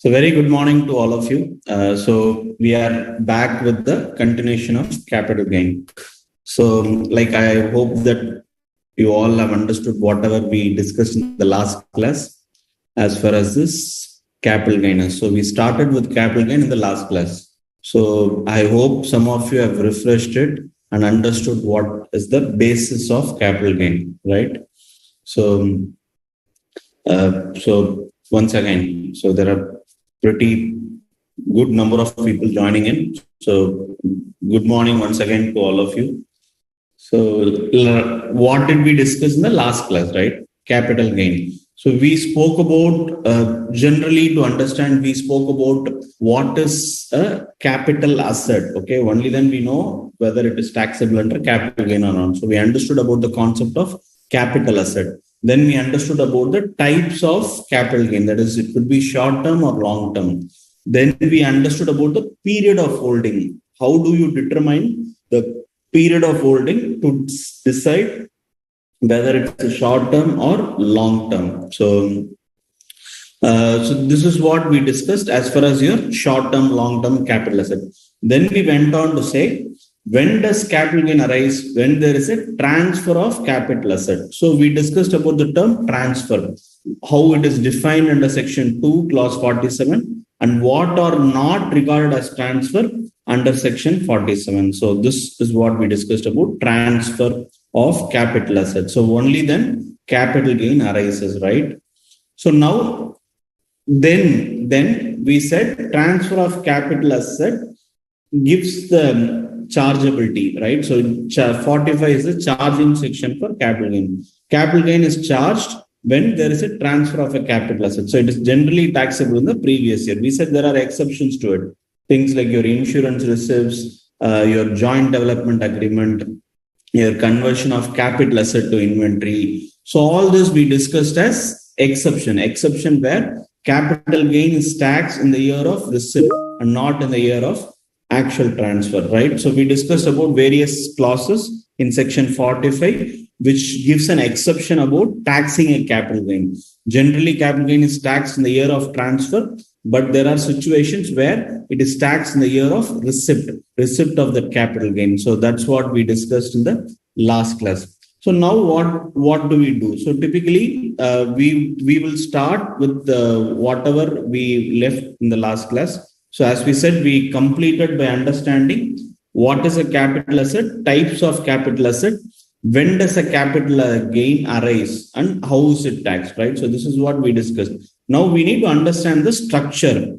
So very good morning to all of you. So we are back with the continuation of capital gain. So like I hope that you all have understood whatever we discussed in the last class as far as this capital gain is. So we started with capital gain in the last class. So I hope some of you have refreshed it and understood what is the basis of capital gain, right? So once again, so there are pretty good number of people joining in. So good morning once again to all of you. So what did we discuss in the last class, right? Capital gain. So we spoke about, generally to understand, we spoke about what is a capital asset. Okay, only then we know whether it is taxable under capital gain or not. So we understood about the concept of capital asset. Then we understood about the types of capital gain. That is, it could be short term or long term. Then we understood about the period of holding. How do you determine the period of holding to decide whether it's a short term or long term? So this is what we discussed as far as your short term, long term capital asset. Then we went on to say, when does capital gain arise? When there is a transfer of capital asset. So we discussed about the term transfer, how it is defined under section 2, clause 47, and what are not regarded as transfer under section 47. So this is what we discussed about transfer of capital asset. So only then capital gain arises, right? So now, then we said transfer of capital asset gives the chargeability, right? So 45 is the charging section for capital gain. Capital gain is charged when there is a transfer of a capital asset. So it is generally taxable in the previous year. We said there are exceptions to it. Things like your insurance receipts, your joint development agreement, your conversion of capital asset to inventory. So all this we discussed as exception where capital gain is taxed in the year of receipt and not in the year of actual transfer, right? So we discussed about various clauses in section 45, which gives an exception about taxing a capital gain. Generally, capital gain is taxed in the year of transfer, but there are situations where it is taxed in the year of receipt of the capital gain. So that's what we discussed in the last class. So now what do we do? So typically, we will start with whatever we left in the last class. So as we said, we completed by understanding what is a capital asset, types of capital asset, when does a capital gain arise, and how is it taxed, right? So this is what we discussed. Now we need to understand the structure.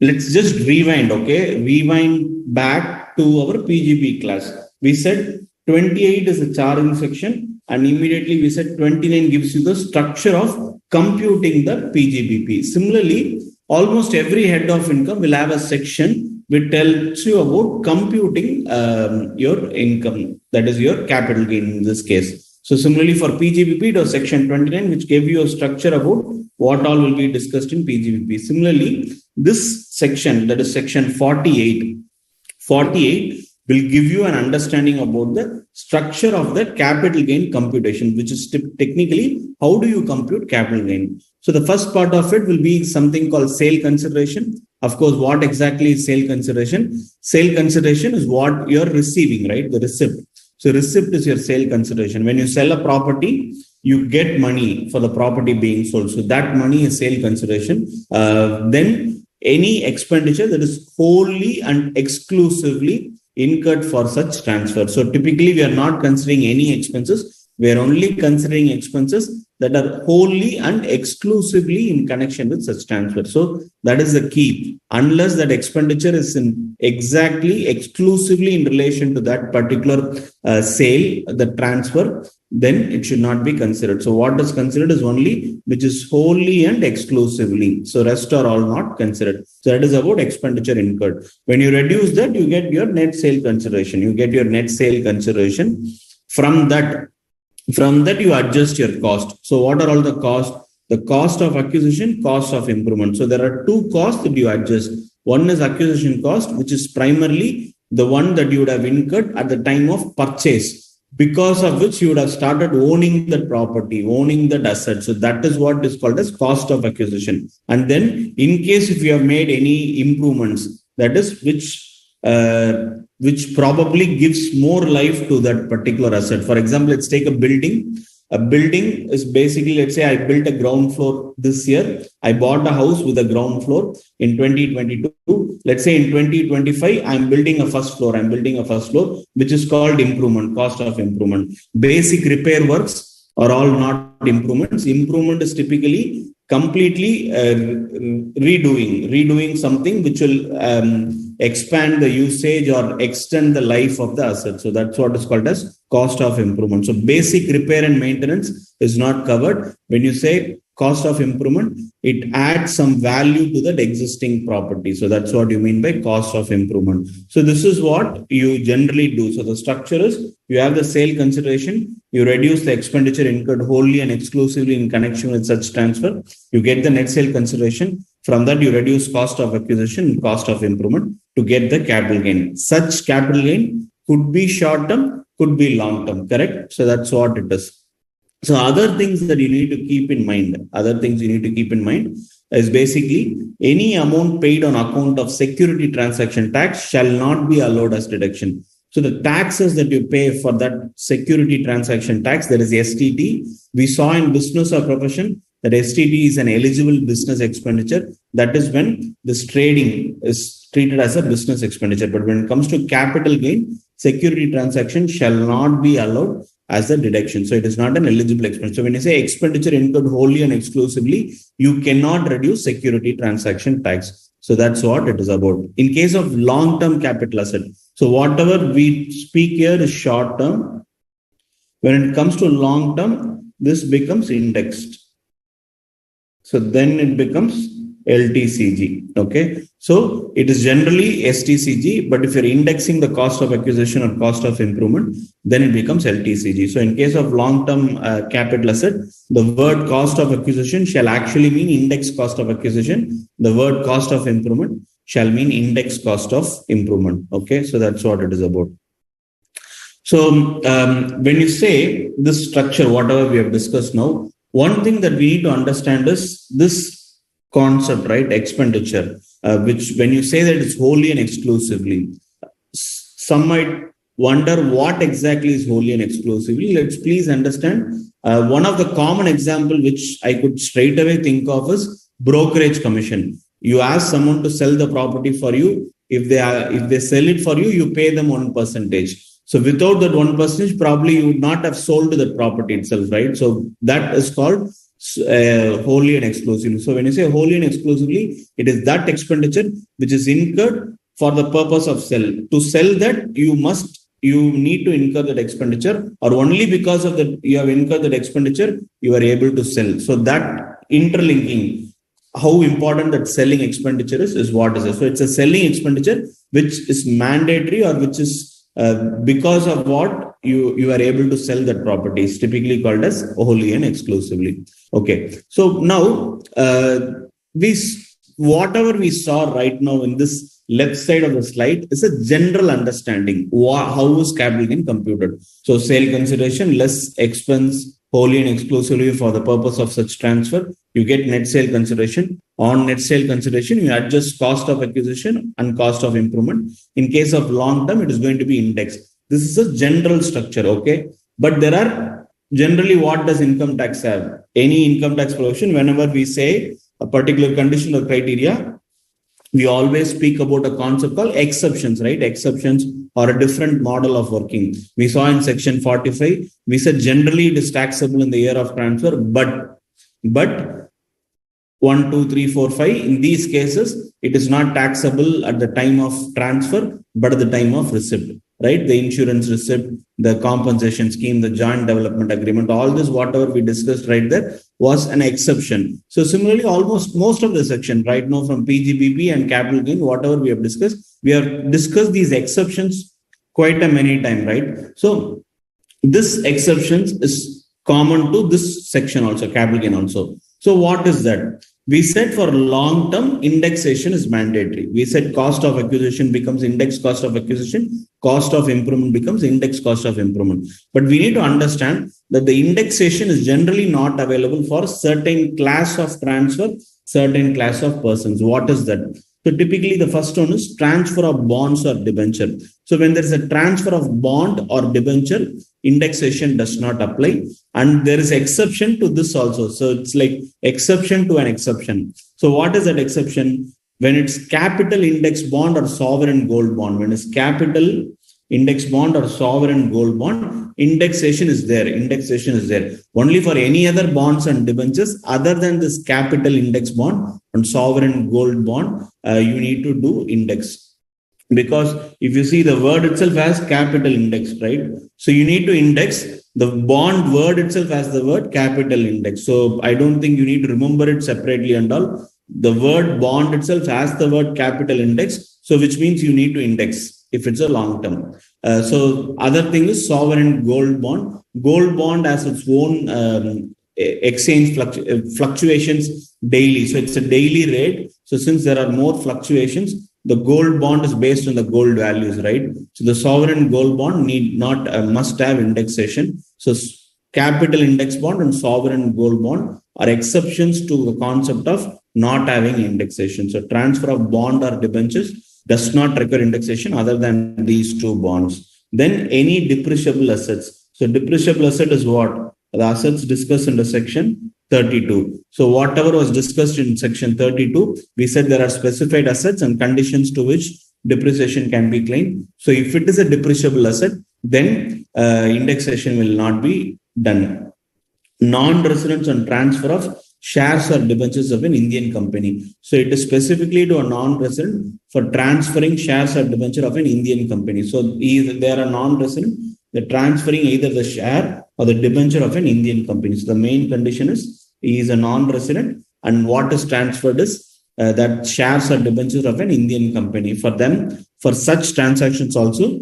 Let's just rewind, okay? Rewind back to our PGP class. We said 28 is the charging section, and immediately we said 29 gives you the structure of computing the PGBP. Similarly, almost every head of income will have a section which tells you about computing your income, that is your capital gain in this case. So similarly for PGBP, it was section 29, which gave you a structure about what all will be discussed in PGBP. Similarly, this section, that is section 48 will give you an understanding about the structure of the capital gain computation, which is technically how do you compute capital gain. So the first part of it will be something called sale consideration. Of course, what exactly is sale consideration? Sale consideration is what you're receiving, right? The receipt. So receipt is your sale consideration. When you sell a property, you get money for the property being sold. So that money is sale consideration. Then any expenditure that is wholly and exclusively incurred for such transfer. So typically we are not considering any expenses. We are only considering expenses that are wholly and exclusively in connection with such transfer. So that is the key. Unless that expenditure is exclusively in relation to that particular sale, the transfer, then it should not be considered. So what is considered is only which is wholly and exclusively. So rest are all not considered. So that is about expenditure incurred. When you reduce that, you get your net sale consideration. You get your net sale consideration. From that, you adjust your cost. So what are all the costs? The cost of acquisition, cost of improvement. So there are two costs that you adjust. One is acquisition cost, which is primarily the one that you would have incurred at the time of purchase. because of which you would have started owning that property, owning that asset. So that is what is called as cost of acquisition. And then in case if you have made any improvements, that is which probably gives more life to that particular asset. For example, let's take a building. A building is basically, let's say I built a ground floor this year. I bought a house with a ground floor in 2022. Let's say in 2025, I'm building a first floor. I'm building a first floor, which is called improvement, cost of improvement. Basic repair works are all not improvements. Improvement is typically completely redoing something which will expand the usage or extend the life of the asset. So that's what is called as cost of improvement. So basic repair and maintenance is not covered. When you say cost of improvement, it adds some value to that existing property. So that's what you mean by cost of improvement. So this is what you generally do. So the structure is you have the sale consideration, you reduce the expenditure incurred wholly and exclusively in connection with such transfer, you get the net sale consideration. From that, you reduce cost of acquisition and cost of improvement to get the capital gain. Such capital gain could be short term, could be long term, correct? So that's what it is. So other things that you need to keep in mind, is basically any amount paid on account of security transaction tax shall not be allowed as deduction. So the taxes that you pay for that security transaction tax, that is STT, we saw in business or profession that STT is an eligible business expenditure. That is when this trading is treated as a business expenditure. But when it comes to capital gain, security transaction shall not be allowed as a deduction. So it is not an eligible expenditure. So when you say expenditure incurred wholly and exclusively, you cannot reduce security transaction tax. So that's what it is about. In case of long-term capital asset, so whatever we speak here is short-term. When it comes to long-term, this becomes indexed. So then it becomes LTCG. Okay. So it is generally STCG, but if you're indexing the cost of acquisition or cost of improvement, then it becomes LTCG. So in case of long-term capital asset, the word cost of acquisition shall actually mean index cost of acquisition. The word cost of improvement shall mean index cost of improvement. Okay. So that's what it is about. So when you say this structure, whatever we have discussed now, one thing that we need to understand is this concept, right? Expenditure, which when you say that it's wholly and exclusively, some might wonder what exactly is wholly and exclusively. Let's please understand. One of the common example which I could straight away think of is brokerage commission. You ask someone to sell the property for you. If they sell it for you, you pay them 1%. So without that 1%, probably you would not have sold the property itself, right? So that is called wholly and exclusively. So when you say wholly and exclusively, it is that expenditure which is incurred for the purpose of sell. To sell that, you need to incur that expenditure, or only because of that you have incurred that expenditure, you are able to sell. So that interlinking, how important that selling expenditure is what is it. So it's a selling expenditure which is mandatory, or which is because of what you are able to sell that property, is typically called as wholly and exclusively. Okay. So now whatever we saw right now in this left side of the slide is a general understanding. How is capital gain computed? So sale consideration less expense wholly and exclusively for the purpose of such transfer, you get net sale consideration. On net sale consideration, you adjust cost of acquisition and cost of improvement. In case of long term, it is going to be indexed. This is a general structure, okay? But there are generally, what does income tax have? Any income tax provision, whenever we say a particular condition or criteria, we always speak about a concept called exceptions, right? Exceptions or a different model of working. We saw in section 45, we said generally it is taxable in the year of transfer, but 1, 2, 3, 4, 5, in these cases, it is not taxable at the time of transfer, but at the time of receipt, right? The insurance receipt, the compensation scheme, the joint development agreement, all this, whatever we discussed right there, was an exception. So similarly, almost most of the section right now from PGBP and capital gain, whatever we have discussed these exceptions quite a many times, right? So this exceptions is common to this section also, capital gain also. So what is that? We said for long term, indexation is mandatory. We said cost of acquisition becomes index cost of acquisition, cost of improvement becomes index cost of improvement. But we need to understand that the indexation is generally not available for certain class of transfer, certain class of persons. What is that? So typically the first one is transfer of bonds or debenture. So when there is a transfer of bond or debenture, indexation does not apply. And there is exception to this also. So it's like exception to an exception. So what is that exception? When it's capital index bond or sovereign gold bond, when it's capital index bond or sovereign gold bond, indexation is there. Indexation is there. Only for any other bonds and debentures other than this capital index bond and sovereign gold bond, you need to do index. Because if you see the word itself has capital index, right? So you need to index the bond word itself as the word capital index. So I don't think you need to remember it separately and all. The word bond itself has the word capital index. So which means you need to index if it's a long term. So other thing is sovereign gold bond. Gold bond has its own exchange fluctuations daily. So it's a daily rate. So since there are more fluctuations, the gold bond is based on the gold values, right? So the sovereign gold bond need not must have indexation. So capital index bond and sovereign gold bond are exceptions to the concept of not having indexation. So transfer of bond or debentures does not require indexation other than these two bonds. Then any depreciable assets. So depreciable asset is what? The assets discussed in the section 32. So whatever was discussed in section 32, we said there are specified assets and conditions to which depreciation can be claimed. So if it is a depreciable asset, then indexation will not be done. Non-residence and transfer of shares or debentures of an Indian company. So it is specifically to a non-resident for transferring shares or debenture of an Indian company. So either they are a non-resident, they're transferring either the share or the debenture of an Indian company. So the main condition is he is a non-resident, and what is transferred is that shares or debentures of an Indian company. For them, for such transactions also,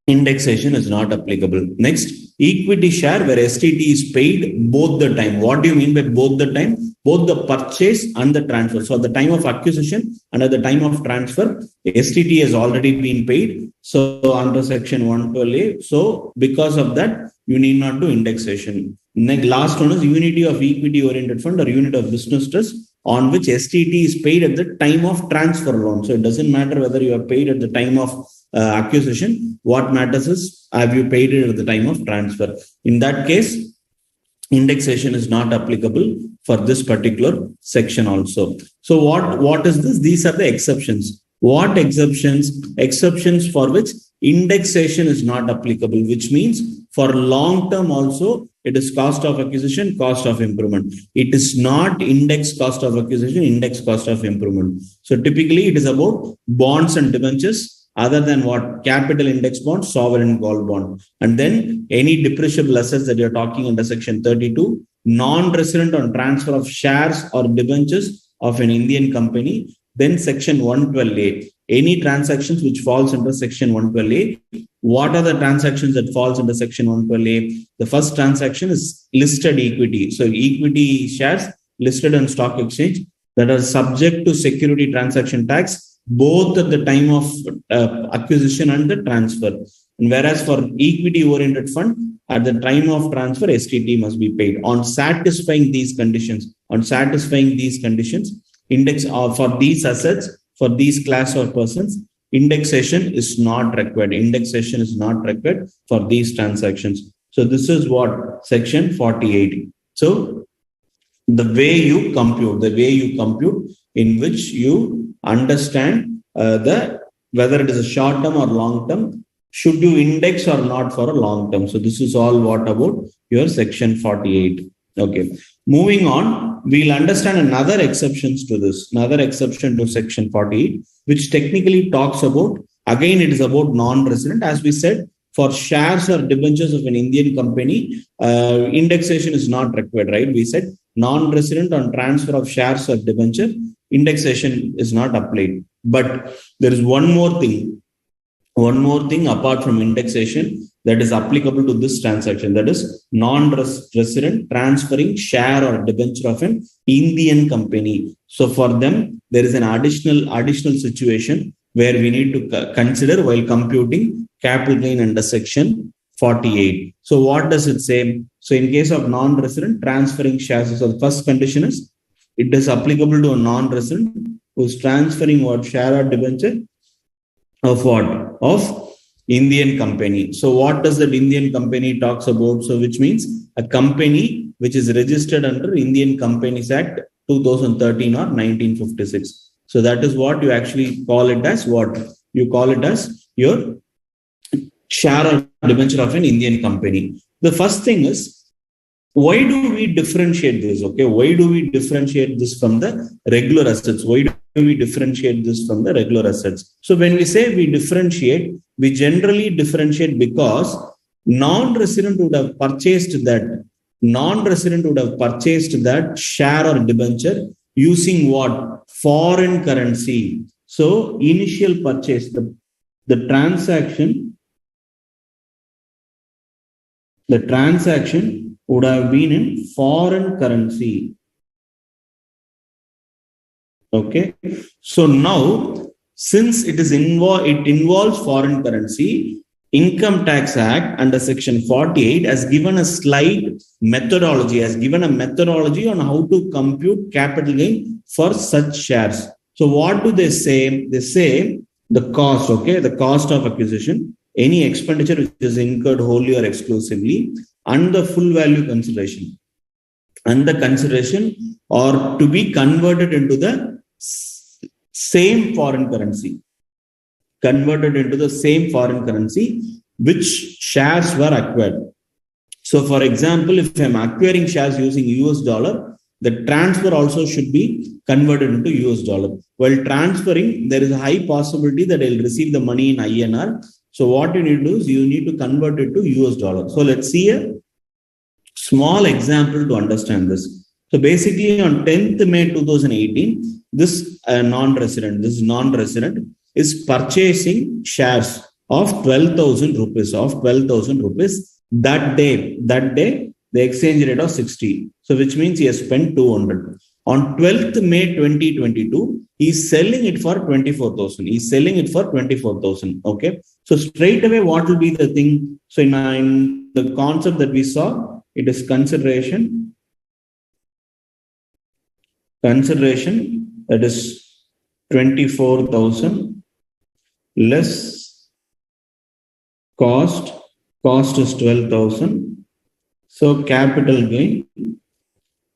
indexation is not applicable. Next, equity share where STT is paid both the time. What do you mean by both the time? Both the purchase and the transfer. So at the time of acquisition and at the time of transfer, STT has already been paid. So under section 112A, so because of that, you need not do indexation. Next, last one is unity of equity oriented fund or unit of business trust on which STT is paid at the time of transfer loan. So it doesn't matter whether you are paid at the time of acquisition. What matters is have you paid it at the time of transfer. In that case, indexation is not applicable for this particular section also. So what is this? These are the exceptions. What exceptions? Exceptions for which indexation is not applicable, which means for long term also it is cost of acquisition, cost of improvement. It is not index cost of acquisition, index cost of improvement. So typically it is about bonds and debentures other than what? Capital index bond, sovereign gold bond. And then any depreciable assets that you're talking under section 32, non-resident on transfer of shares or debentures of an Indian company. Then section 112A, any transactions which falls under section 112A. What are the transactions that falls under section 112A? The first transaction is listed equity. So equity shares listed on stock exchange that are subject to security transaction tax both at the time of acquisition and the transfer. And whereas for equity oriented fund, at the time of transfer, STT must be paid. On satisfying these conditions, index for these assets, for these class of persons, indexation is not required. Indexation is not required for these transactions. So this is what section 48. So the way you compute in which you understand whether it is a short term or long term, should you index or not for a long term. So this is all what about your section 48. Okay. Moving on, we'll understand another exception to section 48, which technically talks about, again, it is about non-resident. As we said, for shares or debentures of an Indian company, indexation is not required, right? We said non-resident on transfer of shares or debenture, indexation is not applied. But there is one more thing apart from indexation, that is applicable to this transaction. That is non-resident transferring share or debenture of an Indian company. So for them, there is an additional situation where we need to consider while computing capital gain under section 48. So what does it say? So in case of non-resident transferring shares, so the first condition is it is applicable to a non-resident who is transferring what share or debenture of what? Of Indian company. So what does that Indian company talks about? So which means a company which is registered under Indian Companies Act 2013 or 1956. So that is what you actually call it as what? You call it as your share or debenture of an Indian company. The first thing is, why do we differentiate this? Okay, why do we differentiate this from the regular assets? Why do we differentiate this from the regular assets? So when we say we differentiate, we generally differentiate because non-resident would have purchased that share or debenture using what? Foreign currency. So initial purchase, the transaction would have been in foreign currency. Okay. So now, since it involves foreign currency, Income Tax Act under Section 48 has given a methodology on how to compute capital gain for such shares. So what do they say? They say the cost, the cost of acquisition, any expenditure which is incurred wholly or exclusively, and the full value consideration. And the consideration are to be converted into the same foreign currency. Which shares were acquired. So for example, if I'm acquiring shares using US dollar, the transfer also should be converted into US dollar. While transferring, there is a high possibility that I'll receive the money in INR. So what you need to do is you need to convert it to US dollar. So let's see a small example to understand this. So basically on 10th May 2018, this non-resident is purchasing shares of 12,000 rupees. That day, the exchange rate of 60. So which means he has spent 200. On 12th May 2022, he's selling it for 24,000. Okay. So straight away, what will be the thing? So in the concept that we saw, it is consideration, that is 24,000 less cost is 12,000. So capital gain,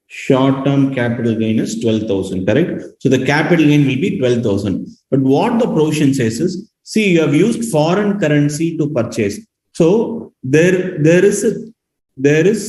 short-term capital gain is 12,000, correct? So the capital gain will be 12,000. But what the provision says is, see, you have used foreign currency to purchase. So there is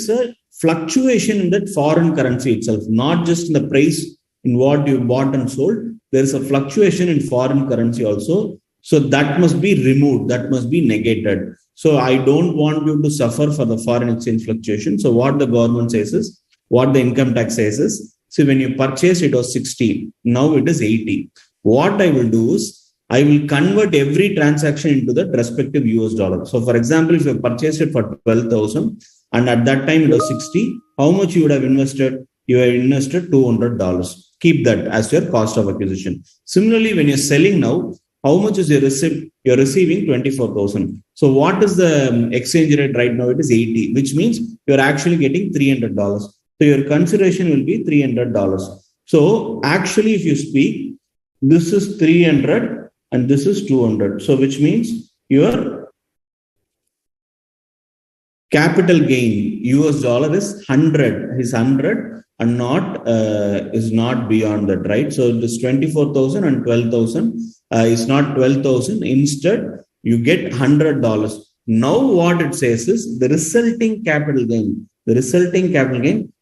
a fluctuation in that foreign currency itself, not just in the price in what you bought and sold. There is a fluctuation in foreign currency also. So that must be removed. That must be negated. So I don't want you to suffer for the foreign exchange fluctuation. So what the government says is, what the income tax says is, see, when you purchased it was 60, now it is 80. What I will do is, I will convert every transaction into the respective US dollar. So for example, if you purchased it for 12,000 and at that time it was 60, how much you would have invested? You have invested $200. Keep that as your cost of acquisition. Similarly, when you're selling now, how much is your receipt? You're receiving 24,000. So what is the exchange rate right now? It is 80, which means you're actually getting $300. So your consideration will be $300. So actually, if you speak, this is 300 and this is 200. So which means your capital gain US dollar is 100 and is not beyond that, right? So this 24,000 and 12,000 is not 12,000. Instead, you get $100. Now what it says is the resulting capital gain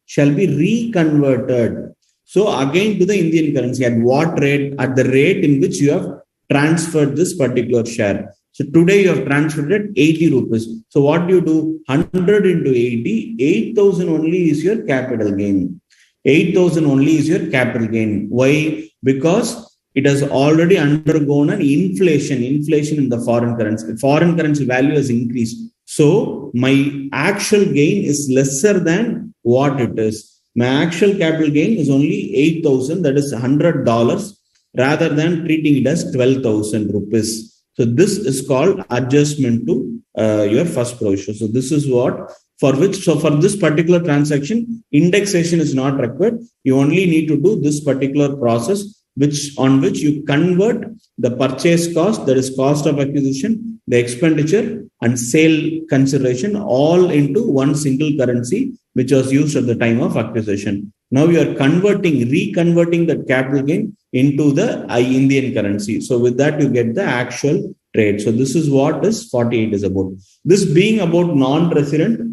shall be reconverted. So again to the Indian currency, at what rate? At the rate in which you have transferred this particular share. So today you have transferred it 80 rupees. So what do you do? 100 into 80, 8,000 only is your capital gain. 8,000 only is your capital gain. Why? Because it has already undergone an inflation in the foreign currency. Foreign currency value has increased. So my actual gain is lesser than what it is. My actual capital gain is only 8,000, that is $100, rather than treating it as 12,000 rupees. So this is called adjustment to your first provision. So this is what for which, so for this particular transaction, indexation is not required. You only need to do this particular process, which on which you convert the purchase cost, that is cost of acquisition, the expenditure and sale consideration all into one single currency, which was used at the time of acquisition. Now you are reconverting that capital gain into the Indian currency. So with that, you get the actual trade. So this is what this 48 is about. This being about non-resident,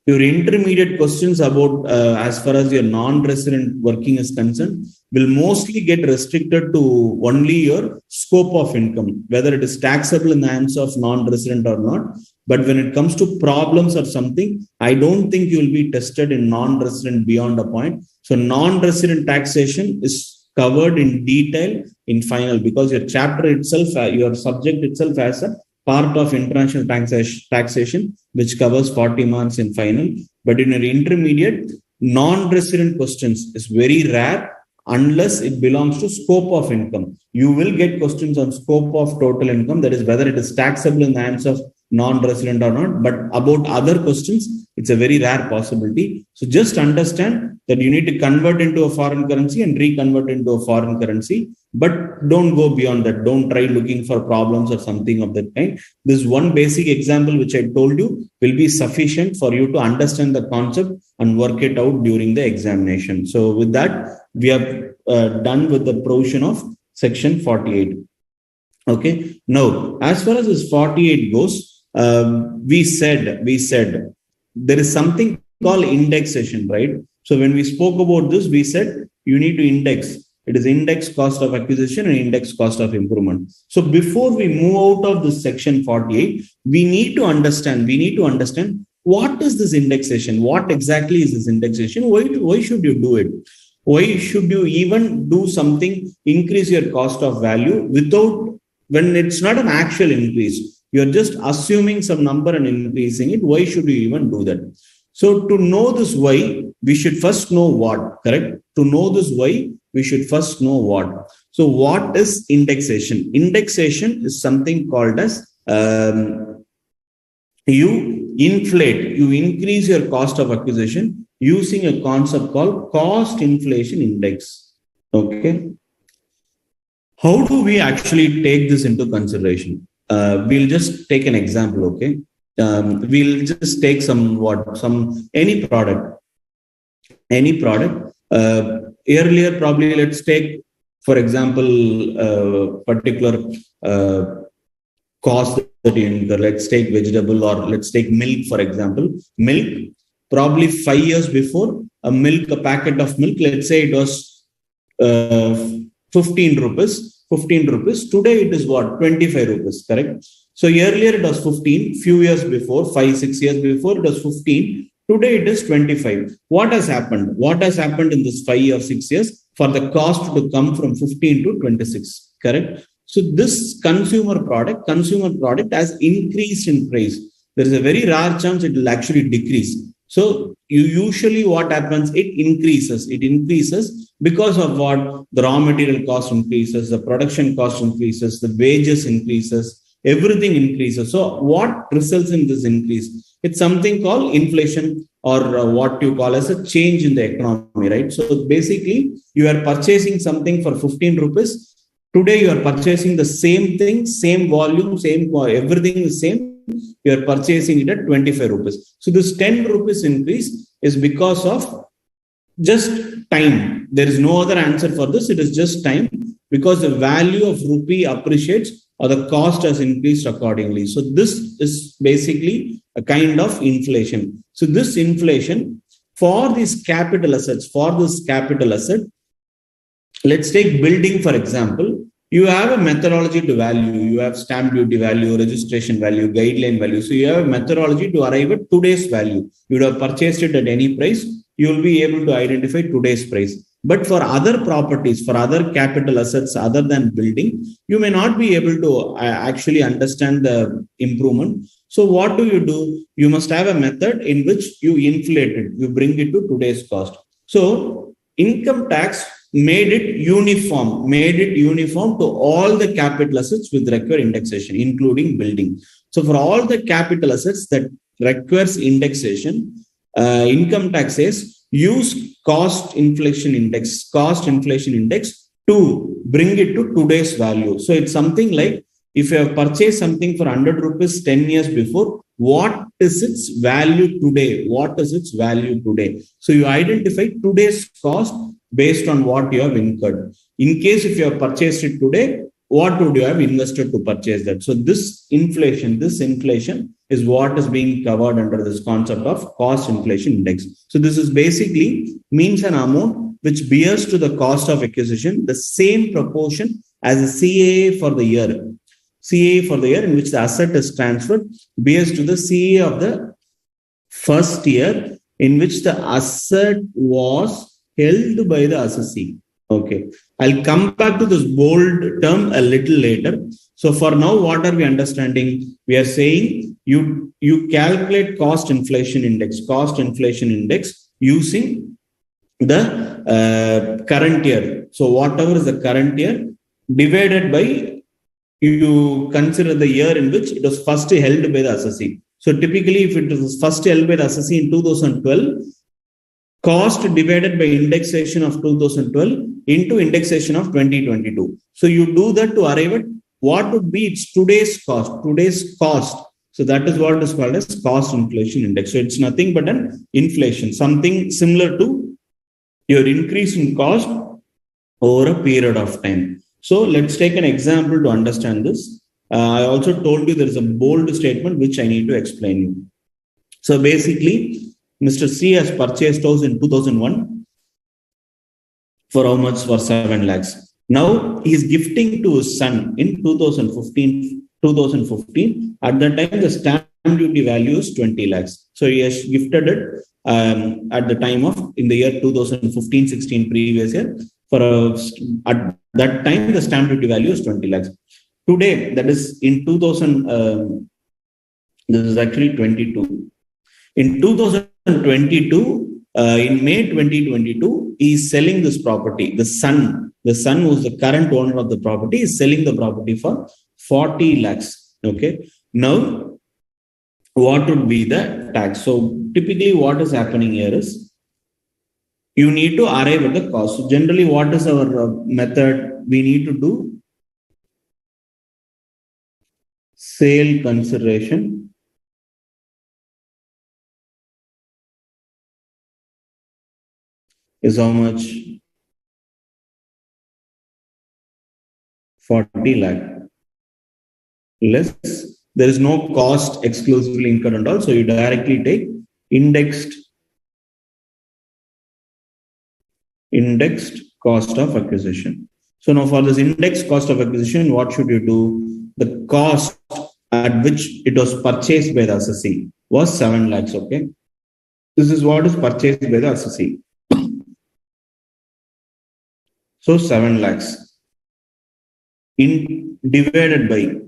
your intermediate questions about as far as your non-resident working is concerned will mostly get restricted to only your scope of income, whether it is taxable in the hands of non-resident or not. But when it comes to problems or something, I don't think you will be tested in non-resident beyond a point. So non-resident taxation is covered in detail in final, because your chapter itself, your subject itself has a part of international taxation, which covers 40 marks in final. But in your intermediate, non-resident questions is very rare unless it belongs to scope of income. You will get questions on scope of total income, that is whether it is taxable in the hands of non-resident or not. But about other questions, it's a very rare possibility. So just understand that you need to convert into a foreign currency and reconvert into a foreign currency, but don't go beyond that. Don't try looking for problems or something of that kind. This one basic example which I told you will be sufficient for you to understand the concept and work it out during the examination. So with that, we have done with the provision of section 48. Okay. Now, as far as this 48 goes, we said there is something called indexation, right? So when we spoke about this, we said you need to index. It is index cost of acquisition and index cost of improvement. So before we move out of this section 48, we need to understand what is this indexation? What exactly is this indexation? Why should you do it? Why should you even do something, increase your cost of value when it's not an actual increase? You're just assuming some number and increasing it. Why should you even do that? So to know this why, we should first know what, correct? To know this why, we should first know what. So what is indexation? Indexation is something called as you increase your cost of acquisition using a concept called cost inflation index. Okay. How do we actually take this into consideration? We'll just take an example, okay? We'll just take any product. Earlier, probably let's take, for example, particular cost that you incur. Let's take vegetable, or let's take milk, for example. Milk, probably 5 years before, a packet of milk, let's say it was 15 rupees. Today it is what? 25 rupees, correct? So earlier it was 15, few years before, 5-6 years before, it was 15. Today it is 25. What has happened? What has happened in this 5 or 6 years for the cost to come from 15 to 26, correct? So this consumer product has increased in price. There is a very rare chance it will actually decrease. So usually what happens, it increases because of what? The raw material cost increases, the production cost increases, the wages increases, everything increases. So what results in this increase? It's something called inflation, or what you call as a change in the economy, right? So basically you are purchasing something for 15 rupees. Today you are purchasing the same thing, same volume, everything is same. You are purchasing it at 25 rupees. So this 10 rupees increase is because of just time. There is no other answer for this. It is just time, because the value of rupee appreciates or the cost has increased accordingly. So this is basically a kind of inflation. So this inflation for these capital assets, let's take building, for example. You have a methodology to value. You have stamp duty value, registration value, guideline value. So you have a methodology to arrive at today's value. You would have purchased it at any price. You will be able to identify today's price. But for other properties, for other capital assets other than building, you may not be able to actually understand the improvement. So what do? You must have a method in which you inflate it, you bring it to today's cost. So income tax made it uniform to all the capital assets with require indexation, including building. So for all the capital assets that requires indexation, income tax says use cost inflation index to bring it to today's value. So it's something like if you have purchased something for 100 rupees 10 years before, what is its value today? What is its value today? So you identify today's cost based on what you have incurred. In case if you have purchased it today, what would you have invested to purchase that? So this inflation is what is being covered under this concept of cost inflation index. So this is basically means an amount which bears to the cost of acquisition the same proportion as a CAA for the year. CAA for the year in which the asset is transferred bears to the CAA of the first year in which the asset was held by the assessee. Okay. I'll come back to this bold term a little later. So for now, what are we understanding? We are saying you calculate cost inflation index using the current year. So whatever is the current year divided by, you consider the year in which it was first held by the assessee. So typically, if it was first held by the assessee in 2012, cost divided by indexation of 2012 into indexation of 2022. So you do that to arrive at what would be its today's cost. So that is what is called as cost inflation index. So it's nothing but an inflation, something similar to your increase in cost over a period of time. So let's take an example to understand this. I also told you there is a bold statement which I need to explain you. So basically, Mr. C has purchased house in 2001 for how much? For 7 lakhs. Now he is gifting to his son in 2015. At that time, the stamp duty value is 20 lakhs. So he has gifted it at the time of in the year 2015-16 previous year. At that time, the stamp duty value is 20 lakhs. Today, that is in 2000. This is actually 22. In 2022, in May 2022, he is selling this property. The son who is the current owner of the property is selling the property for 40 lakhs. Okay. Now, what would be the tax? So typically what is happening here is you need to arrive at the cost. So generally, what is our method? We need to do sale consideration is how much? 40 lakh. Less, there is no cost exclusively incurred and all. So you directly take indexed cost of acquisition. So now for this indexed cost of acquisition, what should you do? The cost at which it was purchased by the assessee was 7 lakhs. Okay. This is what is purchased by the assessee. So 7 lakhs divided by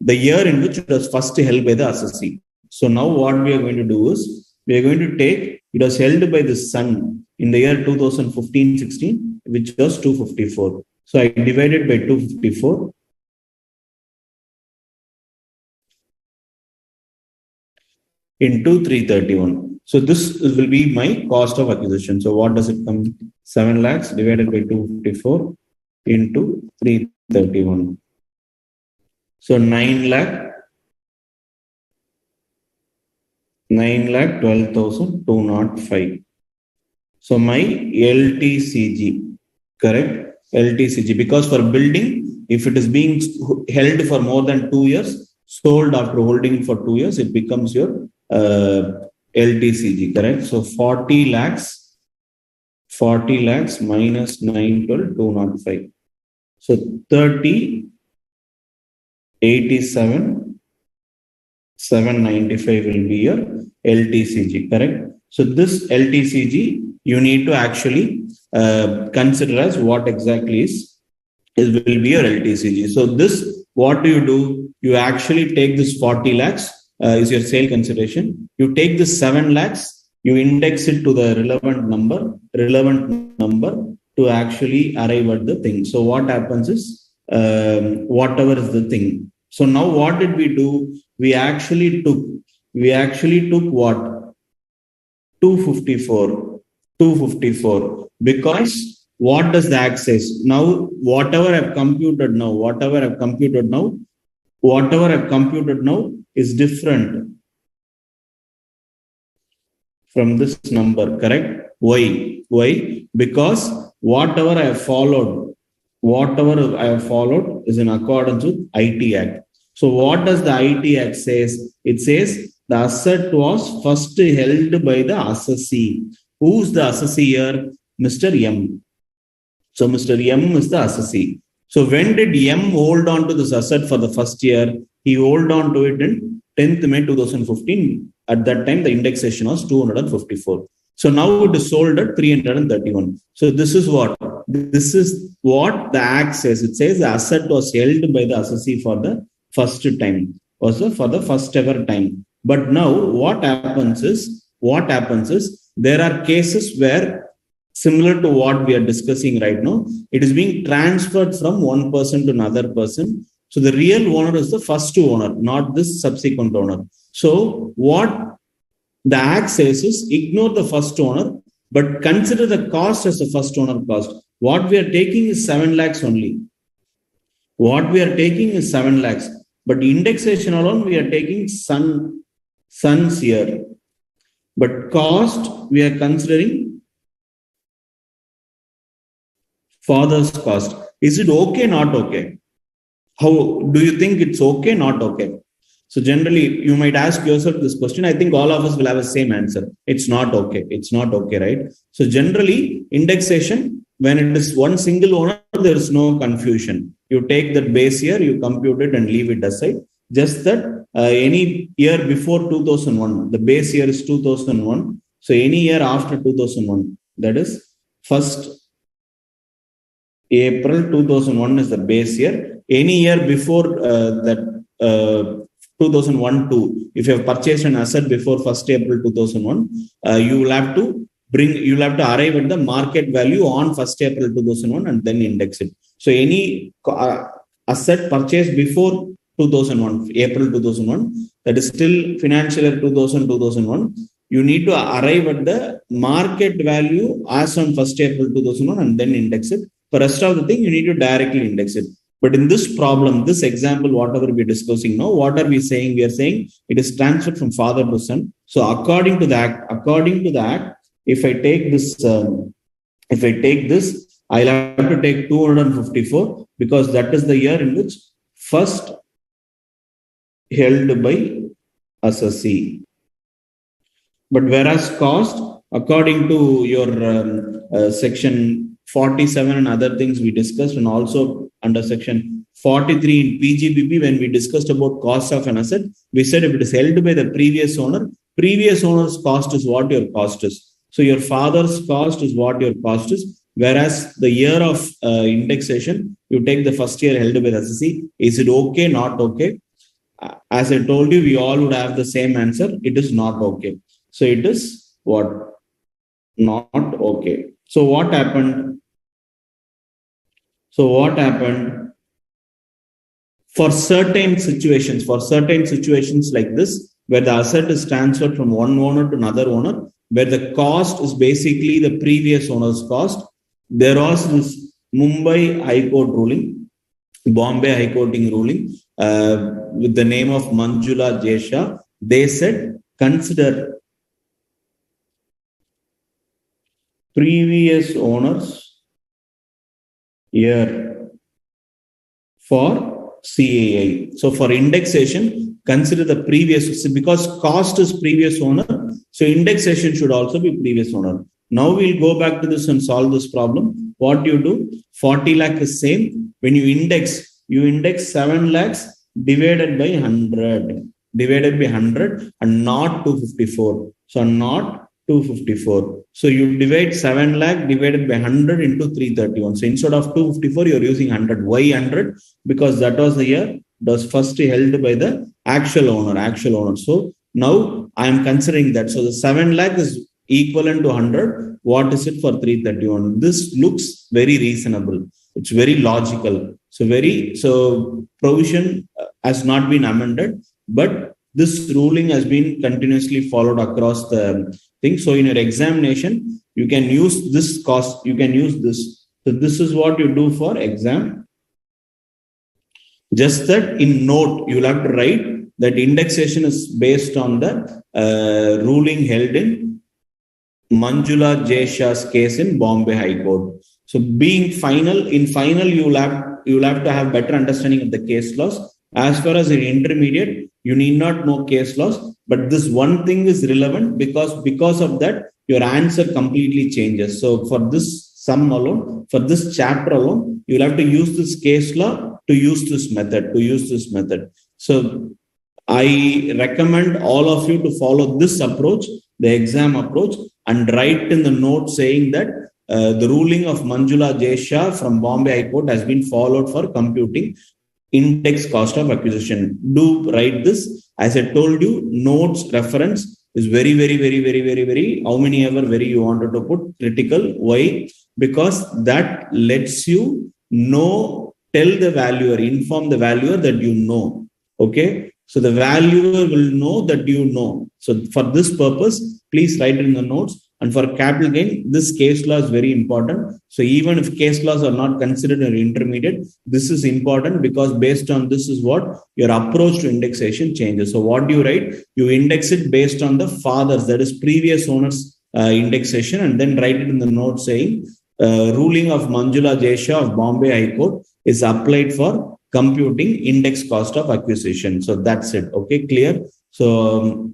the year in which it was first held by the assessee. So now what we are going to do is we are going to take it was held by the son in the year 2015-16, which was 254. So I divided by 254 into 331. So this will be my cost of acquisition. So what does it come? 7 lakhs divided by 254 into 331. So 9,12,205. So my LTCG, correct? LTCG, because for building, if it is being held for more than 2 years, sold after holding for 2 years, it becomes your LTCG, correct? So 40 lakhs minus 9,12,205. So 30, 87, 795 will be your LTCG, correct? So this LTCG you need to actually consider as what exactly is will be your LTCG. So this, what do? You actually take this 40 lakhs is your sale consideration. You take this 7 lakhs, you index it to the relevant number to actually arrive at the thing. So what happens is whatever is the thing. So now what did we do? We actually took what? 254. 254. Because what does the act says? Now, whatever I've computed now is different from this number, correct? Why? Why? Because whatever I have followed is in accordance with IT Act. So what does the IT Act says? It says the asset was first held by the assessee. Who's the assessee here? Mr. M. So Mr. M is the assessee. So when did M hold on to this asset for the first year? He hold on to it in 10th May 2015. At that time, the indexation was 254. So now it is sold at 331. So this is what the Act says. It says the asset was held by the assessee for the first time, for the first ever time. But now what happens is there are cases where, similar to what we are discussing right now, it is being transferred from one person to another person. So the real owner is the first owner, not this subsequent owner. So what the Act says is ignore the first owner, but consider the cost as the first owner cost. What we are taking is 7 lakhs only. But indexation alone, we are taking son's year. But cost, we are considering father's cost. Is it okay, not okay? How do you think it's okay, not okay? So generally, you might ask yourself this question. I think all of us will have the same answer. It's not okay. It's not okay, right? So generally, indexation, when it is one single owner, there is no confusion. You take that base year, you compute it and leave it aside. Just that any year before 2001, the base year is 2001. So any year after 2001, that is 1st April 2001 is the base year. Any year before that 2001-2, if you have purchased an asset before 1st April 2001, you will have to arrive at the market value on 1st April 2001 and then index it. So any asset purchased before 2001, April 2001, that is still financial year 2001, you need to arrive at the market value as on 1st April 2001 and then index it. For rest of the thing, you need to directly index it. But in this problem, this example, whatever we're discussing now, what are we saying? We are saying it is transferred from father to son. So according to the act, if I take this, I'll have to take 254 because that is the year in which first held by assessee. But whereas cost, according to your section 47 and other things we discussed, and also under section 43 in PGBP, when we discussed about cost of an asset, we said if it is held by the previous owner's cost is what your cost is. So your father's cost is what your cost is. Whereas the year of indexation, you take the first year held by the assessee. Is it okay, not okay? As I told you, we all would have the same answer. It is not okay. So it is what? Not okay. So what happened? For certain situations like this, where the asset is transferred from one owner to another owner, where the cost is basically the previous owner's cost, there was this Bombay High Court ruling with the name of Manjula Jesha. They said, consider previous owner's year for CAI. So for indexation, consider the previous, because cost is previous owner, so indexation should also be previous owner. Now we'll go back to this and solve this problem. What do you do? 40 lakh is same. When you index 7 lakhs divided by 100 and not 254. So not 254. So you divide 7 lakh divided by 100 into 331. So instead of 254, you're using 100. Why 100? Because that was the year that was first held by the actual owner. So now I am considering that. So the 7 lakh is equivalent to 100. What is it for 331? This looks very reasonable. It's very logical. So provision has not been amended, but this ruling has been continuously followed across the thing. So in your examination, you can use this cost, you can use this. So this is what you do for exam. Just that in note, you will have to write that indexation is based on the ruling held in Manjula J. Shah's case in Bombay High Court. So being final, in final, you will have to have better understanding of the case laws. As far as in intermediate, you need not know case laws, but this one thing is relevant because of that, your answer completely changes. So for this sum alone, for this chapter alone, you will have to use this case law to use this method. So I recommend all of you to follow this approach, the exam approach, and write in the note saying that the ruling of Manjula J. Shah from Bombay High Court has been followed for computing index cost of acquisition. Do write this. As I told you, notes reference is very, how many ever very you wanted to put critical. Why? Because that lets you know, tell the valuer, inform the valuer that you know. Okay. So the valuer will know that you know. So for this purpose, please write it in the notes. And for capital gain, this case law is very important. So even if case laws are not considered an intermediate, this is important because based on this is what your approach to indexation changes. So what do you write? You index it based on the fathers, that is previous owners indexation, and then write it in the note saying ruling of Manjula J. Shah of Bombay High Court is applied for computing index cost of acquisition. So that's it. Okay, clear? So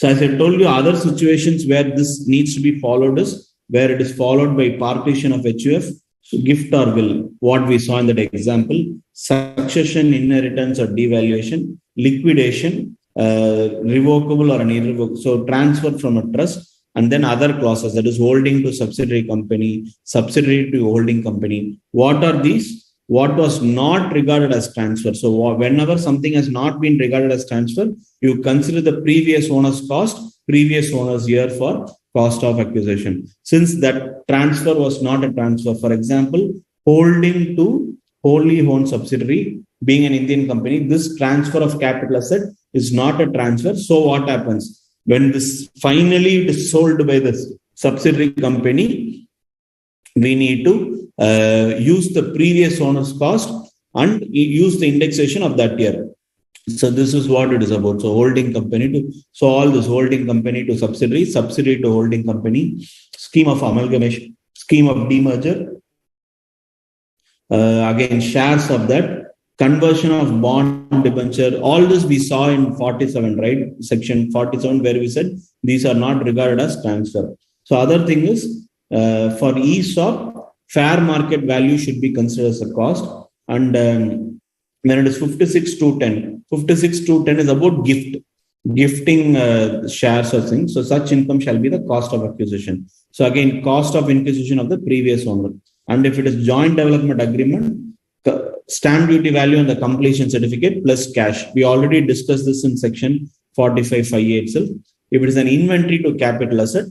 as I told you, other situations where this needs to be followed is where it is followed by partition of HUF, so gift or will, what we saw in that example, succession, inheritance or devaluation, liquidation, revocable or an irrevocable, so transfer from a trust, and then other clauses, that is holding to subsidiary company, subsidiary to holding company. What are these? What was not regarded as transfer. So whenever something has not been regarded as transfer, you consider the previous owner's cost, previous owner's year for cost of acquisition. Since that transfer was not a transfer, for example, holding to wholly owned subsidiary, being an Indian company, this transfer of capital asset is not a transfer. So what happens? When this finally it is sold by the subsidiary company, we need to use the previous owner's cost and use the indexation of that year. So this is what it is about. So holding company to, so all this holding company to subsidiary, subsidiary to holding company, scheme of amalgamation, scheme of demerger, again shares of that, conversion of bond debenture, all this we saw in 47, right? Section 47, where we said these are not regarded as transfer. So other thing is for ESOP, fair market value should be considered as a cost. And when it is 56 to 10, 56 to 10 is about gifting shares or things. So such income shall be the cost of acquisition. So again, cost of acquisition of the previous owner. And if it is joint development agreement, stamp duty value on the completion certificate plus cash. We already discussed this in section 45(5)(a) itself. If it is an inventory to capital asset,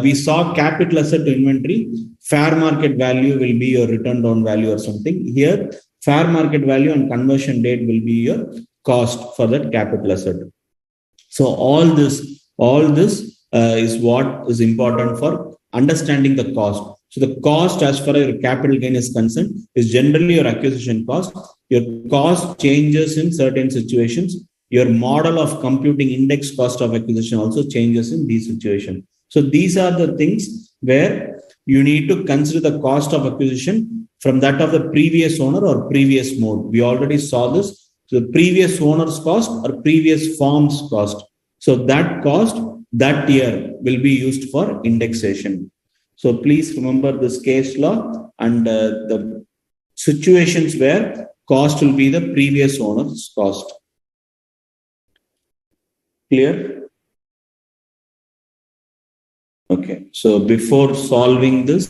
we saw capital asset to inventory, fair market value will be your return down value or something. Here, fair market value and conversion date will be your cost for that capital asset. So all this is what is important for understanding the cost. So the cost as far as your capital gain is concerned is generally your acquisition cost. Your cost changes in certain situations. Your model of computing index cost of acquisition also changes in these situations. So these are the things where you need to consider the cost of acquisition from that of the previous owner or previous mode. We already saw this. So the previous owner's cost or previous firm's cost. So that cost that year will be used for indexation. So please remember this case law and the situations where cost will be the previous owner's cost. Clear? Okay, so before solving this,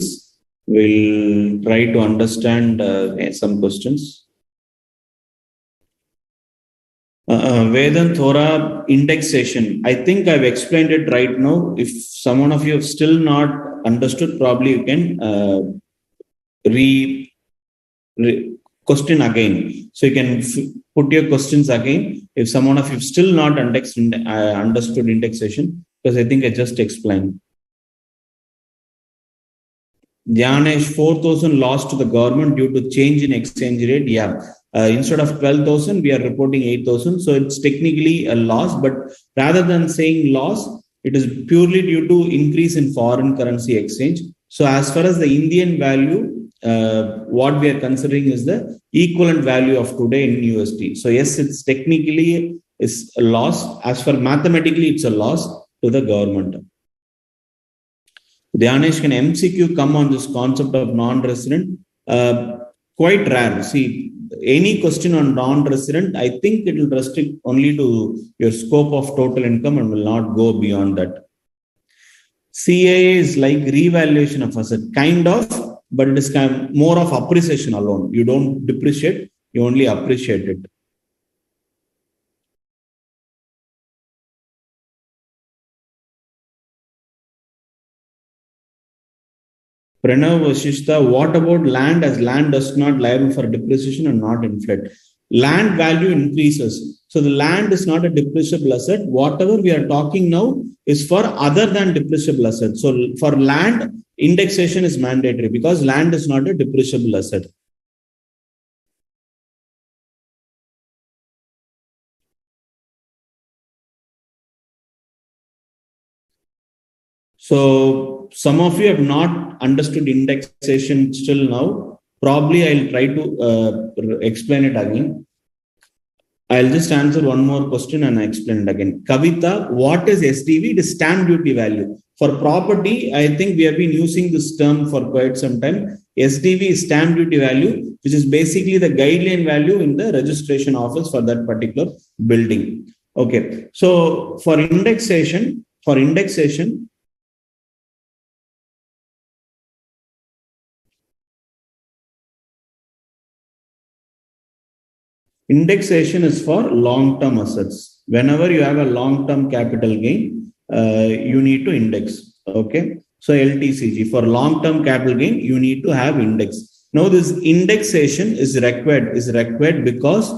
we'll try to understand some questions. Vedant Thora indexation. I think I've explained it right now. If someone of you have still not understood, probably you can re, question again. So you can put your questions again. If someone of you still not understood indexation, because I think I just explained. Dhyanesh, 4,000 lost to the government due to change in exchange rate. Yeah. Instead of 12,000, we are reporting 8,000. So it's technically a loss, but rather than saying loss, it is purely due to increase in foreign currency exchange. So as far as the Indian value, what we are considering is the equivalent value of today in USD. So yes, it's technically is a loss. As for mathematically, it's a loss to the government. Dhyanesh, can MCQ come on this concept of non-resident? Quite rare. See, any question on non-resident, I think it will restrict only to your scope of total income and will not go beyond that. CAA is like revaluation of asset, kind of, but it is kind of more of appreciation alone. You don't depreciate, you only appreciate it. Pranav Vashishta, what about land, as land does not liable for depreciation and not inflate? Land value increases. So the land is not a depreciable asset. Whatever we are talking now is for other than depreciable asset. So for land, indexation is mandatory because land is not a depreciable asset. So some of you have not understood indexation still now. Probably I'll try to explain it again. I'll just answer one more question and I explain it again. Kavita, what is SDV? It is stamp duty value. For property, I think we have been using this term for quite some time. SDV is stamp duty value, which is basically the guideline value in the registration office for that particular building. Okay. So for indexation, indexation is for long-term assets. Whenever you have a long-term capital gain, you need to index. Okay. So LTCG for long-term capital gain, you need to have index. Now this indexation is required because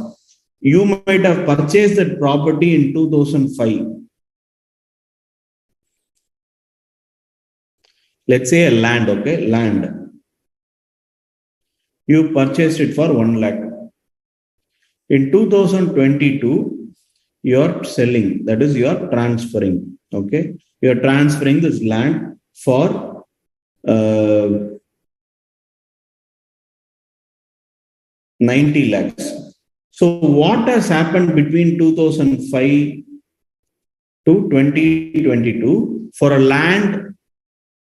you might have purchased that property in 2005. Let's say a land, okay, land. You purchased it for 1 lakh. In 2022, you're selling, that is, you're transferring. Okay, you're transferring this land for 90 lakhs. So, what has happened between 2005 to 2022 for a land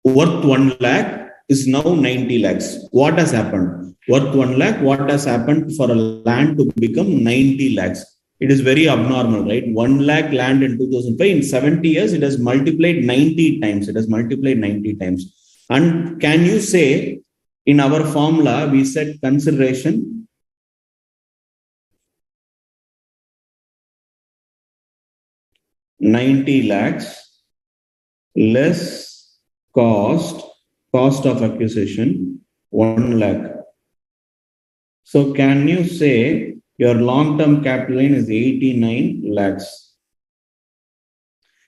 worth 1 lakh is now 90 lakhs? What has happened? Worth 1 lakh, what has happened for a land to become 90 lakhs? It is very abnormal, right? 1 lakh land in 2005, in 70 years, it has multiplied 90 times. It has multiplied 90 times. And can you say in our formula, we said consideration $90 lakhs less cost of acquisition 1 lakh. So can you say your long-term capital gain is 89 lakhs?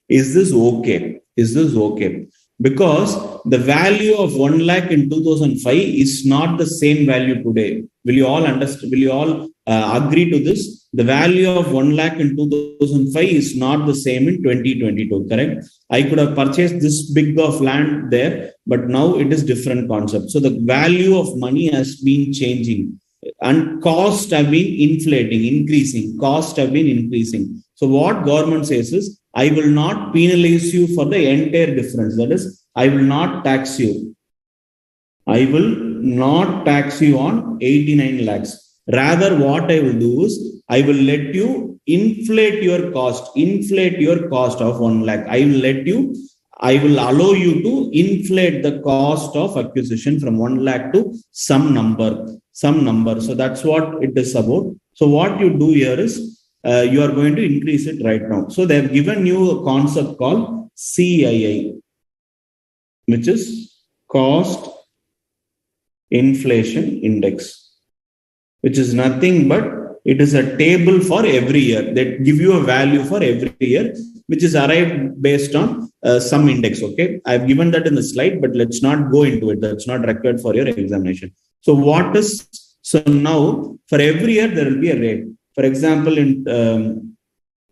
Is this okay? Is this okay? Because the value of 1 lakh in 2005 is not the same value today. Will you all understand? Will you all agree to this? The value of 1 lakh in 2005 is not the same in 2022, correct? I could have purchased this big of land there, but now it is different concept. So the value of money has been changing. And costs have been increasing. Costs have been increasing. So what government says is, I will not penalize you for the entire difference. That is, I will not tax you. I will not tax you on 89 lakhs. Rather, what I will do is, I will let you inflate your cost of 1 lakh. I will let you I will allow you to inflate the cost of acquisition from 1 lakh to some number. So that's what it is about. So what you do here is you are going to increase it right now. So they have given you a concept called CII, which is cost inflation index, which is nothing but it is a table for every year that give you a value for every year, which is arrived based on some index. Okay, I've given that in the slide, but let's not go into it. That's not required for your examination. So so now for every year there will be a rate. For example, in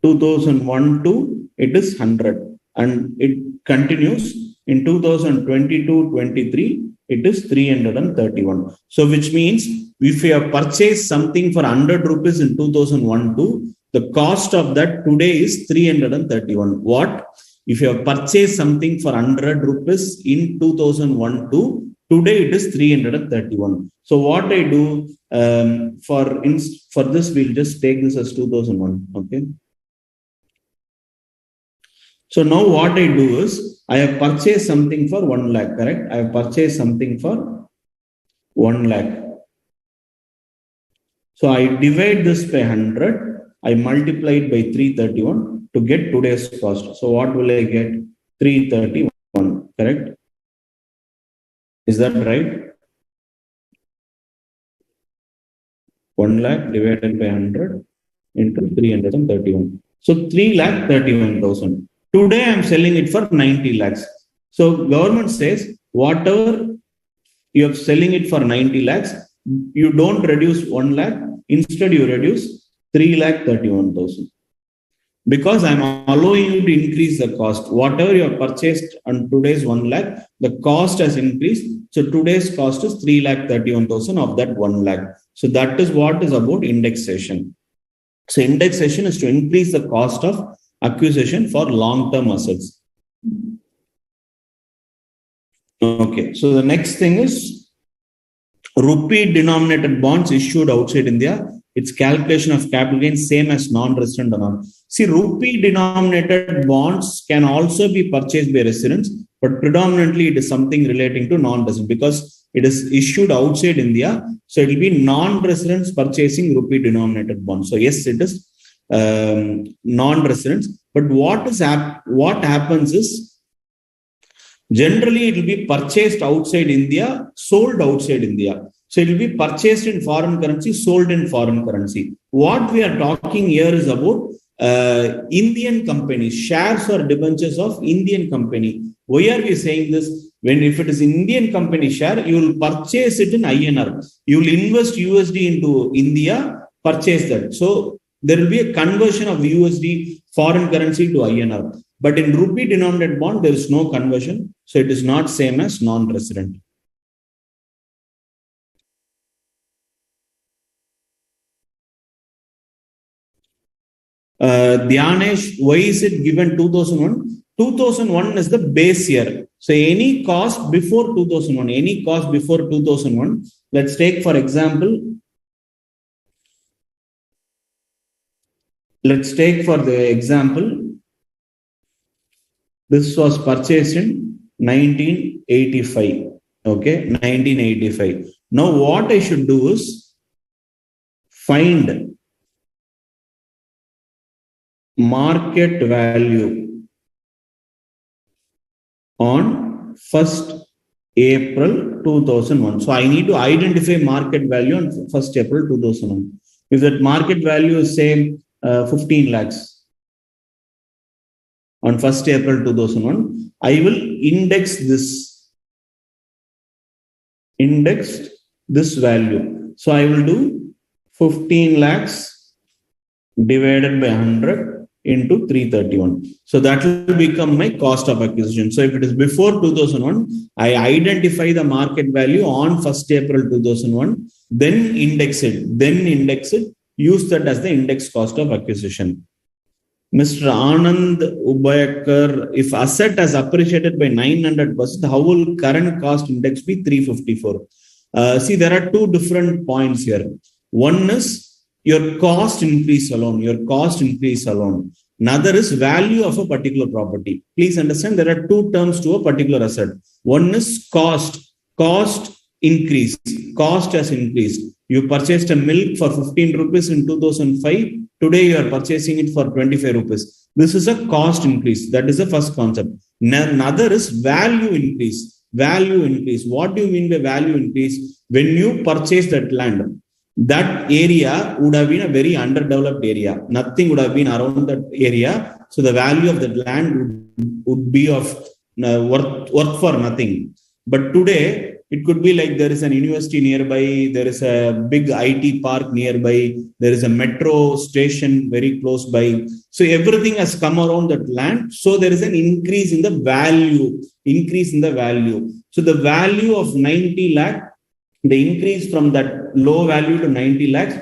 2001 to it is 100, and it continues in 2022-23. It is 331. So which means if you have purchased something for 100 rupees in 2001-2, the cost of that today is 331. What? If you have purchased something for 100 rupees in 2001-2, today it is 331. So what I do for this, we'll just take this as 2001. Okay. So now what I do is I have purchased something for 1 lakh, correct? I have purchased something for 1 lakh. So I divide this by 100. I multiply it by 331 to get today's cost. So what will I get? 331, correct? Is that right? 1 lakh divided by 100 into 331. So 3,31,000. Today I'm selling it for 90 lakhs. So government says whatever you're selling it for 90 lakhs, you don't reduce 1 lakh. Instead, you reduce 3,31,000. Because I'm allowing you to increase the cost. Whatever you have purchased on today's 1 lakh, the cost has increased. So today's cost is 3,31,000 of that 1 lakh. So that is what is about indexation. So indexation is to increase the cost of acquisition for long-term assets. Okay, so the next thing is rupee denominated bonds issued outside India. Its calculation of capital gain same as non-resident amount. See, rupee denominated bonds can also be purchased by residents, but predominantly it is something relating to non-resident because it is issued outside India. So it will be non-residents purchasing rupee denominated bonds. So yes, it is non-residents. But what happens is generally it will be purchased outside India, sold outside India. So it will be purchased in foreign currency, sold in foreign currency. What we are talking here is about Indian companies, shares or debentures of Indian company. Why are we saying this? If it is Indian company share, you will purchase it in INR. You will invest USD into India, purchase that. So there will be a conversion of USD foreign currency to INR. But in rupee denominated bond, there is no conversion. So it is not same as non-resident. Dhyanesh, why is it given 2001? 2001 is the base year. So any cost before 2001, let's take for example, this was purchased in 1985. Okay, 1985. Now what I should do is find market value on 1st April 2001. So I need to identify market value on 1st April 2001. If that market value is say 15 lakhs on 1st April 2001, I will index this value. So I will do 15 lakhs divided by 100 into 331. So that will become my cost of acquisition. So if it is before 2001, I identify the market value on 1st April 2001, then index it, use that as the index cost of acquisition. Mr. Anand Ubayakar, if asset has appreciated by 900%, how will current cost index be 354? See, there are two different points here. One is your cost increase alone. Another is value of a particular property. Please understand there are two terms to a particular asset. One is cost. Cost increase. Cost has increased. You purchased a milk for 15 rupees in 2005. Today you are purchasing it for 25 rupees. This is a cost increase. That is the first concept. Another is value increase. Value increase. What do you mean by value increase? When you purchase that land, that area would have been a very underdeveloped area. Nothing would have been around that area. So the value of that land would be of worth for nothing. But today, it could be like there is an university nearby, there is a big IT park nearby, there is a metro station very close by. So everything has come around that land. So there is an increase in the value. So the value of 90 lakh, the increase from that low value to 90 lakhs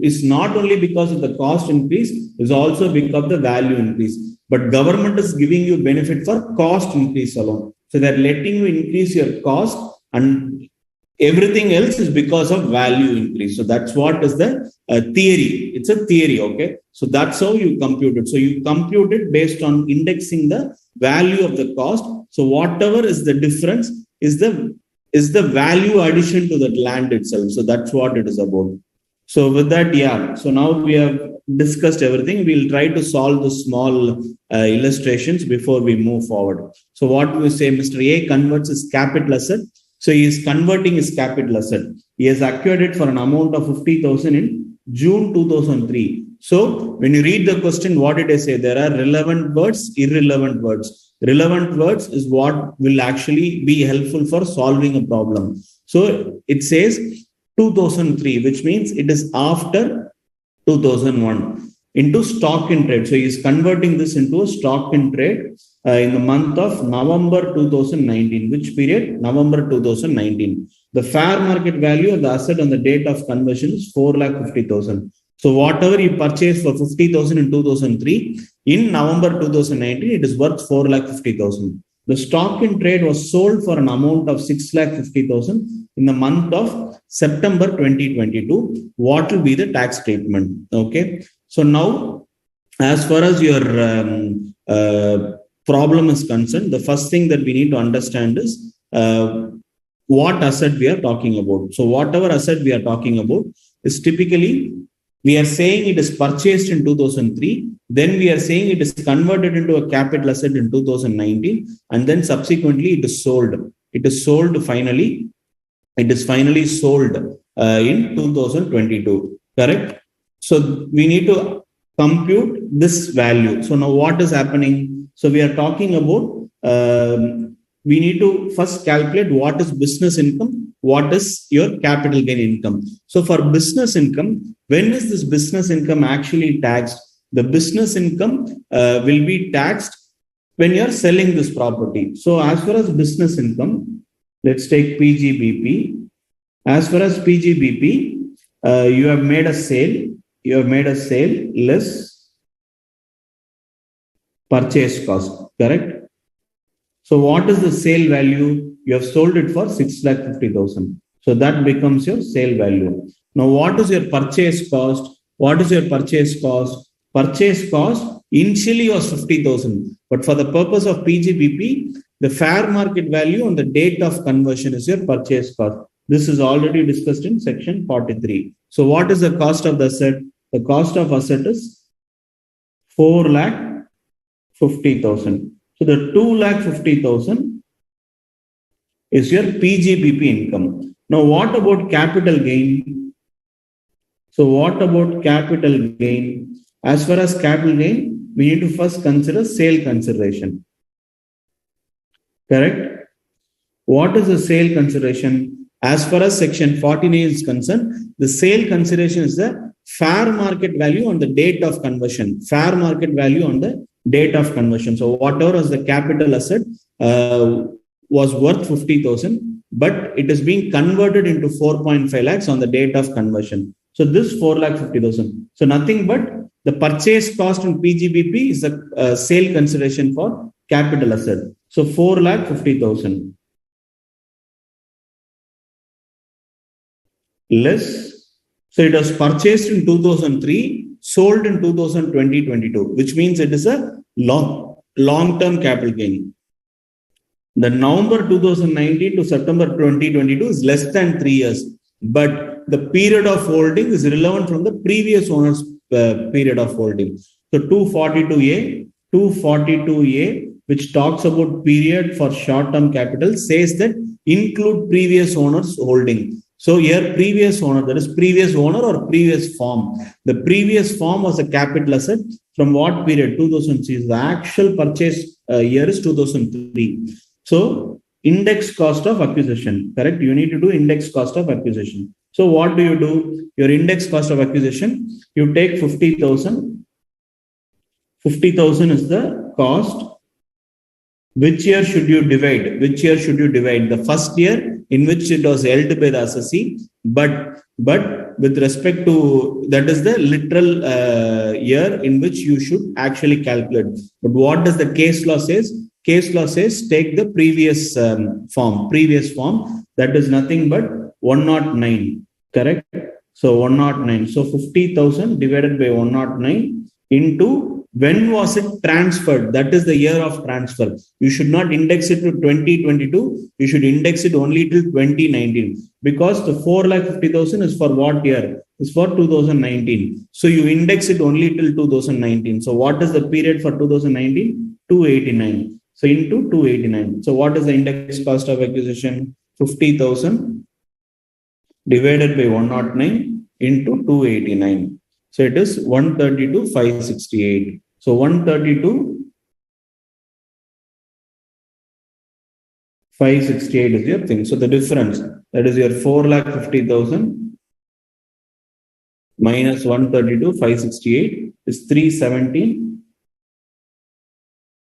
is not only because of the cost increase, is also because of the value increase. But government is giving you benefit for cost increase alone. So they're letting you increase your cost, and everything else is because of value increase. So that's what is the theory. It's a theory, okay? So that's how you compute it. So you compute it based on indexing the value of the cost. So whatever is the difference is the value addition to that land itself. So that's what it is about. So with that, yeah. So now we have discussed everything. We'll try to solve the small illustrations before we move forward. So what we say, Mr. A converts his capital asset. So he is converting his capital asset. He has acquired it for an amount of 50,000 in June 2003. So when you read the question, what did I say? There are relevant words, irrelevant words. Relevant words is what will actually be helpful for solving a problem. So it says 2003, which means it is after 2001, into stock in trade. So he is converting this into a stock in trade in the month of November 2019. Which period? November 2019. The fair market value of the asset on the date of conversion is 4,50,000. So whatever you purchased for 50,000 in 2003, in November 2019, it is worth 4,50,000. The stock in trade was sold for an amount of 6,50,000 in the month of September 2022. What will be the tax treatment? Okay. So now, as far as your problem is concerned, the first thing that we need to understand is what asset we are talking about. So whatever asset we are talking about is typically, we are saying it is purchased in 2003, then we are saying it is converted into a capital asset in 2019, and then subsequently it is sold. It is sold finally. It is finally sold in 2022. Correct? So we need to compute this value. So now what is happening? So we are talking about, we need to first calculate what is business income, what is your capital gain income. So for business income, when is this business income actually taxed? The business income will be taxed when you are selling this property. So as far as business income, let's take PGBP. As far as PGBP, you have made a sale. You have made a sale less purchase cost, correct? So what is the sale value? You have sold it for 6,50,000. So that becomes your sale value. Now, what is your purchase cost? What is your purchase cost? Purchase cost initially was 50,000, but for the purpose of PGBP, the fair market value on the date of conversion is your purchase cost. This is already discussed in section 43. So what is the cost of the asset? The cost of asset is 4,50,000. So the 2,50,000 is your PGBP income. Now, what about capital gain? So what about capital gain? As far as capital gain, we need to first consider sale consideration. Correct? What is the sale consideration? As far as section 49 is concerned, the sale consideration is the fair market value on the date of conversion. Fair market value on the date of conversion. So whatever was the capital asset was worth 50,000, but it is being converted into 4.5 lakhs on the date of conversion. So this 4,50,000. So nothing but the purchase cost in PGBP is the sale consideration for capital asset. So 4,50,000 less. So it was purchased in 2003. sold in 2020-22, which means it is a long-term capital gain. The November 2019 to September 2022 is less than 3 years, but the period of holding is relevant from the previous owner's period of holding. So 242A, which talks about period for short-term capital, says that include previous owner's holding. So here previous owner, that is previous owner or previous form. The previous form was a capital asset from what period? 2006. The actual purchase year is 2003. So index cost of acquisition, correct? You need to do index cost of acquisition. So what do? Your index cost of acquisition, you take 50,000. 50,000 is the cost. Which year should you divide? The first year in which it was held by the assessee, but with respect to, that is the literal year in which you should actually calculate. But what does the case law says? Case law says take the previous form, that is nothing but 109, correct? So 109. So 50,000 divided by 109 into when was it transferred? That is the year of transfer. You should not index it to 2022. You should index it only till 2019, because the 450,000 is for what year? It's for 2019. So you index it only till 2019. So what is the period for 2019? 289. So into 289. So what is the index cost of acquisition? 50,000 divided by 109 into 289. So it is 132,568. So 132,568 is your thing. So the difference, that is your 450,000 minus 132,568 is 317.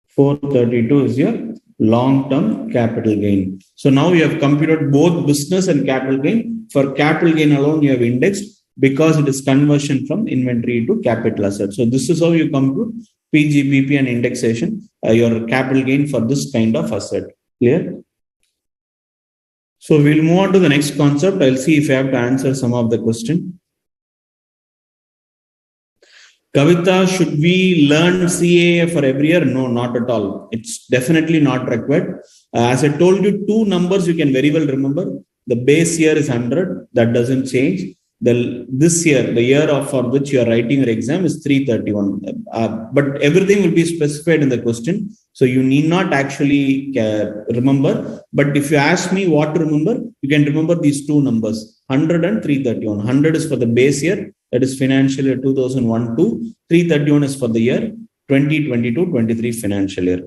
432 is your long-term capital gain. So now you have computed both business and capital gain. For capital gain alone, you have indexed, because it is conversion from inventory to capital asset. So this is how you compute PGBP and indexation, your capital gain for this kind of asset. Clear? So we'll move on to the next concept. I'll see if I have to answer some of the question. Kavita, should we learn CAA for every year? No, not at all. It's definitely not required. As I told you, two numbers you can very well remember. The base year is 100. That doesn't change. This year, the year for which you are writing your exam is 331. But everything will be specified in the question. So you need not actually remember. But if you ask me what to remember, you can remember these two numbers, 100 and 331. 100 is for the base year, that is financial year 2001-2. 331 is for the year 2022-23 financial year.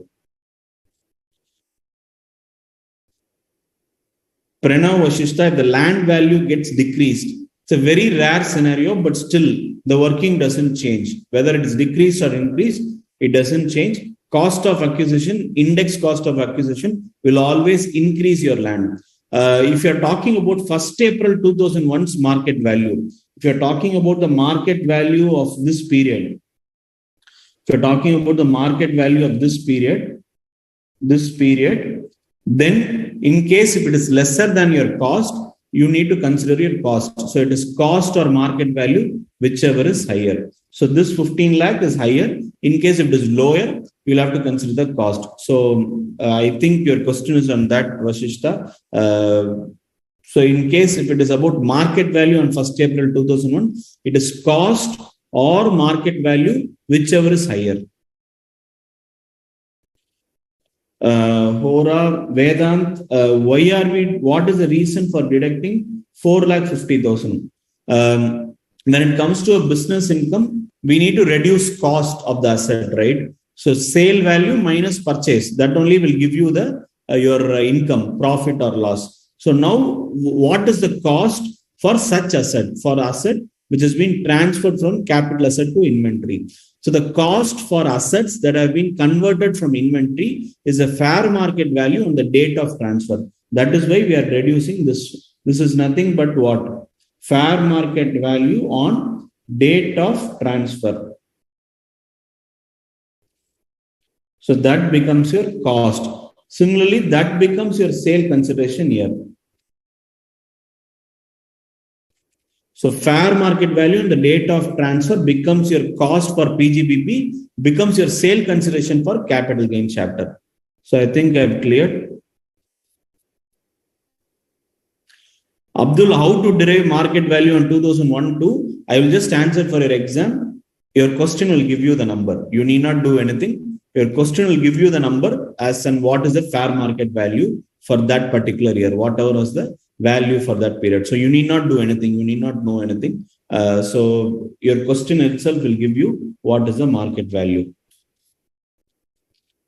Pranav Vashishta, if the land value gets decreased, it's a very rare scenario, but still the working doesn't change. Whether it is decreased or increased, it doesn't change. Cost of acquisition, index cost of acquisition will always increase your land. If you're talking about 1st April 2001's market value, if you're talking about the market value of this period, then in case if it is lesser than your cost, you need to consider your cost. So it is cost or market value, whichever is higher. So this 15 lakh is higher. In case if it is lower, you'll have to consider the cost. So I think your question is on that, Vashishta. So in case if it is about market value on 1st April 2001, it is cost or market value, whichever is higher. Hora, Vedant, what is the reason for deducting 450,000? When it comes to a business income, we need to reduce cost of the asset, right? So sale value minus purchase, that only will give you the your income, profit or loss. So now what is the cost for such asset, which has been transferred from capital asset to inventory? So the cost for assets that have been converted from inventory is a fair market value on the date of transfer. That is why we are reducing this. This is nothing but what? Fair market value on date of transfer. So that becomes your cost. Similarly, that becomes your sale consideration here. So fair market value and the date of transfer becomes your cost for PGBP, becomes your sale consideration for capital gain chapter. So I think I've cleared. Abdul, how to derive market value on 2001-2? I will just answer for your exam. Your question will give you the number. You need not do anything. Your question will give you the number as and what is the fair market value for that particular year, whatever was the value for that period. So you need not do anything. You need not know anything. So your question itself will give you what is the market value.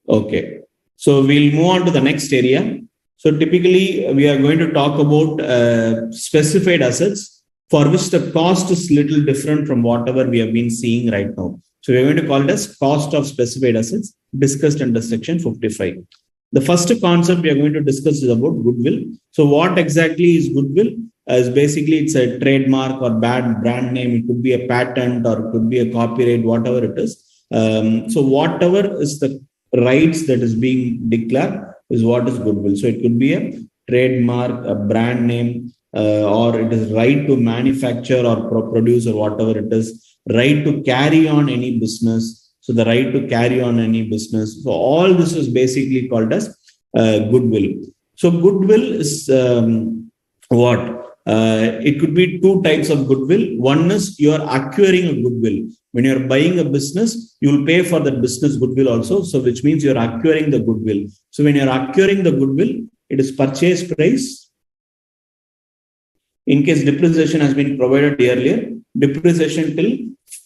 Okay. So we'll move on to the next area. So typically we are going to talk about specified assets for which the cost is little different from whatever we have been seeing right now. So we're going to call it as cost of specified assets discussed under section 55. The first concept we are going to discuss is about goodwill. So what exactly is goodwill? Is basically it's a trademark or brand name. It could be a patent or it could be a copyright, whatever it is. So whatever is the rights that is being declared is what is goodwill. So it could be a trademark, a brand name, or it is right to manufacture or produce or whatever it is, right to carry on any business. So the right to carry on any business. So all this is basically called as goodwill. So goodwill is what? It could be two types of goodwill. One is you are acquiring a goodwill. When you're buying a business, you will pay for that business goodwill also. So which means you're acquiring the goodwill. So when you're acquiring the goodwill, it is purchase price. In case depreciation has been provided earlier, depreciation till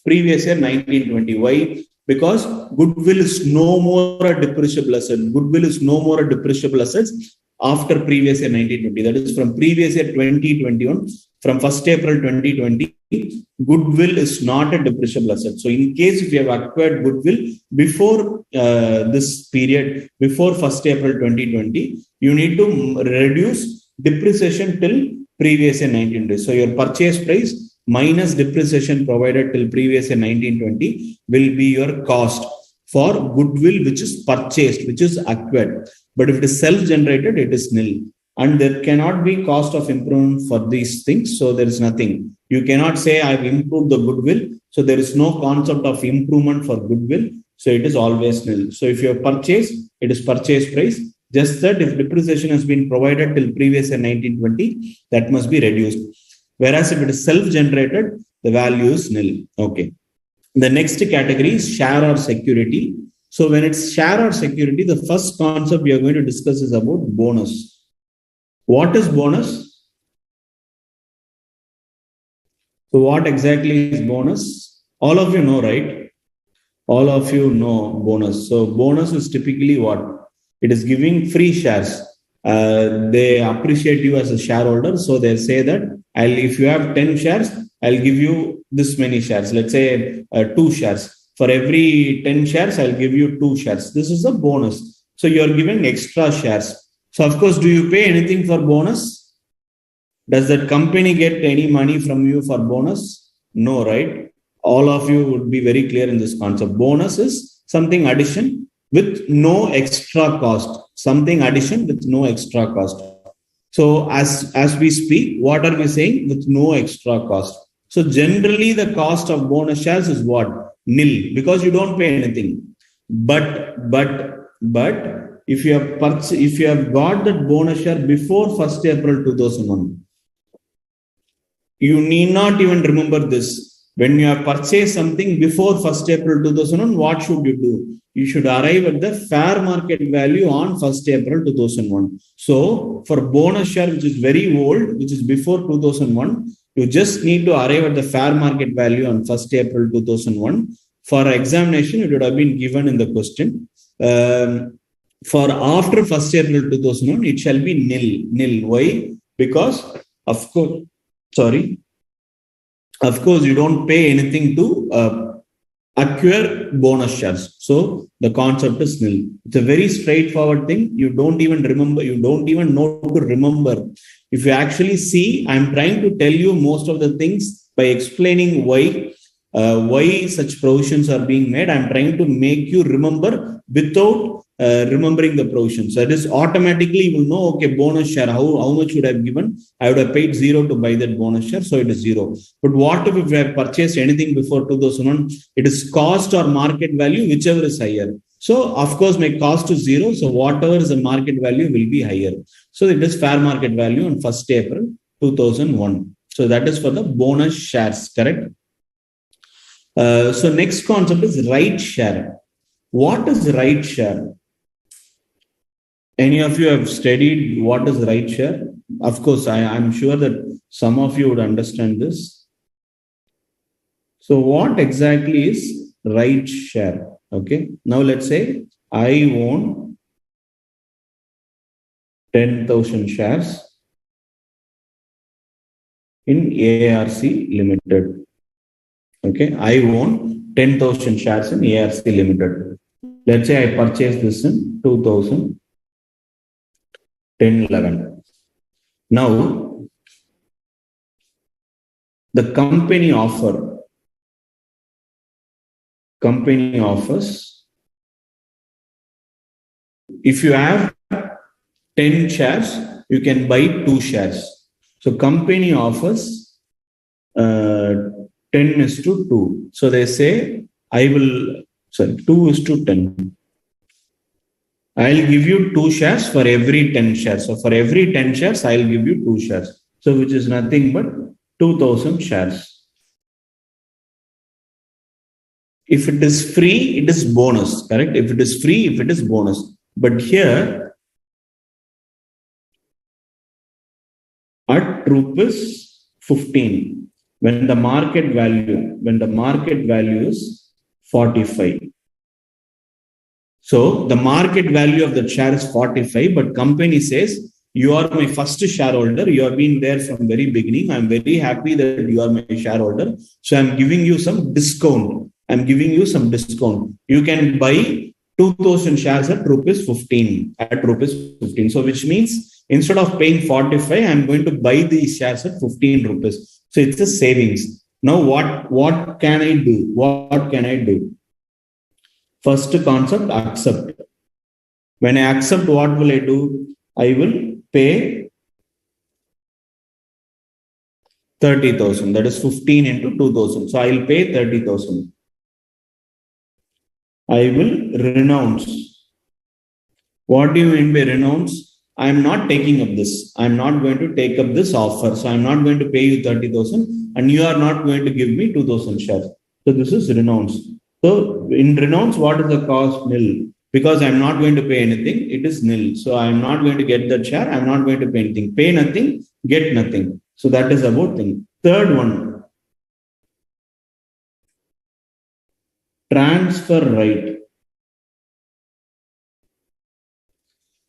previous year 1920. Why? Because goodwill is no more a depreciable asset. Goodwill is no more a depreciable assets after previous year 1920. That is from previous year 2021, from 1st April 2020, goodwill is not a depreciable asset. So in case if you have acquired goodwill before this period, before 1st April 2020, you need to reduce depreciation till previous year 1920. So your purchase price minus depreciation provided till previous year 1920 will be your cost for goodwill which is purchased, which is acquired. But if it is self-generated, it is nil. And there cannot be cost of improvement for these things. So there is nothing. You cannot say I've improved the goodwill. So there is no concept of improvement for goodwill. So it is always nil. So if you have purchased, it is purchase price. Just that if depreciation has been provided till previous year 1920, that must be reduced. Whereas if it is self-generated, the value is nil. Okay. The next category is share or security. So when it's share or security, the first concept we are going to discuss is about bonus. What is bonus? So what exactly is bonus? All of you know, right? All of you know bonus. So bonus is typically what? It is giving free shares. They appreciate you as a shareholder. So they say that if you have 10 shares, I'll give you this many shares. Let's say 2 shares. For every 10 shares, I'll give you 2 shares. This is a bonus. So you're giving extra shares. So of course, do you pay anything for bonus? Does that company get any money from you for bonus? No, right? All of you would be very clear in this concept. Bonus is something addition with no extra cost. Something addition with no extra cost. So as we speak, what are we saying? With no extra cost. So generally the cost of bonus shares is what? Nil, because you don't pay anything. But if you have got that bonus share before 1st April 2001, you need not even remember this. When you have purchased something before 1st April 2001, what should you do? You should arrive at the fair market value on 1st April 2001. So for bonus share, which is very old, which is before 2001, you just need to arrive at the fair market value on 1st April 2001. For examination, it would have been given in the question. For after 1st April 2001, it shall be nil. Why? Because, of course, you don't pay anything to acquire bonus shares. So the concept is nil. It's a very straightforward thing. You don't even remember. You don't even know to remember. If you actually see, I'm trying to tell you most of the things by explaining why such provisions are being made. I'm trying to make you remember without remembering the provision. So that is automatically you will know, okay, bonus share, how much would I have given? I would have paid 0 to buy that bonus share, so it is 0. But what if I have purchased anything before 2001? It is cost or market value, whichever is higher. So of course my cost is 0. So whatever is the market value will be higher. So it is fair market value on 1st April 2001. So that is for the bonus shares, correct? So next concept is right share. What is right share? Any of you have studied what is right share? Of course, I'm sure that some of you would understand this. So what exactly is right share? Okay. Now let's say I own 10,000 shares in ARC Limited. Okay. I own 10,000 shares in ARC Limited. Let's say I purchased this in 2010-11. Now, the company offers, if you have 10 shares, you can buy 2 shares. So company offers 10 is to 2. So they say, 2 is to 10. I'll give you 2 shares for every 10 shares. So for every 10 shares, I'll give you 2 shares. So which is nothing but 2,000 shares. If it is free, it is bonus, correct? If it is free, if it is bonus. But here, at rupees 15, when the market value is 45. So the market value of the share is 45, but company says, you are my first shareholder. You have been there from very beginning. I'm very happy that you are my shareholder. So I'm giving you some discount. You can buy 2,000 shares at rupees 15. So which means instead of paying 45, I'm going to buy these shares at 15 rupees. So it's a savings. Now what can I do? First concept, accept. When I accept, what will I do? I will pay 30,000. That is 15 into 2,000. So I will pay 30,000. I will renounce. What do you mean by renounce? I am not taking up this. I am not going to take up this offer. So I am not going to pay you 30,000 and you are not going to give me 2,000 shares. So this is renounce. So in renounce, what is the cost? Nil. Because I'm not going to pay anything, it is nil. So I'm not going to get that share. I'm not going to pay anything. Pay nothing, get nothing. So that is about thing. Third one, transfer right.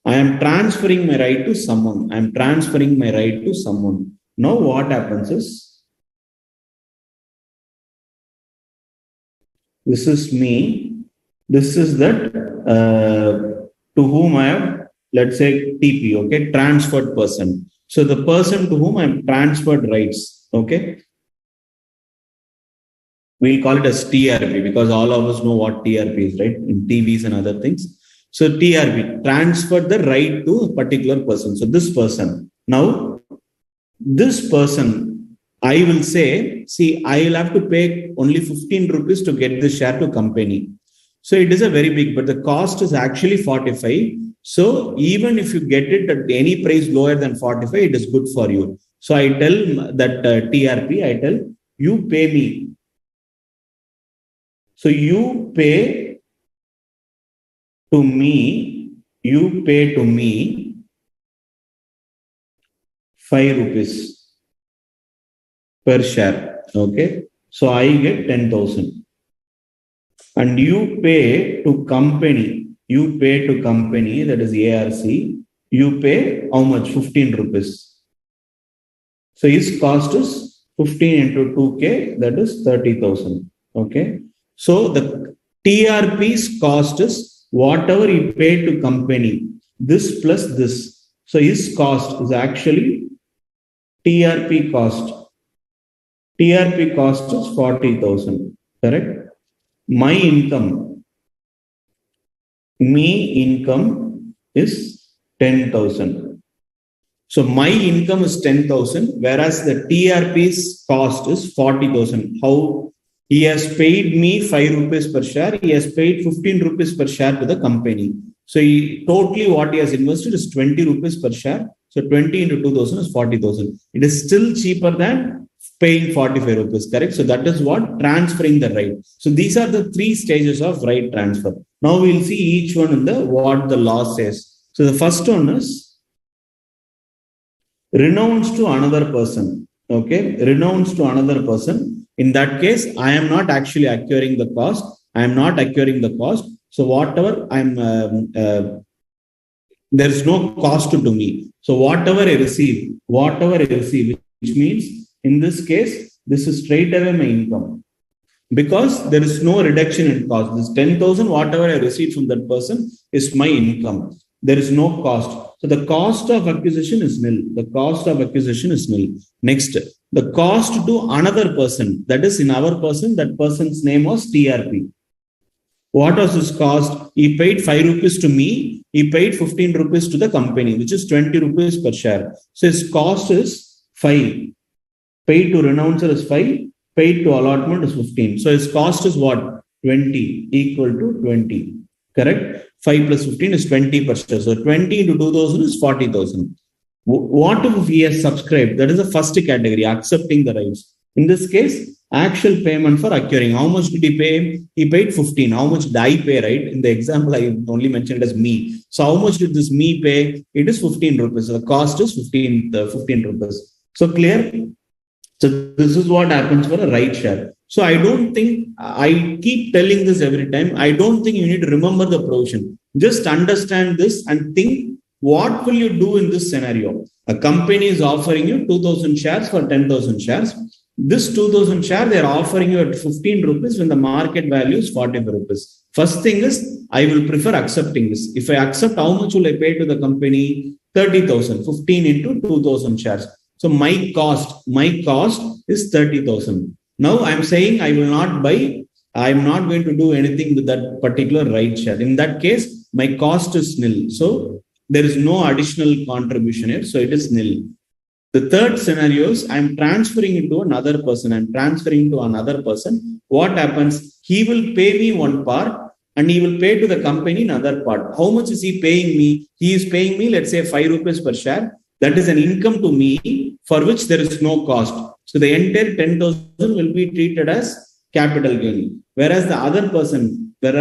I am transferring my right to someone. Now what happens is, this is me. This is that to whom I have, let's say TP, okay, transferred person. So the person to whom I am transferred rights, okay, we'll call it as TRP because all of us know what TRP is, right? In TVs and other things. So TRP, transferred the right to a particular person. So this person. Now, this person, I will say, see, I will have to pay only 15 rupees to get this share to company. So it is a very big, but the cost is actually 45. So even if you get it at any price lower than 45, it is good for you. So I tell that TRP, I tell you pay me. So you pay to me 5 rupees per share. Okay. So I get 10,000. And you pay to company, that is ARC, you pay how much? 15 rupees. So his cost is 15 into 2K, that is 30,000. Okay. So the TRP's cost is whatever he paid to company, this plus this. So his cost is actually TRP cost. TRP cost is 40,000. Correct? My income me income is 10,000. So my income is 10,000, whereas the TRP's cost is 40,000. How? He has paid me 5 rupees per share. He has paid 15 rupees per share to the company. So totally what he has invested is 20 rupees per share. So 20 into 2,000 is 40,000. It is still cheaper than paying 45 rupees, correct? So that is what transferring the right. So these are the three stages of right transfer. Now we'll see each one in the what the law says. So the first one is renounce to another person. Okay, renounce to another person. In that case, I am not actually acquiring the cost. I am not acquiring the cost. So whatever there is no cost to me. So whatever I receive, which means in this case, this is straight away my income because there is no reduction in cost. This 10,000, whatever I receive from that person is my income. There is no cost. So the cost of acquisition is nil. The cost of acquisition is nil. Next, the cost to another person, that is in our person, that person's name was TRP. What was his cost? He paid 5 rupees to me. He paid 15 rupees to the company, which is 20 rupees per share. So his cost is 5. Paid to renouncer is 5. Paid to allotment is 15. So his cost is what? 20 equal to 20. Correct? 5 plus 15 is 20 per share. So 20 into 2,000 is 40,000. What if he has subscribed? That is the first category, accepting the rights. In this case, actual payment for acquiring. How much did he pay? He paid 15. How much did I pay, right? In the example, I only mentioned as me. So how much did this me pay? It is 15 rupees. So the cost is 15 rupees. So clear? So this is what happens for a right share. So I don't think, I keep telling this every time, I don't think you need to remember the provision. Just understand this and think, what will you do in this scenario? A company is offering you 2,000 shares for 10,000 shares. This 2,000 share, they are offering you at 15 rupees when the market value is 45 rupees. First thing is, I will prefer accepting this. If I accept, how much will I pay to the company? 30,000, 15 into 2,000 shares. So my cost is 30,000. Now I'm saying I will not buy. I'm not going to do anything with that particular right share. In that case, my cost is nil. So there is no additional contribution here. So it is nil. The third scenario is I'm transferring it to another person. What happens? He will pay me one part and he will pay to the company another part. How much is he paying me? He is paying me, let's say, 5 rupees per share. That is an income to me for which there is no cost. So the entire 10,000 will be treated as capital gain. Whereas the other person, that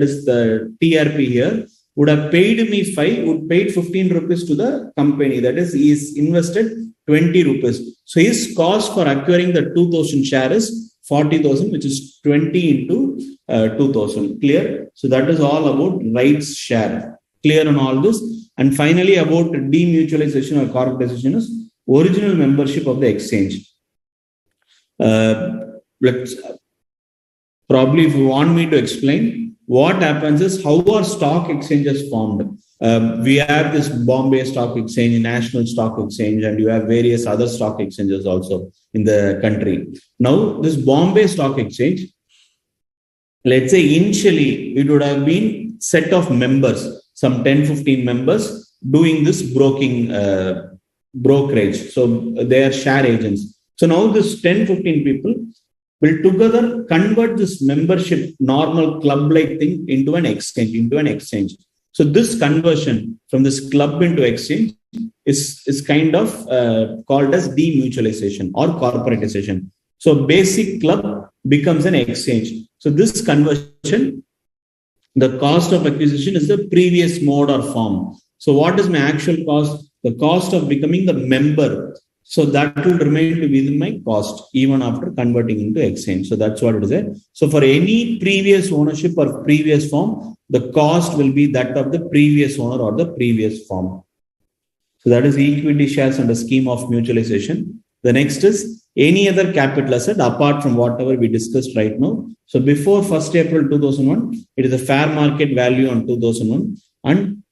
is the TRP here, would have paid me 5, would paid 15 rupees to the company. That is, he is invested 20 rupees. So his cost for acquiring the 2,000 share is 40,000, which is 20 into 2,000. Clear? So that is all about rights share. Clear on all this? And finally, about demutualization or corporatization is original membership of the exchange. Let's probably, if you want me to explain, what happens is how are stock exchanges formed? We have this Bombay Stock Exchange, National Stock Exchange, and you have various other stock exchanges also in the country. Now, this Bombay Stock Exchange, let's say initially it would have been set of members, some 10-15 members doing this brokerage. So they are share agents. So now this 10-15 people will together convert this membership, normal club-like thing into an exchange. So this conversion from this club into exchange is kind of called as demutualization or corporatization. So basic club becomes an exchange. So this conversion, the cost of acquisition is the previous mode or form. So what is my actual cost? The cost of becoming the member. So that will remain to be my cost even after converting into exchange. So that's what it is. So for any previous ownership or previous form, the cost will be that of the previous owner or the previous form. So that is equity shares under scheme of mutualization. The next is any other capital asset apart from whatever we discussed right now. So before 1st April 2001, it is a fair market value on 2001, and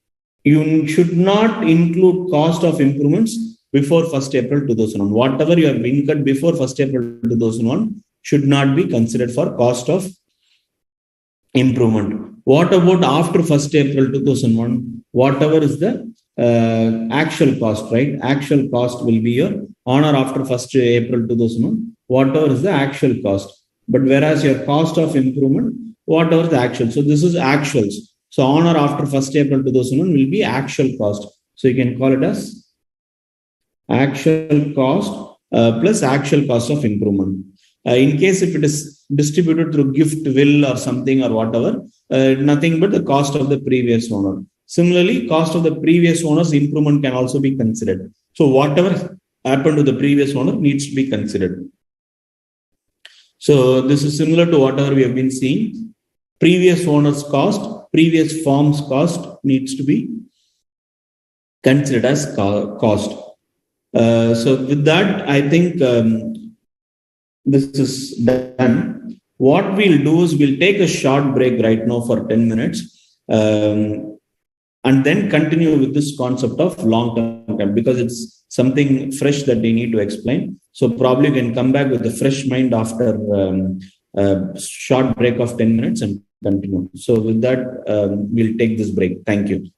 you should not include cost of improvements before 1st April 2001. Whatever you have incurred before 1st April 2001 should not be considered for cost of improvement. What about after 1st April 2001? Whatever is the actual cost, right? Actual cost will be your on or after 1st April 2001, whatever is the actual cost. But whereas your cost of improvement, whatever the actual. So this is actuals. So on or after 1st April 2001 will be actual cost. So you can call it as actual cost plus actual cost of improvement. In case if it is distributed through gift, will, or something or whatever, nothing but the cost of the previous owner. Similarly, cost of the previous owner's improvement can also be considered. So whatever happened to the previous owner needs to be considered. So this is similar to whatever we have been seeing. Previous owner's cost, previous firm's cost needs to be considered as cost. So with that, I think this is done. What we'll do is we'll take a short break right now for 10 minutes and then continue with this concept of long-term cap because it's something fresh that we need to explain. So probably we can come back with a fresh mind after a short break of 10 minutes and continue. So with that, we'll take this break. Thank you.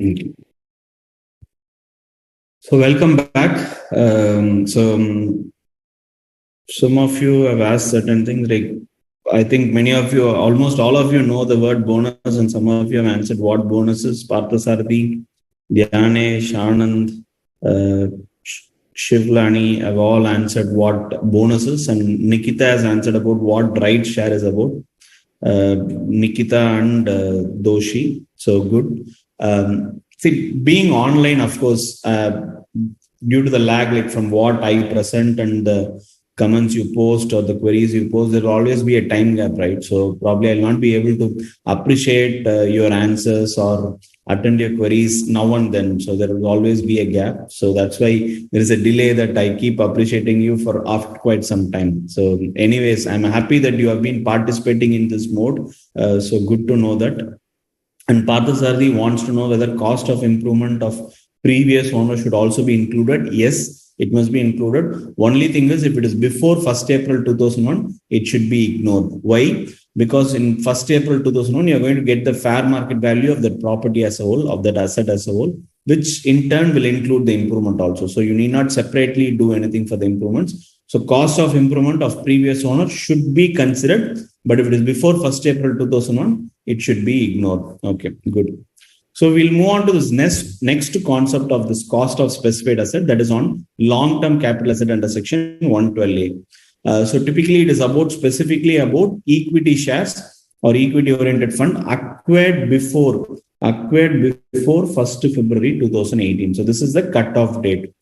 Okay. So welcome back. Some of you have asked certain things. Like I think many of you, almost all of you, know the word bonus, and some of you have answered what bonus is. Parthasarathi, Dhyanesh, Anand, uh, Shivlani have all answered what bonuses, and Nikita has answered about what right share is about. Nikita and Doshi. So good. See, being online, of course, due to the lag, like from what I present and the comments you post or the queries you post, there will always be a time gap, right? So probably I'll not be able to appreciate your answers or attend your queries now and then. So there will always be a gap. So that's why there is a delay that I keep appreciating you for after quite some time. So anyways, I'm happy that you have been participating in this mode. So good to know that. And Parthasarthi wants to know whether cost of improvement of previous owner should also be included. Yes, it must be included. Only thing is, if it is before 1st April 2001, it should be ignored. Why? Because in 1st April 2001, you're going to get the fair market value of that property as a whole, of that asset as a whole, which in turn will include the improvement also. So you need not separately do anything for the improvements. So cost of improvement of previous owner should be considered, but if it is before 1st April 2001, it should be ignored. Okay, good. So we'll move on to this next concept of this cost of specified asset, that is on long-term capital asset under section 112A. So typically it is about specifically about equity shares or equity oriented fund acquired before 1st February 2018. So this is the cutoff date.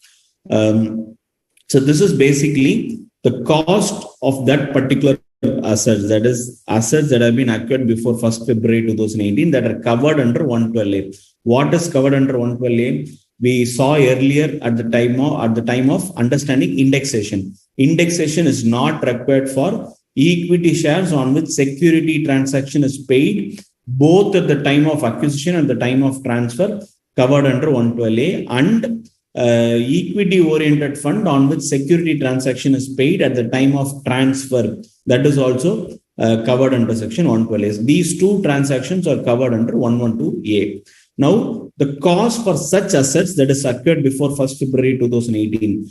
So this is basically the cost of that particular assets, that is assets that have been acquired before 1st February 2018 that are covered under 112A. What is covered under 112A? We saw earlier at the time of understanding indexation. Indexation is not required for equity shares on which security transaction is paid both at the time of acquisition and the time of transfer, covered under 112A, and equity oriented fund on which security transaction is paid at the time of transfer, that is also covered under section 112A. These two transactions are covered under 112A. Now, the cost for such assets that is acquired before 1st February 2018,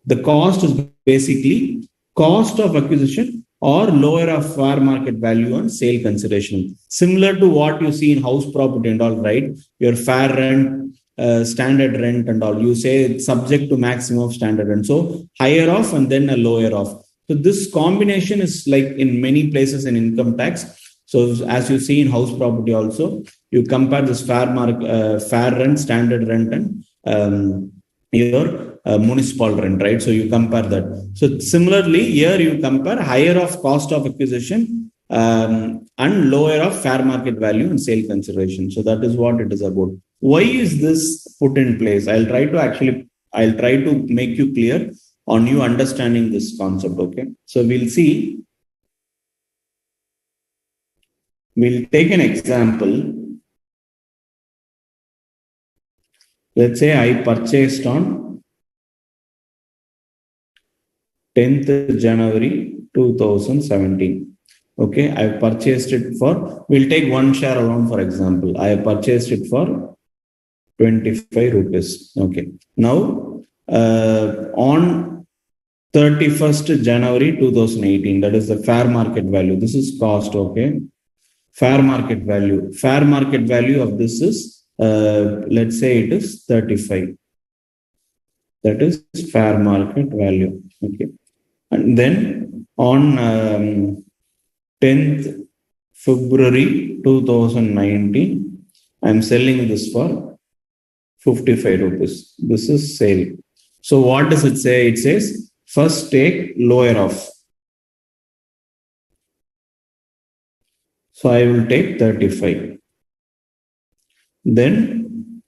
the cost is basically cost of acquisition or lower of fair market value on sale consideration. Similar to what you see in house property and all, right? Your fair rent, standard rent and all, you say it's subject to maximum of standard rent. So higher off and then a lower off. So this combination is like in many places in income tax. So as you see in house property also, you compare this fair rent, standard rent, and your municipal rent, right? So you compare that. So similarly, here you compare higher of cost of acquisition and lower of fair market value and sale consideration. So that is what it is about. Why is this put in place? I'll try to make you clear on you understanding this concept. Okay. So we'll take an example. Let's say I purchased on 10th January 2017. Okay, I purchased it for, we'll take one share alone for example. I purchased it for 25 rupees. Okay. Now, on 31st January 2018, that is the fair market value. This is cost. Okay. Fair market value. Fair market value of this is, let's say it is 35. That is fair market value. Okay. And then on 10th February 2019, I'm selling this for 55 rupees. This is sale. So what does it say? It says first take lower off. So I will take 35. Then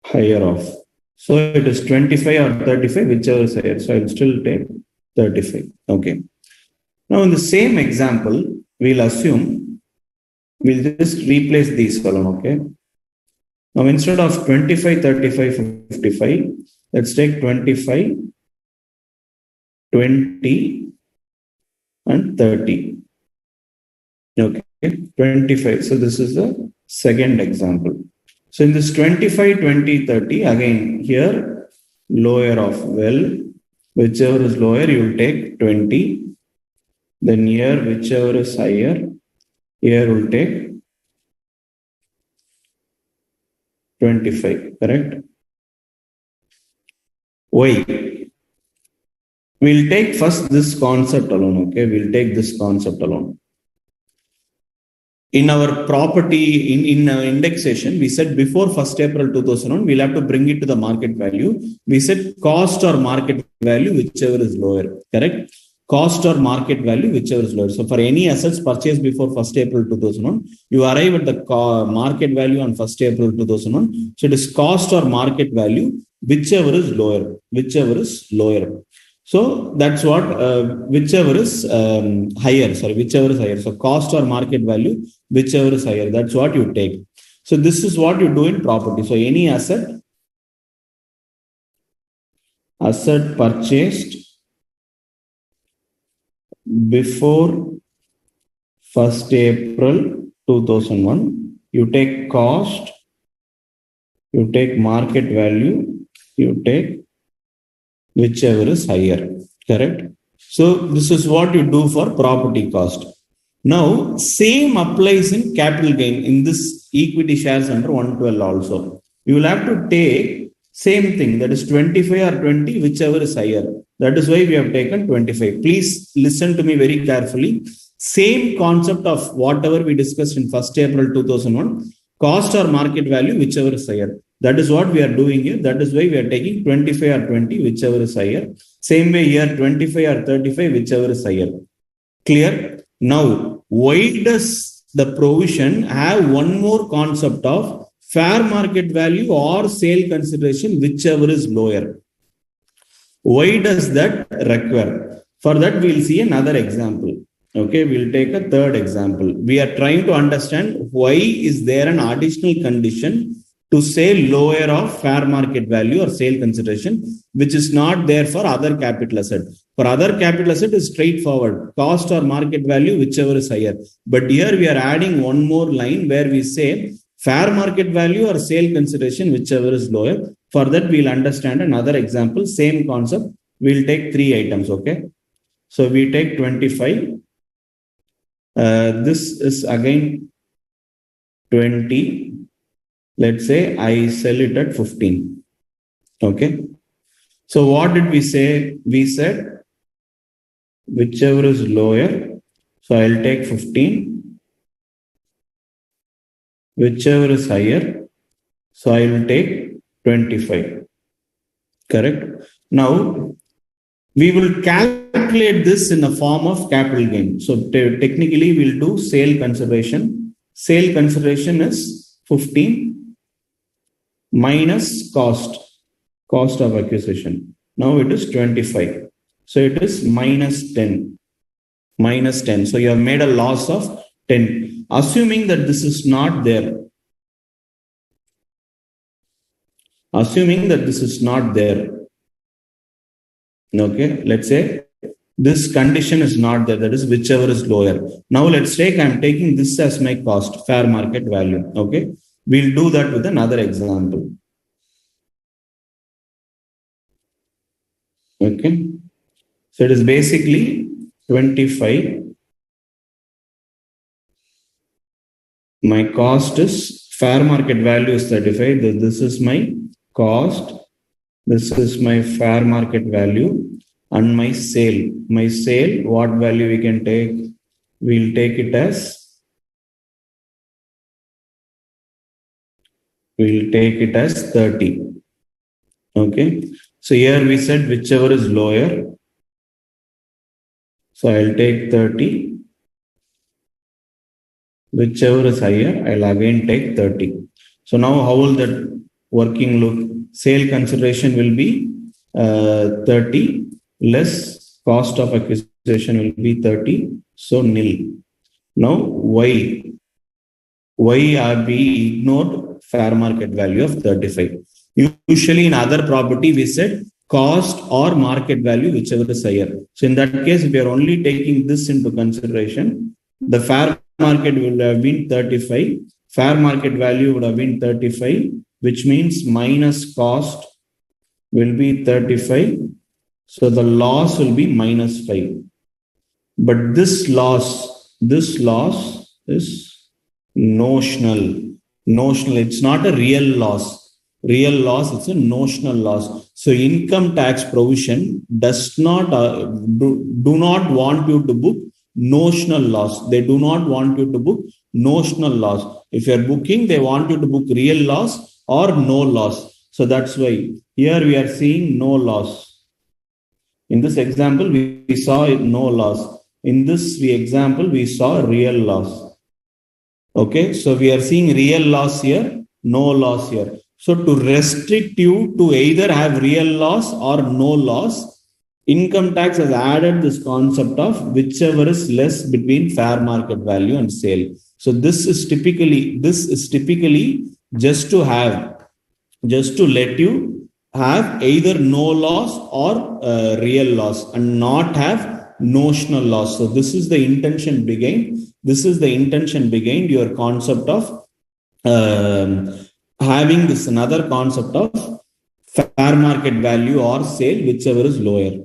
higher off. So it is 25 or 35, whichever is higher. So I will still take 35. Okay. Now in the same example, we'll assume we'll just replace these column. Okay. Now instead of 25, 35, 55, let's take 25, 20, and 30. Okay. 25. So this is the second example. So in this 25, 20, 30, again here, lower of well, whichever is lower, you will take 20. Then here, whichever is higher, here will take 25, correct? Why? We'll take first this concept alone, okay? We'll take this concept alone. In our property, in indexation, we said before 1st April 2001, we'll have to bring it to the market value. We said cost or market value, whichever is lower, correct? Cost or market value, whichever is lower. So for any assets purchased before 1st April 2001, you arrive at the market value on 1st April 2001. So it is cost or market value, whichever is lower, whichever is lower. So that's what, whichever is higher, whichever is higher. So cost or market value, whichever is higher, that's what you take. So this is what you do in property. So any asset purchased before 1st April 2001, you take cost, you take market value, you take whichever is higher, correct? So this is what you do for property cost. Now, same applies in capital gain in this equity shares under 112 also. You will have to take same thing, that is 25 or 20, whichever is higher. That is why we have taken 25. Please listen to me very carefully. Same concept of whatever we discussed in 1st April 2001, cost or market value, whichever is higher. That is what we are doing here. That is why we are taking 25 or 20, whichever is higher. Same way here, 25 or 35, whichever is higher. Clear? Now, why does the provision have one more concept of fair market value or sale consideration, whichever is lower? Why does that require? For that, we'll see another example. Okay, we'll take a third example. We are trying to understand why is there an additional condition to say lower of fair market value or sale consideration, which is not there for other capital asset. For other capital asset is straightforward, cost or market value, whichever is higher. But here we are adding one more line where we say fair market value or sale consideration, whichever is lower. For that, we'll understand another example, same concept. We'll take 3 items, okay? So we take 25. This is again 20. Let's say I sell it at 15. Okay. So what did we say? We said whichever is lower. So I'll take 15. Whichever is higher. So I will take 25. Correct. Now we will calculate this in the form of capital gain. So technically we'll do sale consideration. Sale consideration is 15 minus cost of acquisition. Now it is 25. So it is minus 10. So you have made a loss of 10. Assuming that this is not there. Okay, let's say this condition is not there. That is whichever is lower. Now let's take, I'm taking this as my cost, fair market value. Okay. We'll do that with another example. Okay. So it is basically 25. My cost is, fair market value is 35. This is my cost. This is my fair market value and my sale. My sale, what value we can take? We'll take it as, we'll take it as 30. Okay. So here we said whichever is lower. So I'll take 30. Whichever is higher, I'll again take 30. So now how will that working look? Sale consideration will be 30 less cost of acquisition will be 30. So nil. Now why are we ignored fair market value of 35? Usually in other property, we said cost or market value, whichever is higher. So in that case, we are only taking this into consideration. The fair market would have been 35. Fair market value would have been 35, which means minus cost will be 35. So the loss will be minus 5. But this loss is notional. Notional. It's not a real loss. Real loss, it's a notional loss. So income tax provision does not do not want you to book notional loss. They do not want you to book notional loss. If you're booking, they want you to book real loss or no loss. So that's why here we are seeing no loss. In this example, we saw no loss. In this example, we saw real loss. Okay, so we are seeing real loss here, no loss here. So to restrict you to either have real loss or no loss, income tax has added this concept of whichever is less between fair market value and sale. So this is typically just to let you have either no loss or real loss and not have notional loss. So this is the intention behind. This is the intention behind your concept of having this another concept of fair market value or sale, whichever is lower.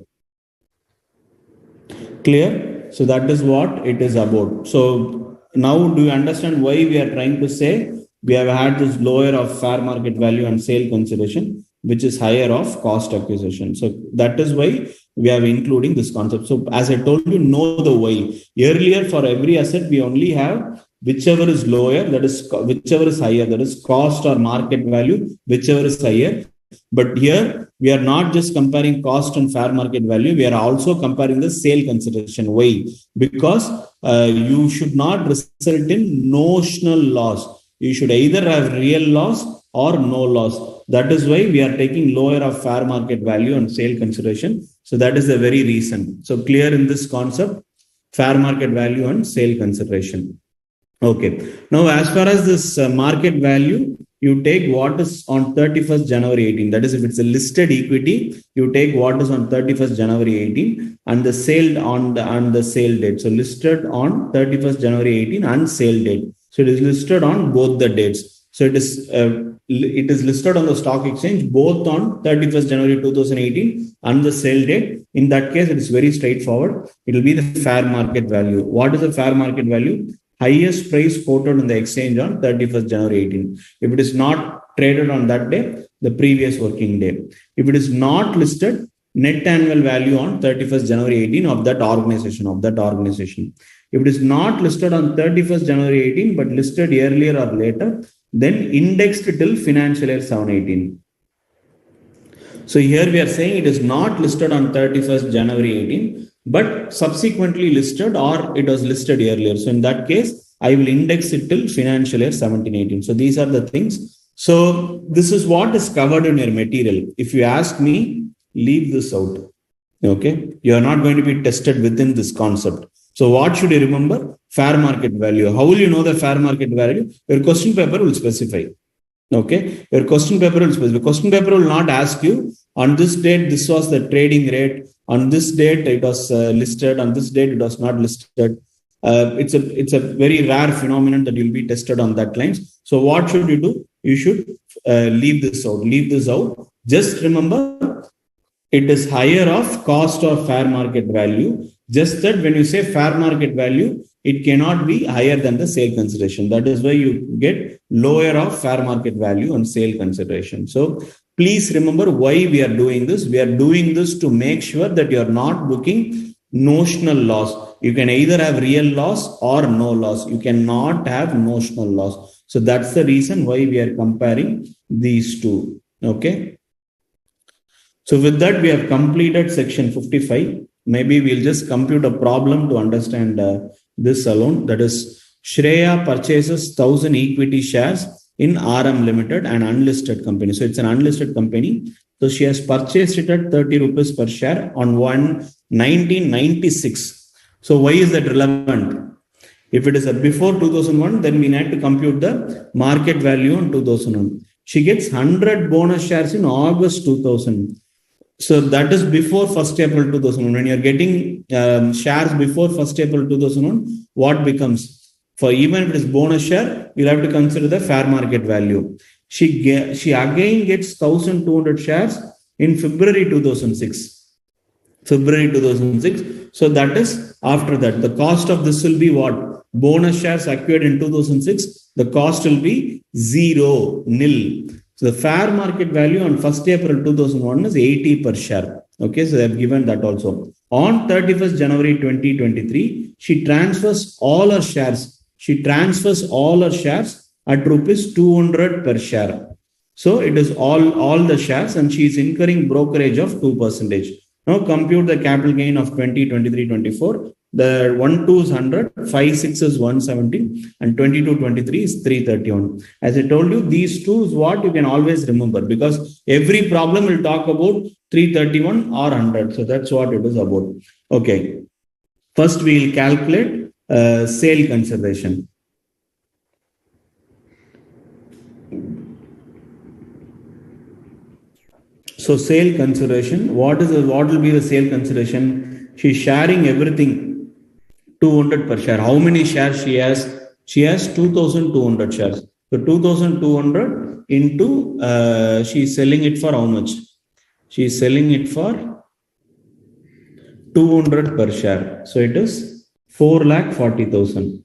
Clear? So that is what it is about. So now do you understand why we are trying to say we have had this lower of fair market value and sale consideration, which is higher of cost acquisition. So that is why we are including this concept. So as I told you, know the why. Earlier, for every asset, we only have whichever is lower, that is whichever is higher, that is cost or market value, whichever is higher. But here, we are not just comparing cost and fair market value. We are also comparing the sale consideration. Why? Because you should not result in notional loss. You should either have real loss or no loss. That is why we are taking lower of fair market value and sale consideration. So that is the very reason. So clear in this concept, fair market value and sale consideration. Okay. Now, as far as this market value, you take what is on 31st January 18. That is, if it's a listed equity, you take what is on 31st January 18 and the sale on the sale date. So listed on 31st January 18 and sale date. So it is listed on both the dates. So it is listed on the stock exchange both on 31st January 2018 and the sale date. In that case, it is very straightforward. It will be the fair market value. What is the fair market value? Highest price quoted on the exchange on 31st January 18. If it is not traded on that day, the previous working day. If it is not listed, net annual value on 31st January 18 of that organization. If it is not listed on 31st January 18, but listed earlier or later, then indexed till financial year 718. So here we are saying it is not listed on 31st January 18, but subsequently listed or it was listed earlier. So in that case, I will index it till financial year 1718. So these are the things. So this is what is covered in your material. If you ask me, leave this out. Okay. You are not going to be tested within this concept. So what should you remember? Fair market value. How will you know the fair market value? Your question paper will specify. Okay. Your question paper will specify. Question paper will not ask you on this date, this was the trading rate. On this date, it was listed. On this date, it was not listed. It's a very rare phenomenon that you'll be tested on that lines. So what should you do? You should leave this out. Leave this out. Just remember, it is higher of cost or fair market value. Just that when you say fair market value, it cannot be higher than the sale consideration. That is why you get lower of fair market value and sale consideration. So please remember why we are doing this. We are doing this to make sure that you are not booking notional loss. You can either have real loss or no loss. You cannot have notional loss. So that's the reason why we are comparing these two. Okay. So with that, we have completed section 55. Maybe we'll just compute a problem to understand this alone. That is, Shreya purchases 1,000 equity shares in RM Limited, an unlisted company. So it's an unlisted company. So she has purchased it at 30 rupees per share on 1996. So why is that relevant? If it is before 2001, then we need to compute the market value on 2001. She gets 100 bonus shares in August 2000. So that is before 1st April 2001. When you're getting shares before 1st April 2001, what becomes? For even if it is bonus share, we'll have to consider the fair market value. She again gets 1,200 shares in February 2006. February 2006. So that is after that. The cost of this will be what? Bonus shares acquired in 2006. The cost will be zero, nil. So the fair market value on 1st April 2001 is 80 per share. Okay, so they have given that also. On 31st January 2023, she transfers all her shares. She transfers all her shares at rupees 200 per share. So it is all the shares, and she is incurring brokerage of 2%. Now compute the capital gain of 2023-24. The 1 2 is 100, 5 6 is 170, and 22-23 is 331. As I told you, these two is what you can always remember, because every problem will talk about 331 or 100. So that's what it is about. Okay. First, we will calculate sale consideration. So sale consideration, what will be the sale consideration? She's sharing everything, 200 per share. How many shares she has? She has 2,200 shares. So 2,200 into, she's selling it for how much? She's selling it for 200 per share. So it is 4,40,000.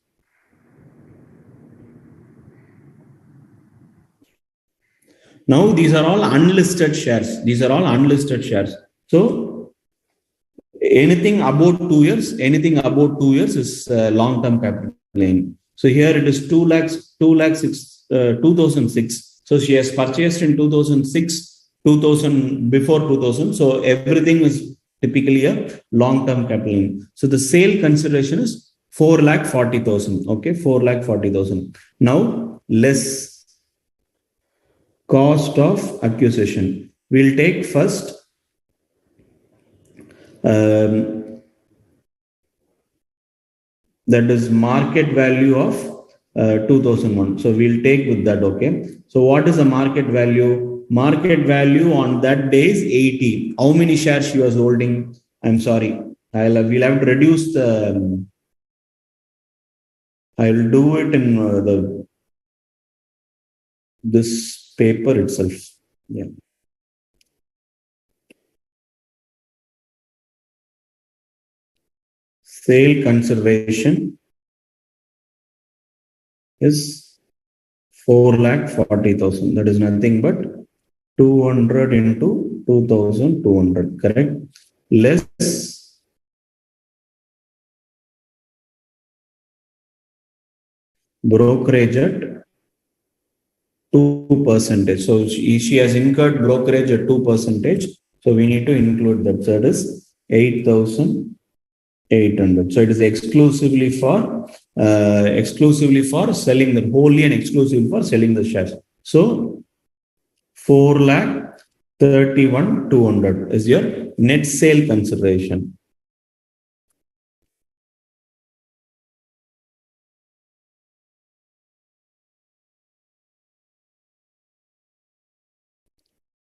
Now these are all unlisted shares. These are all unlisted shares. So anything about 2 years, is long-term capital gain. So here it is 2006. So she has purchased in 2006, 2000 before 2000. So everything is typically a long-term capital gain. So the sale consideration is 4,40,000. Okay, 4,40,000. Now less cost of acquisition. We'll take first that is market value of 2001. So we'll take with that. Okay. So what is the market value? Market value on that day is 80. How many shares she was holding? I'm sorry. We'll have to reduce the. I will do it in this paper itself. Yeah. Sale conservation is 4,40,000. That is nothing but 200 into 2,200. Correct. Less brokerage at 2%. So she has incurred brokerage at 2%. So we need to include that. So that is 8,800. So it is exclusively for selling the wholly and exclusively for selling the shares. So 4,31,200 is your net sale consideration.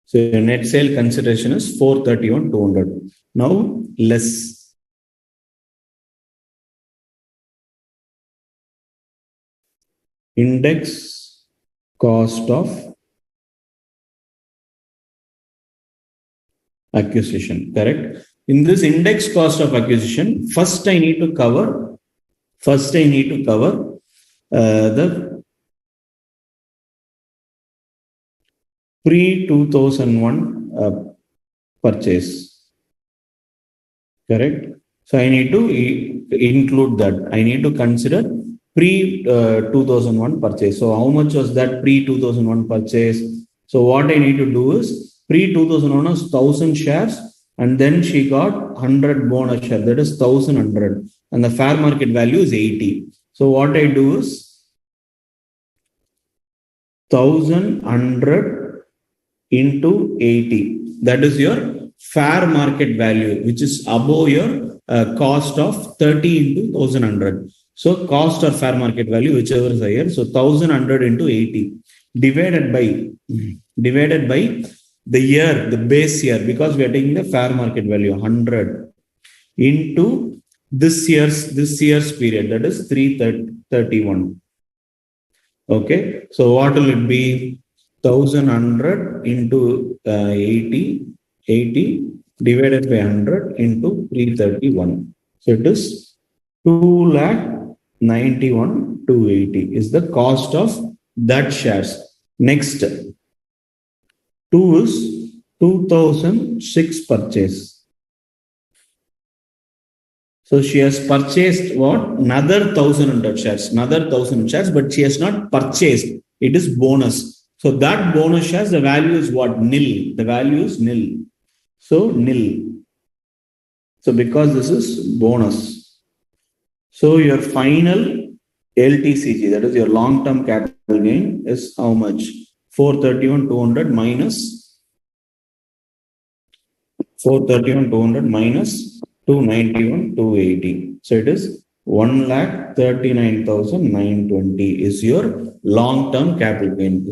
So your net sale consideration is 431,200. Now less index cost of acquisition. Correct. In this index cost of acquisition, first I need to cover the pre-2001 purchase. Correct. So I need to include that. I need to consider pre-2001 purchase. So how much was that pre-2001 purchase? So what I need to do is pre-2001 was 1,000 shares, and then she got 100 bonus share. That is 1,100, and the fair market value is 80. So what I do is 1,100 into 80. That is your fair market value, which is above your cost of 30 into 1,100. So cost or fair market value, whichever is higher. So 1,100 into 80 divided by the year, the base year, because we are taking the fair market value 100 into this year's period. That is 330. 31. Okay, so what will it be? 1100 into 80 divided by 100 into 331. So it is 291,280 is the cost of that shares. Next, 2 is 2006 purchase. So she has purchased what? Another 1,100 shares, but she has not purchased. It is bonus. So that bonus shares, the value is what? Nil. The value is nil. So nil. So because this is bonus. So your final LTCG, that is your long-term capital gain, is how much? 431,200 minus 431,200 minus 291,280. So it is 1,39,920 is your long-term capital gain.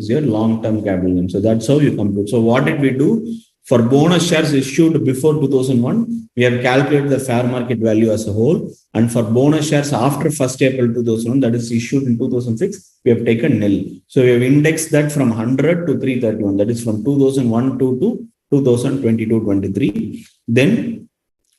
So that's how you compute. So what did we do? For bonus shares issued before 2001, we have calculated the fair market value as a whole. And for bonus shares after 1st April 2001, that is issued in 2006, we have taken nil. So we have indexed that from 100 to 331. That is from 2001 to 2022-23. Then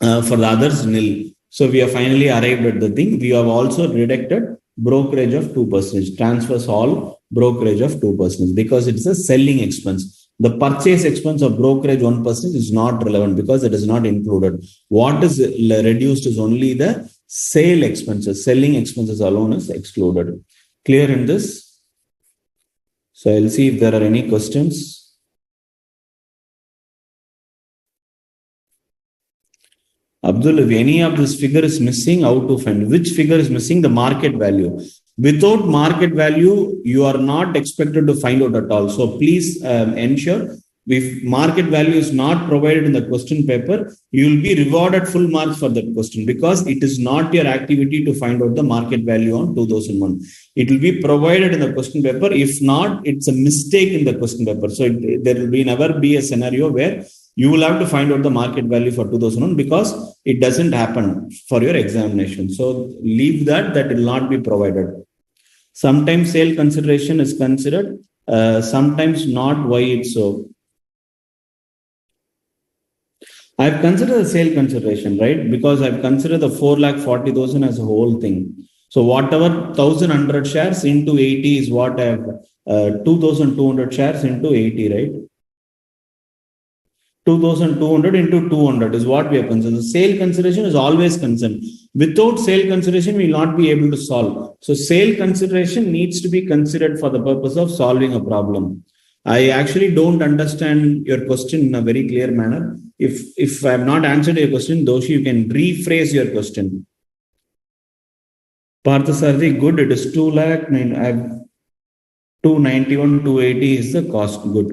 for the others, nil. So we have finally arrived at the thing. We have also deducted brokerage of 2%, transfers all brokerage of 2% because it's a selling expense. The purchase expense of brokerage 1% is not relevant because it is not included. What is reduced is only the sale expenses. Selling expenses alone is excluded. Clear in this? So I'll see if there are any questions. Abdul, if any of this figure is missing, how to find? Which figure is missing? The market value. Without market value, you are not expected to find out at all. So please ensure if market value is not provided in the question paper, you will be rewarded full marks for that question because it is not your activity to find out the market value on 2001. It will be provided in the question paper. If not, it's a mistake in the question paper. So there will never be a scenario where you will have to find out the market value for 2001 because it doesn't happen for your examination. So leave that will not be provided. Sometimes sale consideration is considered, sometimes not. Why it's so? I've considered the sale consideration, right? Because I've considered the 4,40,000 as a whole thing. So whatever 1,100 shares into 80 is what I have, 2,200 shares into 80, right? 2,200 into 200 is what we have considered. The sale consideration is always concerned. Without sale consideration, we will not be able to solve. So sale consideration needs to be considered for the purpose of solving a problem. I actually don't understand your question in a very clear manner. If I have not answered your question, Doshi, you can rephrase your question. Parthasarthi, good. It is 291,280 is the cost. Good.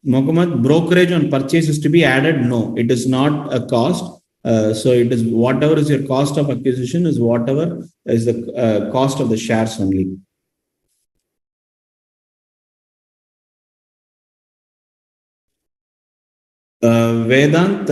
Mohammed, brokerage on purchase is to be added? No, it is not a cost. So it is whatever is your cost of acquisition is whatever is the cost of the shares only. Vedant,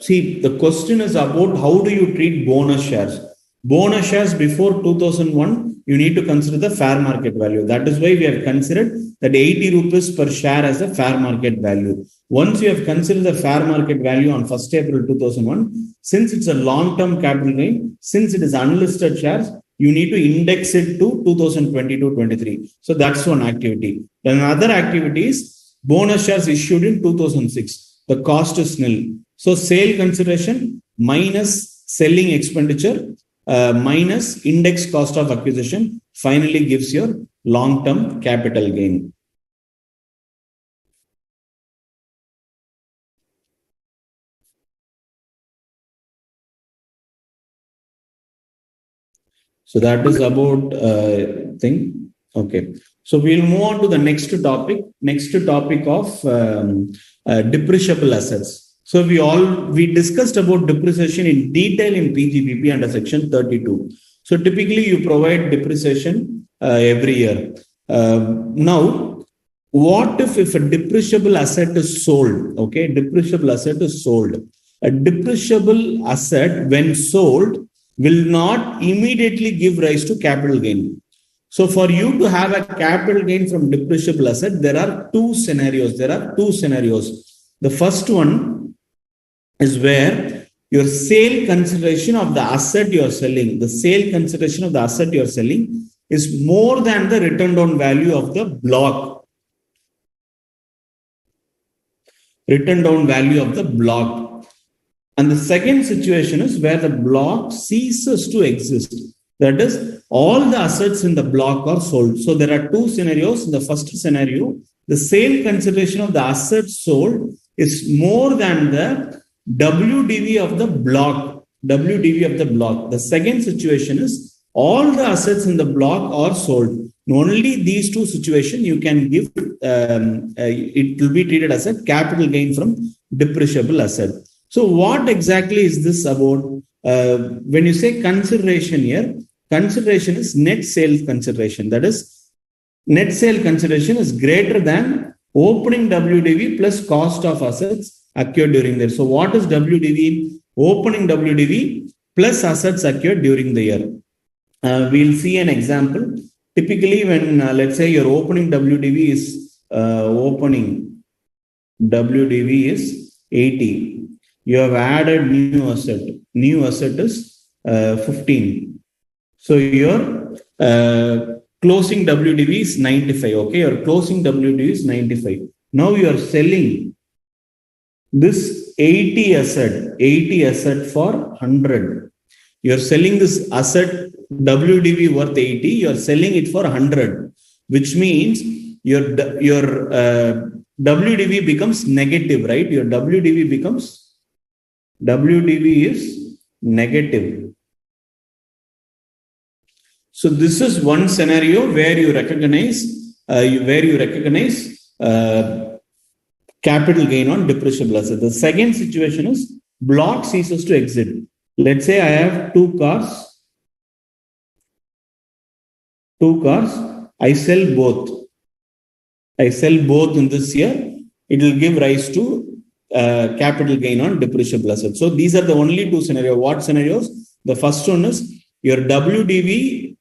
see, the question is about how do you treat bonus shares? Bonus shares before 2001, you need to consider the fair market value. That is why we have considered that 80 rupees per share as a fair market value. Once you have considered the fair market value on 1st April 2001, since it's a long-term capital gain, since it is unlisted shares, you need to index it to 2022-23. So that's one activity. Then another activity is bonus shares issued in 2006. The cost is nil. So sale consideration minus selling expenditure minus index cost of acquisition finally gives your long-term capital gain. So that is about thing. Okay. So we'll move on to the next topic. Next topic of depreciable assets. So we discussed about depreciation in detail in PGBP under section 32. So typically you provide depreciation every year. Now, what if a depreciable asset is sold? Okay, depreciable asset is sold. A depreciable asset when sold will not immediately give rise to capital gain. So for you to have a capital gain from depreciable asset, there are two scenarios. The first one is where your sale consideration of the asset you're selling, is more than the written down value of the block. And the second situation is where the block ceases to exist. That is, all the assets in the block are sold. So there are two scenarios. In the first scenario, the sale consideration of the assets sold is more than the WDV of the block. The second situation is all the assets in the block are sold. In only these two situations, you can give, it will be treated as a capital gain from depreciable asset. So what exactly is this about? When you say consideration here, consideration is net sales consideration. That is, net sale consideration is greater than opening WDV plus cost of assets acquired during the year. So what is WDV? Opening WDV plus assets acquired during the year. We'll see an example. Typically, when let's say your opening WDV is 80. You have added new asset. New asset is 15. So your closing WDV is 95. Okay, your closing WDV is 95. Now you are selling this 80 asset for 100. You are selling this asset WDV worth 80. You are selling it for 100, which means your WDV becomes negative, right? Your WDV is negative. So this is one scenario where you recognize capital gain on depreciable asset. The second situation is block ceases to exist. Let's say I have two cars. I sell both in this year. It will give rise to capital gain on depreciable assets. So these are the only two scenarios. What scenarios? The first one is your WDV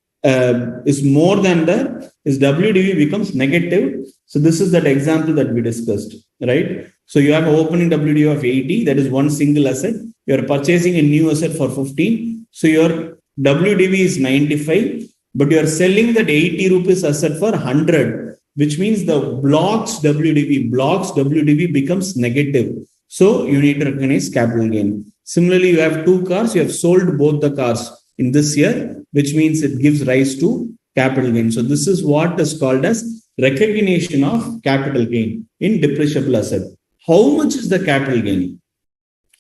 is more than WDV becomes negative. So this is that example that we discussed, right? So you have an opening WDV of 80, that is one single asset. You are purchasing a new asset for 15. So your WDV is 95, but you are selling that 80 rupees asset for 100, which means the blocks WDV becomes negative. So you need to recognize capital gain. Similarly, you have two cars, you have sold both the cars in this year, which means it gives rise to capital gain. So this is what is called as recognition of capital gain in depreciable asset. How much is the capital gain?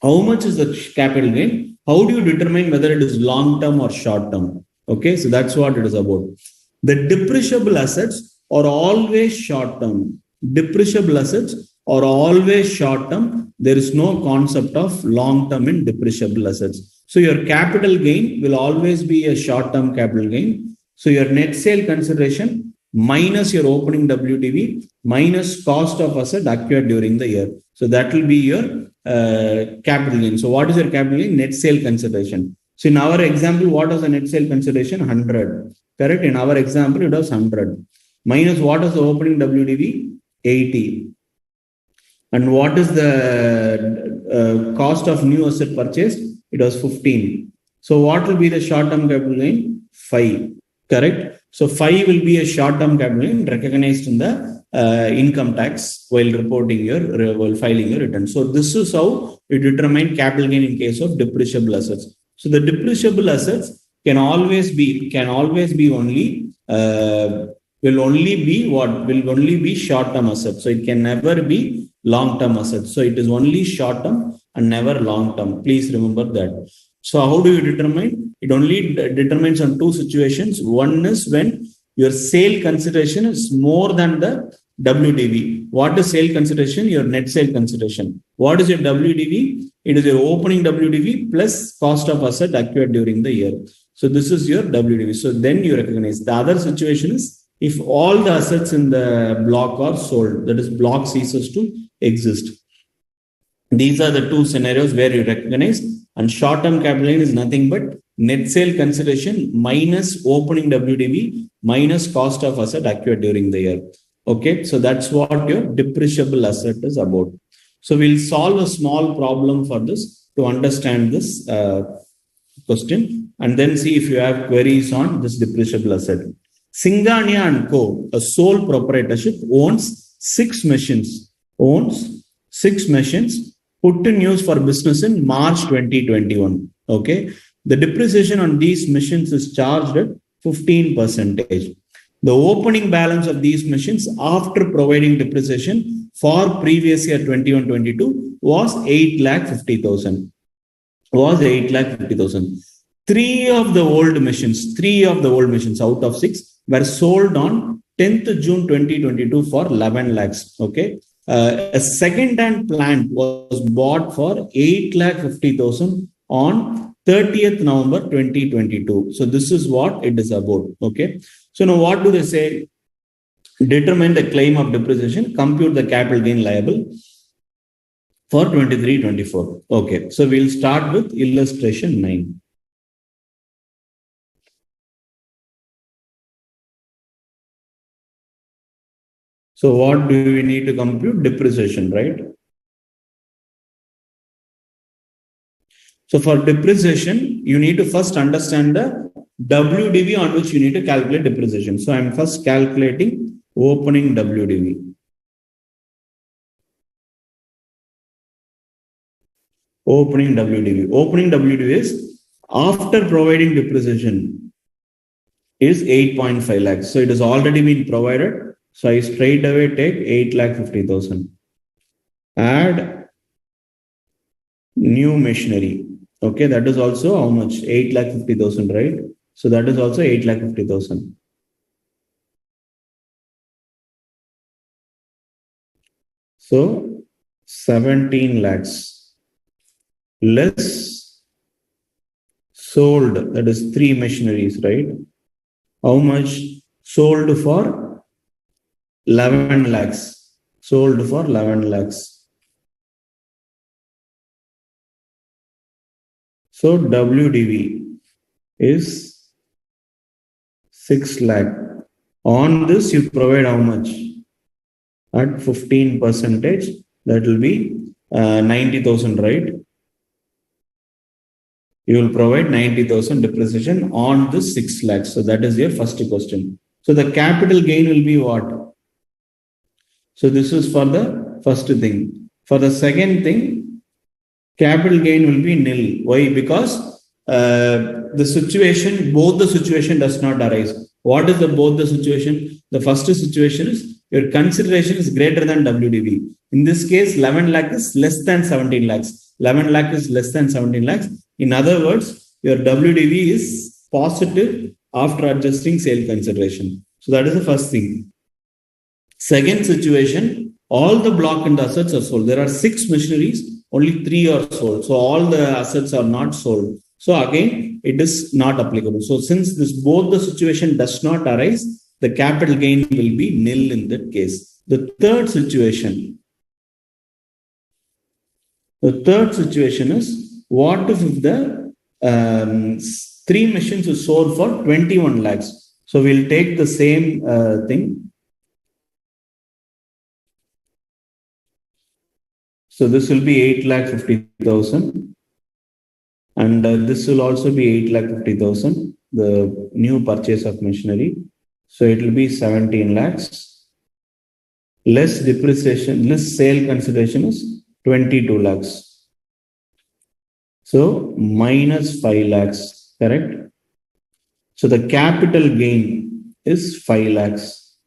How do you determine whether it is long term or short term? Okay, so that's what it is about. The depreciable assets are always short term. There is no concept of long term in depreciable assets. So your capital gain will always be a short term capital gain. So your net sale consideration minus your opening WDV minus cost of asset acquired during the year. So that will be your capital gain. So what is your capital gain? Net sale consideration. So in our example, what was the net sale consideration? 100. Correct? In our example, it was 100. Minus what is the opening WDV? 80. And what is the cost of new asset purchased? It was 15. So what will be the short-term capital gain? 5. Correct? So 5 will be a short-term capital gain recognized in the income tax while filing your return. So this is how you determine capital gain in case of depreciable assets. So the depreciable assets will only be short-term assets. So it can never be long-term assets. So it is only short-term and never long-term. Please remember that. So how do you determine? It only determines on two situations. One is when your sale consideration is more than the WDV. What is sale consideration? Your net sale consideration. What is your WDV? It is your opening WDV plus cost of asset acquired during the year. So this is your WDV. So then you recognize. The other situation is if all the assets in the block are sold, that is block ceases to exist. These are the two scenarios where you recognize, and short-term capital gain is nothing but net sale consideration minus opening WDV minus cost of asset acquired during the year. Okay, so that's what your depreciable asset is about. So we'll solve a small problem for this to understand this question and then see if you have queries on this depreciable asset. Singhania and Co., a sole proprietorship, owns six machines put in use for business in March 2021. Okay. The depreciation on these machines is charged at 15%. The opening balance of these machines after providing depreciation for previous year 21-22 was 8,50,000. Three of the old machines out of six were sold on 10th June 2022 for 11 lakhs. Okay. A second-hand plant was bought for 8,50,000 on 30th November 2022. So this is what it is about. Okay. So now what do they say? Determine the claim of depreciation, compute the capital gain liable for 23-24. Okay. So we'll start with illustration 9. So what do we need to compute? Depreciation, right? So for depreciation, you need to first understand the WDV on which you need to calculate depreciation. So I'm first calculating opening WDV. Opening WDV is after providing depreciation is 8.5 lakhs. So it has already been provided. So I straight away take 8,50,000. Add new machinery. Okay, that is also how much? 8,50,000, right? So that is also 8,50,000. So 17 lakhs less sold, that is 3 machineries, right? How much? Sold for 11 lakhs. Sold for 11 lakhs. So WDV is 6 lakh. On this, you provide how much? At 15%, that will be 90,000, right? You will provide 90,000 depreciation on this 6 lakhs. So that is your first question. So the capital gain will be what? So this is for the first thing. For the second thing, capital gain will be nil. Why? Because both the situation does not arise. What is both the situation? The first situation is your consideration is greater than WDV. In this case, 11 lakh is less than 17 lakhs. 11 lakh is less than 17 lakhs. In other words, your WDV is positive after adjusting sale consideration. So that is the first thing. Second situation, all the block and the assets are sold. There are 6 machineries, only 3 are sold. So all the assets are not sold. So again, it is not applicable. So since both the situation does not arise, the capital gain will be nil in that case. The third situation is, what if the 3 machines is sold for 21 lakhs? So we'll take the same thing. So this will be 8,50,000. And this will also be 8,50,000, the new purchase of machinery. So it will be 17 lakhs. Less depreciation, less sale consideration is 22 lakhs. So minus 5 lakhs, correct? So the capital gain is 5 lakhs.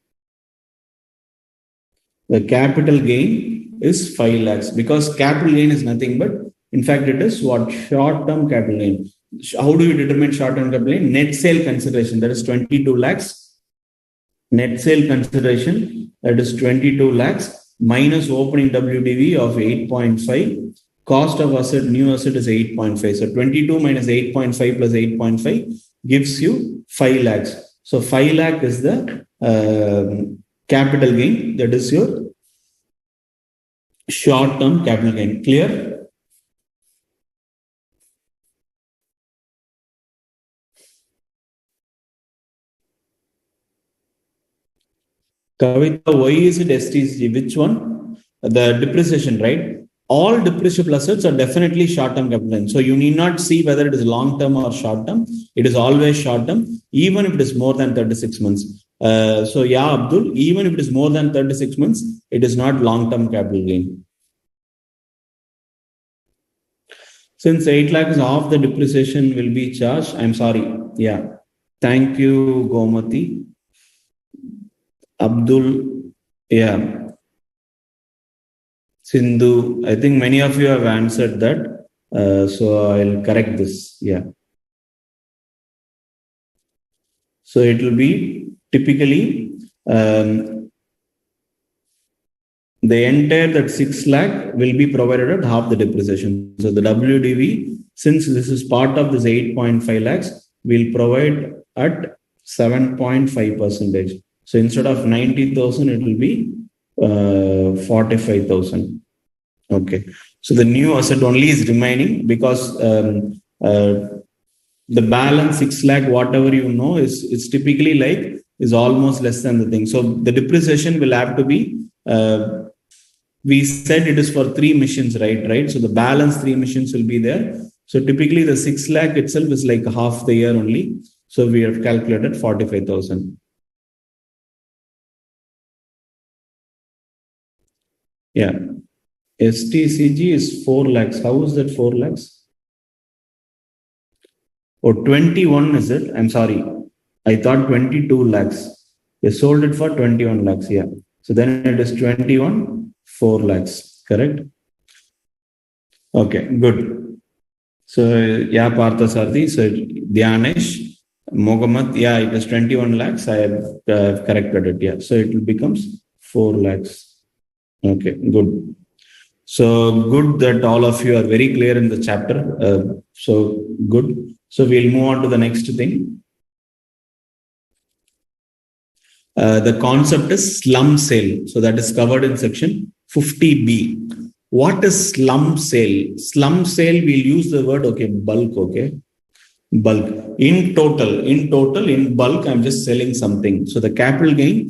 The capital gain is 5 lakhs because capital gain is nothing but, in fact, it is what? Short-term capital gain. How do you determine short-term capital gain? Net sale consideration, that is 22 lakhs. Net sale consideration, that is 22 lakhs minus opening WDV of 8.5. Cost of asset, new asset is 8.5. So 22 minus 8.5 plus 8.5 gives you 5 lakhs. So 5 lakh is the capital gain. That is your short-term capital gain. Clear? Kavita, why is it STCG? Which one? The depreciation, right? All depreciable assets are definitely short-term capital gain. So you need not see whether it is long-term or short-term. It is always short-term, even if it is more than 36 months. So yeah, Abdul, even if it is more than 36 months, it is not long-term capital gain. Since 8 lakhs of the depreciation will be charged, I'm sorry. Yeah. Thank you, Gomati. Abdul, yeah. Sindhu, I think many of you have answered that. So I'll correct this. Yeah. So it will be typically the entire that 6 lakh will be provided at half the depreciation. So the WDV, since this is part of this 8.5 lakhs, will provide at 7.5 percentage. So instead of 90,000, it will be 45,000. Okay. So the new asset only is remaining because the balance 6 lakh, whatever you know, is typically like is almost less than the thing. So the depreciation will have to be. We said it is for 3 machines, right? So the balance 3 machines will be there. So typically the 6 lakh itself is like half the year only. So we have calculated 45,000. Yeah. STCG is 4 lakhs. How is that 4 lakhs? Oh, 21 is it? I'm sorry. I thought 22 lakhs. You sold it for 21 lakhs. Yeah. So then it is 21, 4 lakhs. Correct? Okay, good. So, yeah, Partha Sarthi. So, Dhyanesh, Mohammed, yeah, it is 21 lakhs. I have corrected it. Yeah. So it becomes 4 lakhs. Okay, good. So good that all of you are very clear in the chapter. So good. So we'll move on to the next thing. The concept is slum sale. So that is covered in section 50B. What is slum sale? Slum sale, we'll use the word, okay, bulk, okay. Bulk. In total, in bulk, I'm just selling something. So the capital gain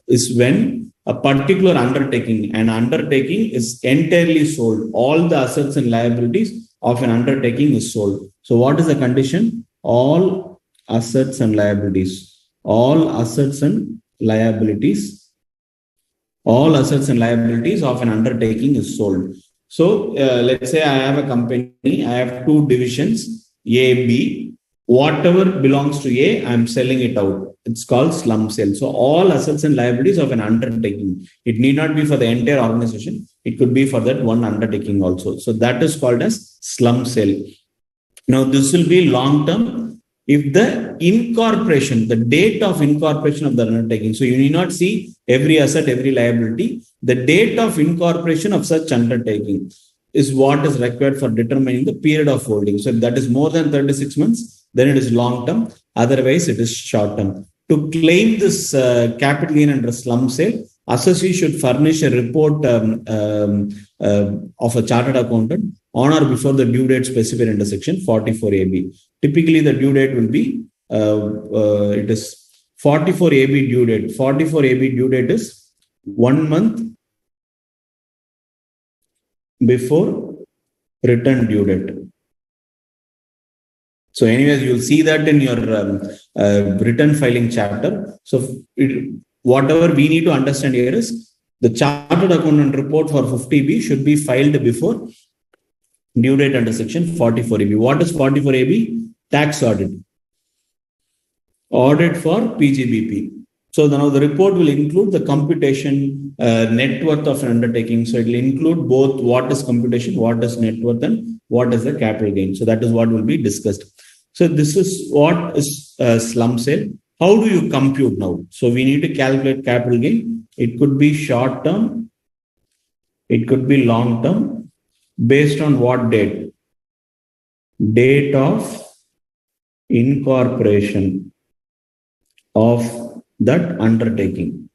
is when a particular undertaking, an undertaking is entirely sold. All the assets and liabilities of an undertaking is sold. So what is the condition? All assets and liabilities. All assets and liabilities. All assets and liabilities of an undertaking is sold. So let's say I have a company, I have 2 divisions, A, B. Whatever belongs to A, I'm selling it out. It's called slum sale. So all assets and liabilities of an undertaking. It need not be for the entire organization. It could be for that one undertaking also. So that is called as slum sale. Now this will be long term if the incorporation, the date of incorporation of the undertaking. So you need not see every asset, every liability. The date of incorporation of such undertaking is what is required for determining the period of holding. So if that is more than 36 months, then it is long term. Otherwise, it is short term. To claim this capital gain under slum sale, assessee should furnish a report of a chartered accountant on or before the due date specified under section 44AB. Typically, the due date will be it is 44AB due date. 44AB due date is 1 month before return due date. So anyways, you'll see that in your return filing chapter. So whatever we need to understand here is the chartered accountant report for 50B should be filed before due date under section 44AB. What is 44AB? Tax audit. Audit for PGBP. So now the report will include the computation net worth of an undertaking. So it will include both what is computation, what is net worth, and what is the capital gain. So that is what will be discussed. So this is what is slum sale. How do you compute now? So we need to calculate capital gain. It could be short term. It could be long term. Based on what date? Date of incorporation of that undertaking.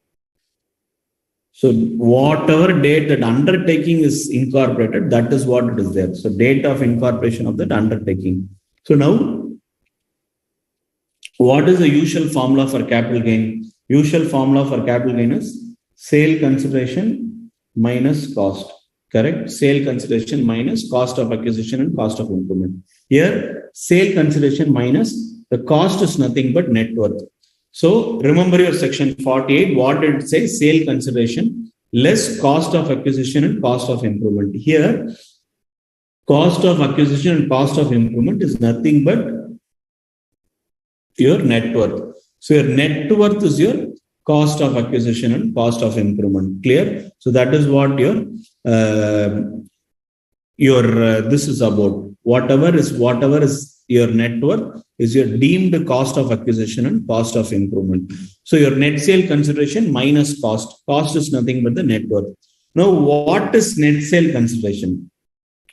So whatever date that undertaking is incorporated, that is what it is there. So date of incorporation of that undertaking. So now, what is the usual formula for capital gain? Usual formula for capital gain is sale consideration minus cost. Correct? Sale consideration minus cost of acquisition and cost of improvement. Here, sale consideration minus the cost is nothing but net worth. So remember your section 48. What did it say? Sale consideration less cost of acquisition and cost of improvement. Here, cost of acquisition and cost of improvement is nothing but your net worth. So your net worth is your cost of acquisition and cost of improvement. Clear? So that is what this is about. Whatever is your net worth is your deemed cost of acquisition and cost of improvement. So your net sale consideration minus cost. Cost is nothing but the net worth. Now, what is net sale consideration?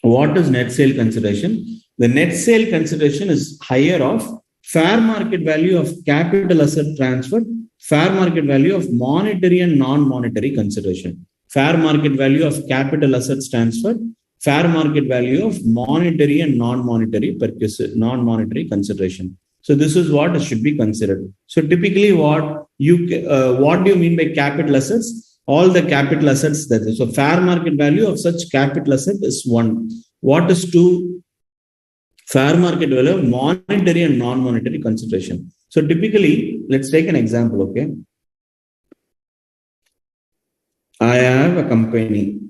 What is net sale consideration? The net sale consideration is higher of fair market value of capital asset transfer, fair market value of monetary and non-monetary consideration. Fair market value of capital assets transfer, fair market value of monetary and non-monetary consideration. So this is what should be considered. So typically, what do you mean by capital assets? All the capital assets that is. So fair market value of such capital asset is 1. What is 2? Fair market value of monetary and non-monetary consideration. So typically, let's take an example, okay? I have a company.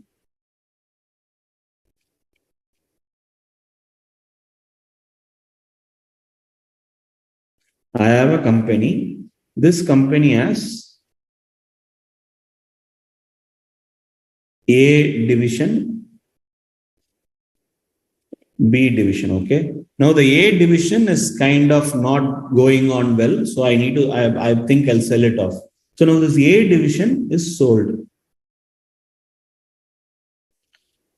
This company has A division, B division, okay? Now the A division is kind of not going on well, so I think I'll sell it off. So now this A division is sold.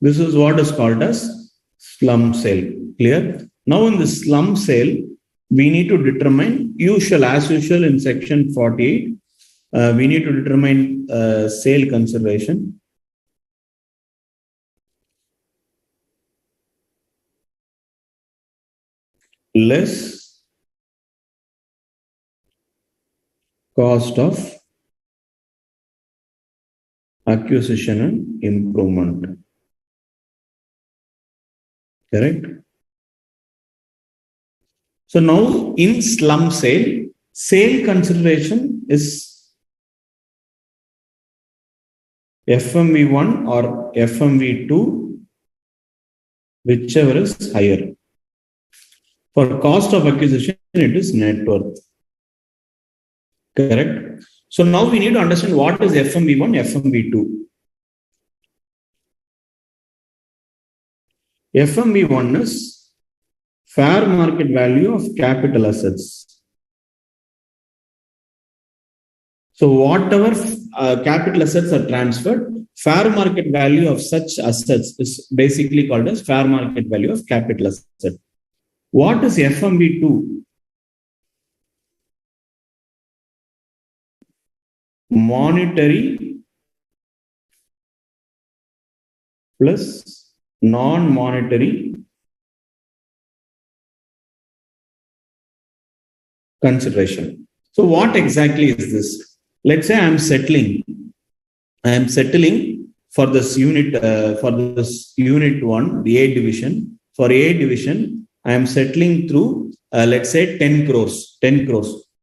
This is what is called as slump sale. Clear? Now in the slump sale, we need to determine as usual in section 48, we need to determine sale consideration. Less cost of acquisition and improvement. Correct? So now in slump sale, sale consideration is FMV1 or FMV2, whichever is higher. For cost of acquisition, it is net worth. Correct? So now we need to understand what is FMV1, FMV2. FMV1 is fair market value of capital assets. So whatever capital assets are transferred, fair market value of such assets is basically called as fair market value of capital asset. What is FMV2? Monetary plus non-monetary consideration. So what exactly is this? Let's say I am settling for this unit, unit 1, the A division. For A division, I am settling through, let's say 10 crores.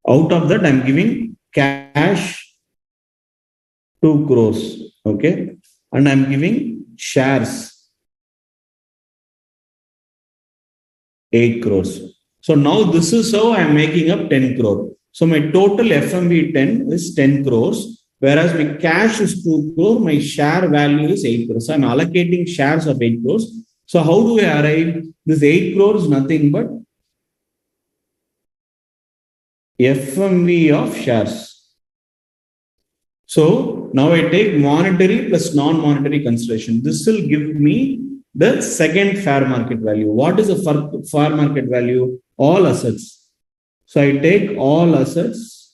Out of that, I'm giving cash 2 crores. Okay. And I'm giving shares 8 crores. So now this is how I'm making up 10 crore. So my total FMV10 is 10 crores, whereas my cash is 2 crore, my share value is 8 crores. So I'm allocating shares of 8 crores. So how do I arrive? This 8 crores nothing but FMV of shares. So now I take monetary plus non-monetary consideration. This will give me the second fair market value. What is the fair market value? All assets. So I take all assets.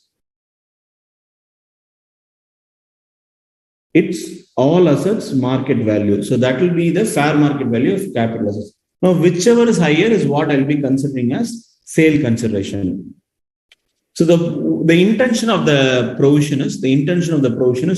It's all assets market value. So that will be the fair market value of capital assets. Now, whichever is higher is what I'll be considering as sale consideration. So the intention of the provision is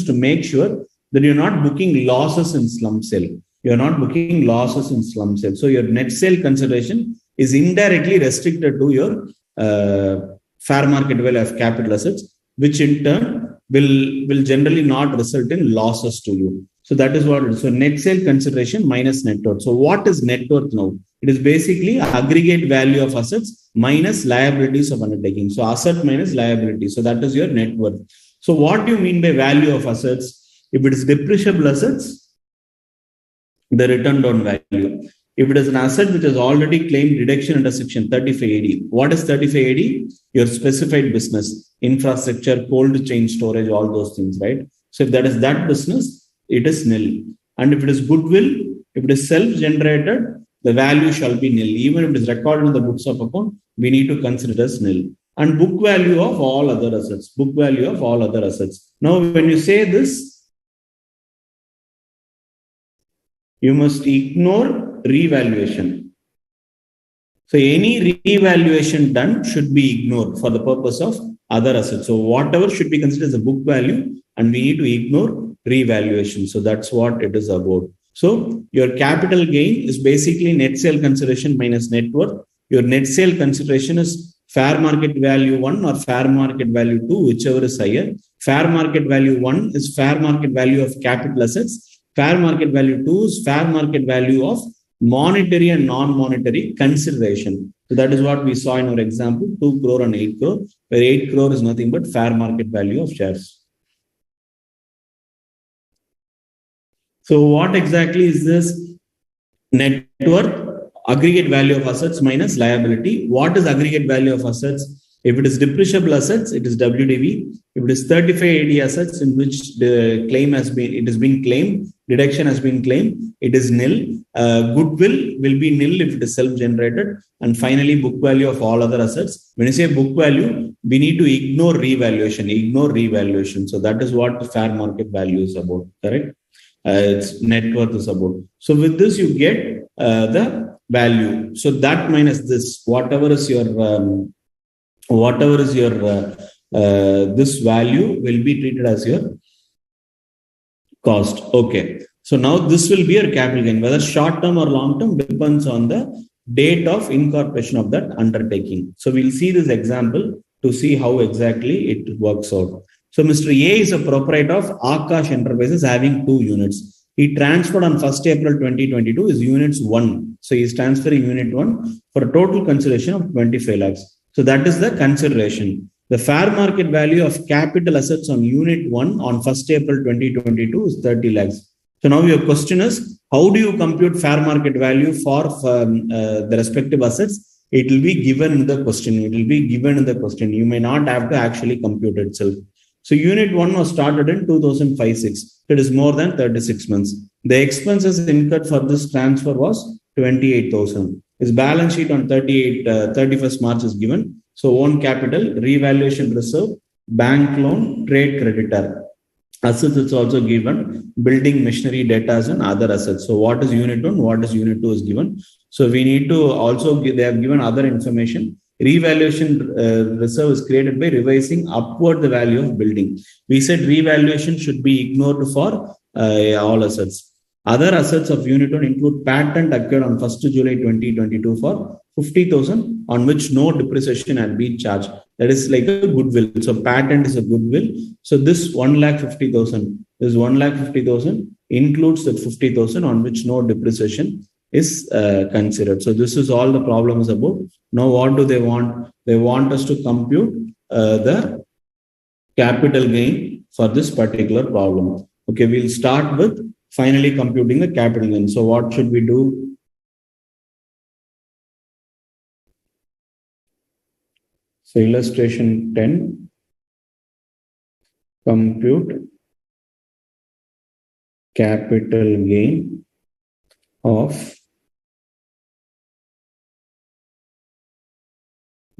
to make sure that you're not booking losses in slump sale. You're not booking losses in slump sale. So your net sale consideration is indirectly restricted to your fair market value of capital assets, which in turn will generally not result in losses to you. So that is what it is. So net sale consideration minus net worth. So what is net worth now? It is basically aggregate value of assets minus liabilities of undertaking. So asset minus liability. So that is your net worth. So what do you mean by value of assets? If it is depreciable assets, the return on value. If it is an asset which has already claimed deduction under section 35AD, what is 35AD? Your specified business, infrastructure, cold chain storage, all those things, right? So if that is that business, it is nil. And if it is goodwill, if it is self-generated, the value shall be nil. Even if it is recorded in the books of account, we need to consider it as nil. And book value of all other assets. Book value of all other assets. Now, when you say this, you must ignore revaluation. So any revaluation done should be ignored for the purpose of other assets. So whatever should be considered as a book value, and we need to ignore revaluation. So that's what it is about. So your capital gain is basically net sale consideration minus net worth. Your net sale consideration is fair market value 1 or fair market value 2, whichever is higher. Fair market value 1 is fair market value of capital assets. Fair market value 2 is fair market value of monetary and non-monetary consideration. So that is what we saw in our example, 2 crore and 8 crore, where 8 crore is nothing but fair market value of shares. So what exactly is this net worth? Aggregate value of assets minus liability. What is aggregate value of assets? If it is depreciable assets, it is WDV. If it is 35AD assets in which the claim has been claimed, deduction has been claimed, it is nil. Goodwill will be nil if it is self-generated. And finally, book value of all other assets. When you say book value, we need to ignore revaluation. So that is what the fair market value is about, correct? Its net worth is about. So with this, you get the value. So that minus this, whatever is your this value will be treated as your cost. Okay. So now this will be your capital gain, whether short term or long term depends on the date of incorporation of that undertaking. So we'll see this example to see how exactly it works out. So Mr. A is a proprietor of Akash Enterprises having 2 units. He transferred on 1st April 2022 is units 1. So he is transferring unit 1 for a total consideration of 25 lakhs. So that is the consideration. The fair market value of capital assets on unit 1 on 1st April 2022 is 30 lakhs. So now your question is, how do you compute fair market value for the respective assets? It will be given in the question. You may not have to actually compute itself. So unit 1 was started in 2005-06. It is more than 36 months. The expenses incurred for this transfer was 28,000. His balance sheet on 31st March is given. So own capital, revaluation reserve, bank loan, trade creditor. Assets is also given, building, machinery, debtors, and other assets. So what is unit 1? What is unit 2 is given. So we need to also they have given other information. Revaluation reserve is created by revising upward the value of building. We said revaluation should be ignored for all assets. Other assets of unit 1 include patent acquired on 1st July 2022 for 50,000 on which no depreciation had been charged. That is like a goodwill. So patent is a goodwill. So this 1,50,000 includes that 50,000 on which no depreciation is considered. So this is all the problem is about. Now what do they want? They want us to compute the capital gain for this particular problem. Okay, we'll start with finally computing the capital gain. So what should we do? So illustration 10, compute capital gain of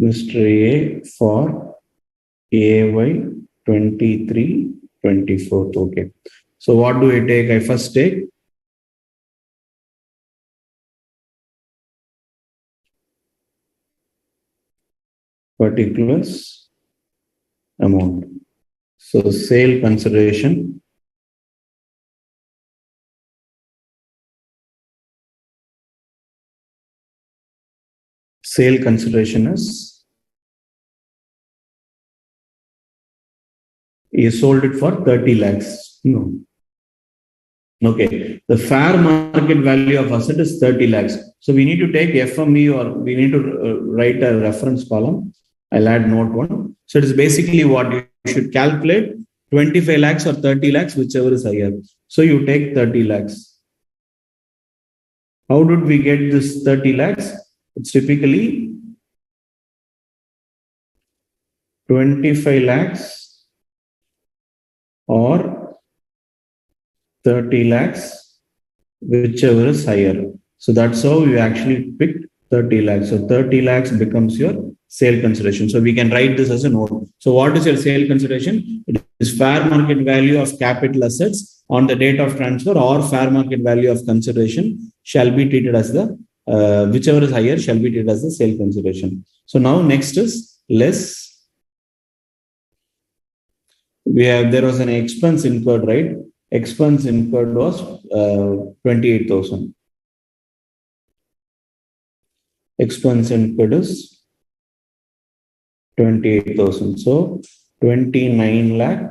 Mr. A for AY 23/24. Okay. So what do I take? I first take particulars amount. So sale consideration is you sold it for 30 lakhs. No. Okay. The fair market value of asset is 30 lakhs. So we need to take FME or we need to write a reference column. I'll add note one. So it is basically what you should calculate 25 lakhs or 30 lakhs, whichever is higher. So you take 30 lakhs. How did we get this 30 lakhs? It's typically 25 lakhs or 30 lakhs, whichever is higher. So that's how you actually picked 30 lakhs. So 30 lakhs becomes your sale consideration. So we can write this as a note. So what is your sale consideration? It is fair market value of capital assets on the date of transfer or fair market value of consideration shall be treated as the, whichever is higher shall be treated as the sale consideration. So now next is less. There was an expense incurred, right? Expense incurred was 28,000. Expense incurred is 28,000. So 29 lakh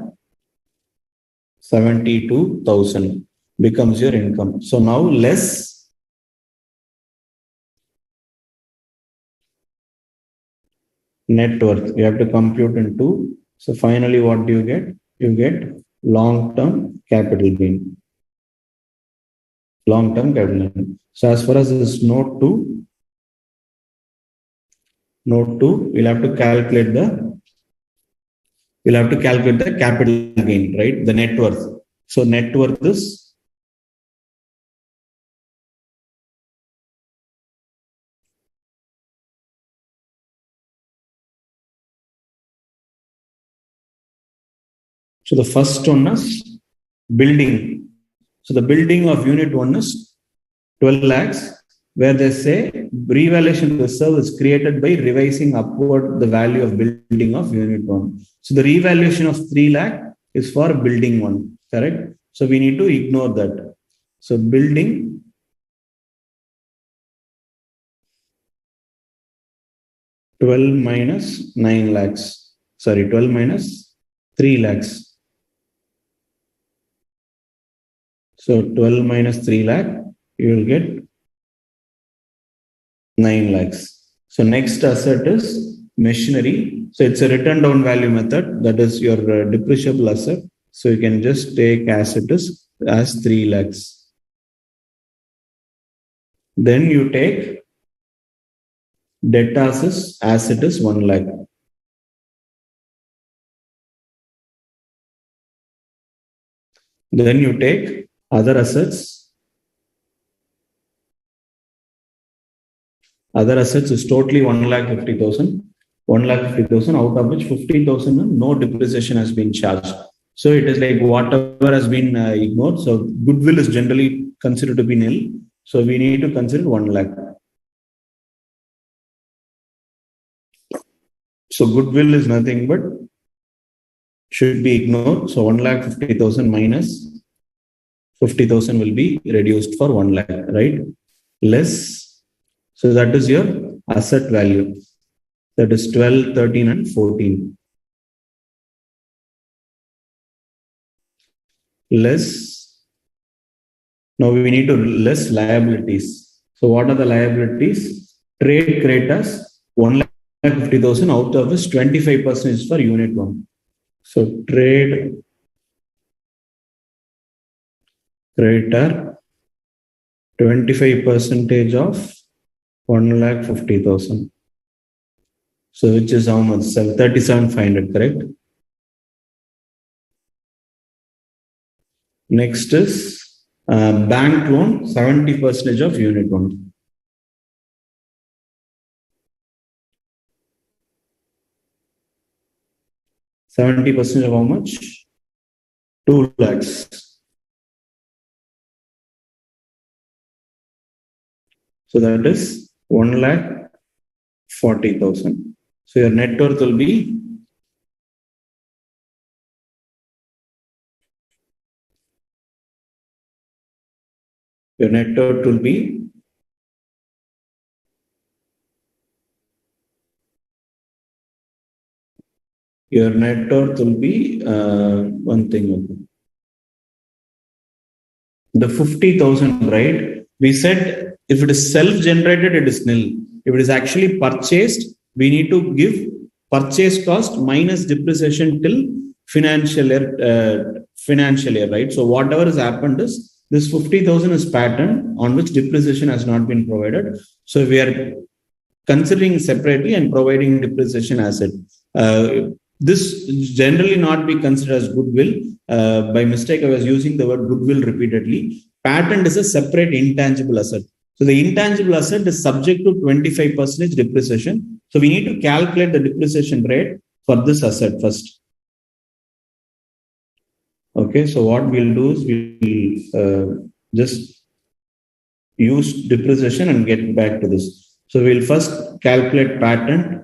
72,000 becomes your income. So now less net worth. You have to compute into. So finally, what do you get? You get long-term capital gain. Long-term capital gain. So as far as this note 2, we'll have to calculate the capital gain, right? The net worth. So net worth is so the first one is building. So the building of unit 1 is 12 lakhs, where they say revaluation reserve is created by revising upward the value of building of unit 1. So the revaluation of 3 lakh is for building 1, correct? So we need to ignore that. So building 12 minus 9 lakhs. Sorry, 12 minus 3 lakhs. So 12 minus 3 lakh, you will get 9 lakhs. So next asset is machinery. So it's a written down value method. That is your depreciable asset. So you can just take as it is as 3 lakhs. Then you take debt as it is 1 lakh. Then you take other assets. Other assets is totally 1,50,000. 1,50,000, out of which 50,000 no depreciation has been charged. So it is like whatever has been ignored. So goodwill is generally considered to be nil. So we need to consider 1 lakh. So goodwill is nothing but should be ignored. So 1,50,000 minus 50,000 will be reduced for 1 lakh, right? Less. So that is your asset value. That is 12, 13, and 14. Less. Now we need to less liabilities. So what are the liabilities? Trade creditors 1,50,000, out of which 25% is for unit 1. So trade creditor 25% of 1,50,000. So which is how much? 37,500, correct? Next is bank loan 70% of unit 1. %70 of how much? 2 lakhs. So that is 1,40,000. So your net worth will be Your net worth will be one thing. Okay. The 50,000, right? We said if it is self-generated, it is nil. If it is actually purchased, we need to give purchase cost minus depreciation till financial year, right? So whatever has happened is this 50,000 is pattern on which depreciation has not been provided. So we are considering separately and providing depreciation asset. This generally not be considered as goodwill. By mistake, I was using the word goodwill repeatedly. Patent is a separate intangible asset. So the intangible asset is subject to 25% depreciation. So we need to calculate the depreciation rate for this asset first. Okay, so what we'll do is we'll just use depreciation and get back to this. So we'll first calculate patent.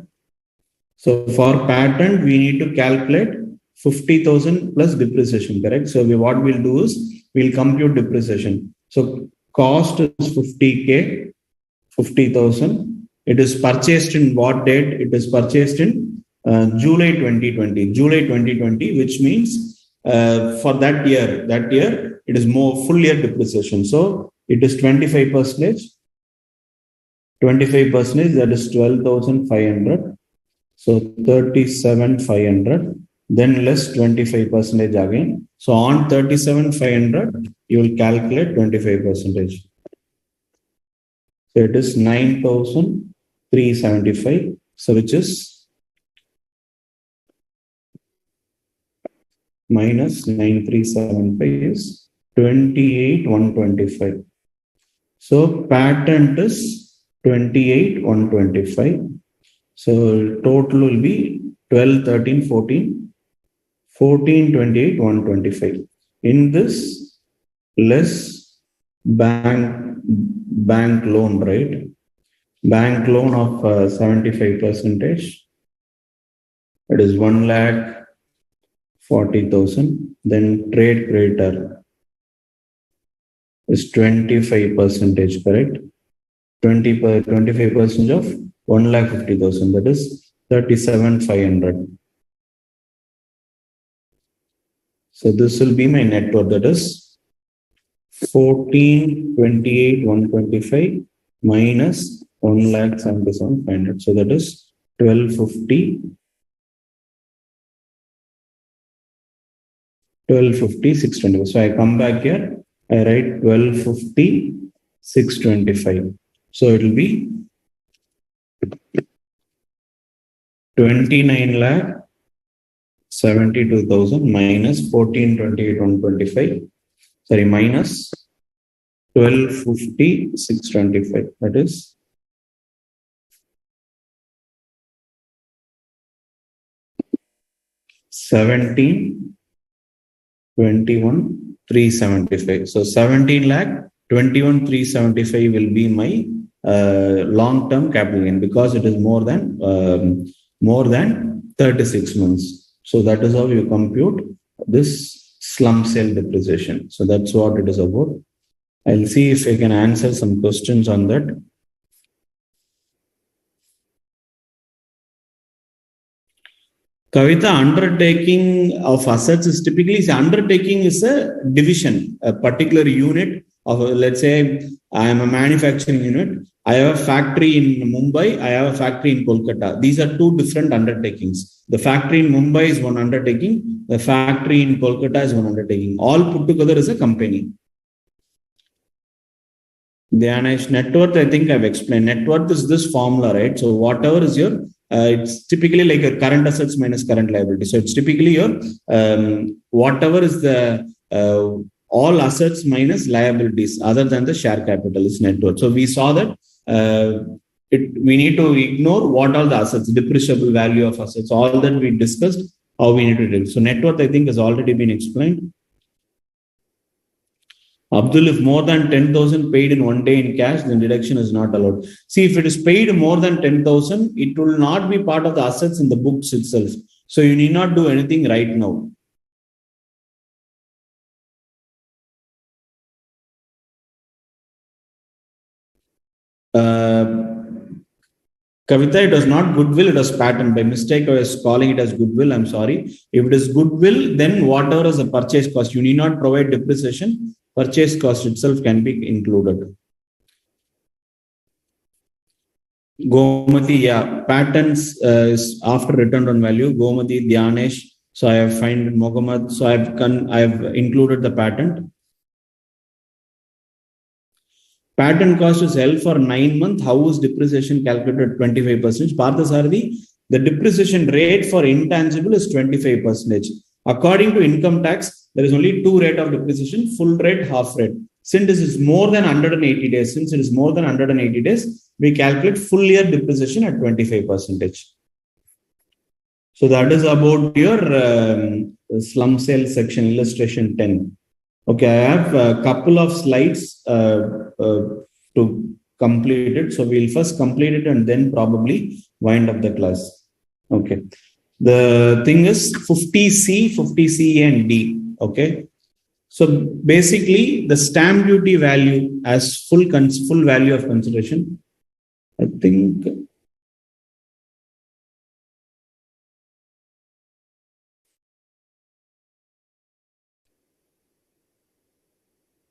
So for patent, we need to calculate 50,000 plus depreciation, correct? So what we'll do is we'll compute depreciation. So cost is 50K, 50,000. It is purchased in what date? It is purchased in July 2020, which means for that year, it is more full year depreciation. So it is 25%, that is 12,500. So 37,500, then less 25% again. So on 37,500, you will calculate 25%. So it is 9,375. So which is minus 9,375 is 28,125. So patent is 28,125. So total will be 12, 13, 14, 14, 28, 125. In this, less bank loan, right? Bank loan of 75%. It is 1,40,000. Then trade creditor is 25%, correct? 25% of 1,50,000, that is 37,500. So this will be my net worth, that is 14,28,125 minus 1,77,500. So that is 1,250, 625. So I come back here, I write 1,250, 625. So it will be 29,72,000 minus 14,28,125. Sorry, minus 1,250, 625. That is 17,21,375. So 17,21,375 will be my long-term capital gain because it is more than 36 months. So that is how you compute this slump sale depreciation. So that's what it is about. I'll see if I can answer some questions on that. Kavita, undertaking of assets is typically undertaking is a division, a particular unit of, let's say, I am a manufacturing unit. I have a factory in Mumbai. I have a factory in Kolkata. These are two different undertakings. The factory in Mumbai is one undertaking. The factory in Kolkata is one undertaking. All put together is a company. Dhyanesh, net worth, I think I've explained. Net worth is this formula, right? So whatever is your, it's typically like a current assets minus current liability. So it's typically your, whatever is the, all assets minus liabilities other than the share capital is net worth. So we saw that we need to ignore what all the assets, depreciable value of assets, all that we discussed, how we need to do. So net worth, I think, has already been explained. Abdul, if more than 10,000 paid in one day in cash, then deduction is not allowed. See, if it is paid more than 10,000, it will not be part of the assets in the books itself. So you need not do anything right now. Kavita, it was not goodwill, it was patent. By mistake, I was calling it as goodwill. I'm sorry. If it is goodwill, then whatever is the purchase cost, you need not provide depreciation. Purchase cost itself can be included. Gomati, yeah, patents is after return on value. Gomati, Dhyanesh. So I have find Mohammed. So I have included the patent. Patent cost is held for 9 months. How is depreciation calculated? 25%. Parthasarathi, the depreciation rate for intangible is 25%. According to income tax, there is only two rate of depreciation: full rate, half rate. Since this is more than 180 days, we calculate full year depreciation at 25%. So that is about your slum sale section, illustration 10. Okay, I have a couple of slides to complete it. So we'll first complete it and then probably wind up the class. Okay. The thing is 50C, 50C and D. Okay. So basically the stamp duty value as full value of consideration. I think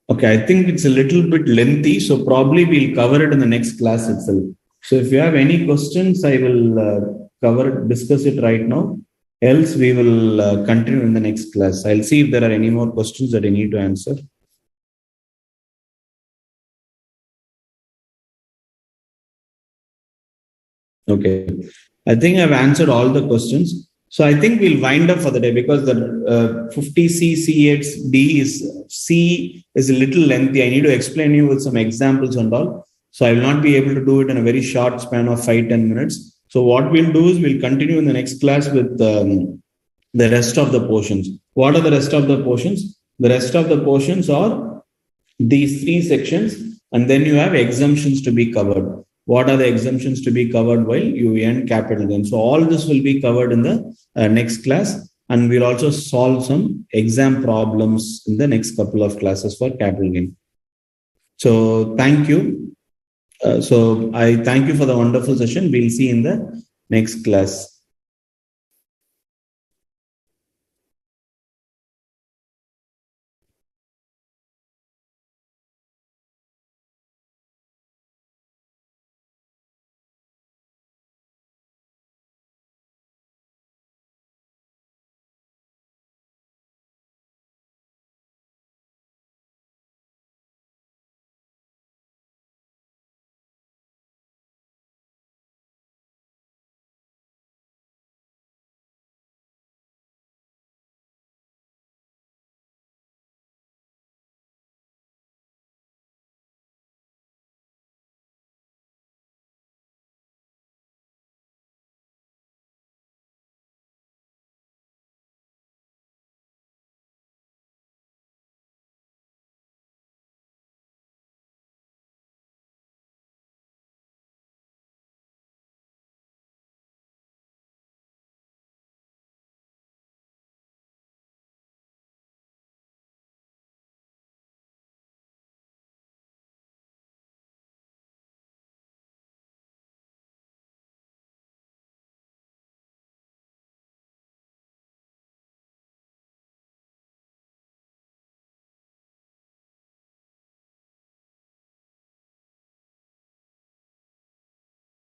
okay, I think it's a little bit lengthy, so probably we'll cover it in the next class itself. So if you have any questions, I will discuss it right now. Else, we will continue in the next class. I'll see if there are any more questions that I need to answer. Okay, I think I've answered all the questions. So I think we'll wind up for the day because the 50C, CXD C is a little lengthy. I need to explain you with some examples and all. So I will not be able to do it in a very short span of 5-10 minutes. So what we'll do is we'll continue in the next class with the rest of the portions. What are the rest of the portions? The rest of the portions are these three sections, and then you have exemptions to be covered. What are the exemptions to be covered while you earn capital gain? So all this will be covered in the next class, and we'll also solve some exam problems in the next couple of classes for capital gain. So thank you. So I thank you for the wonderful session. We'll see in the next class.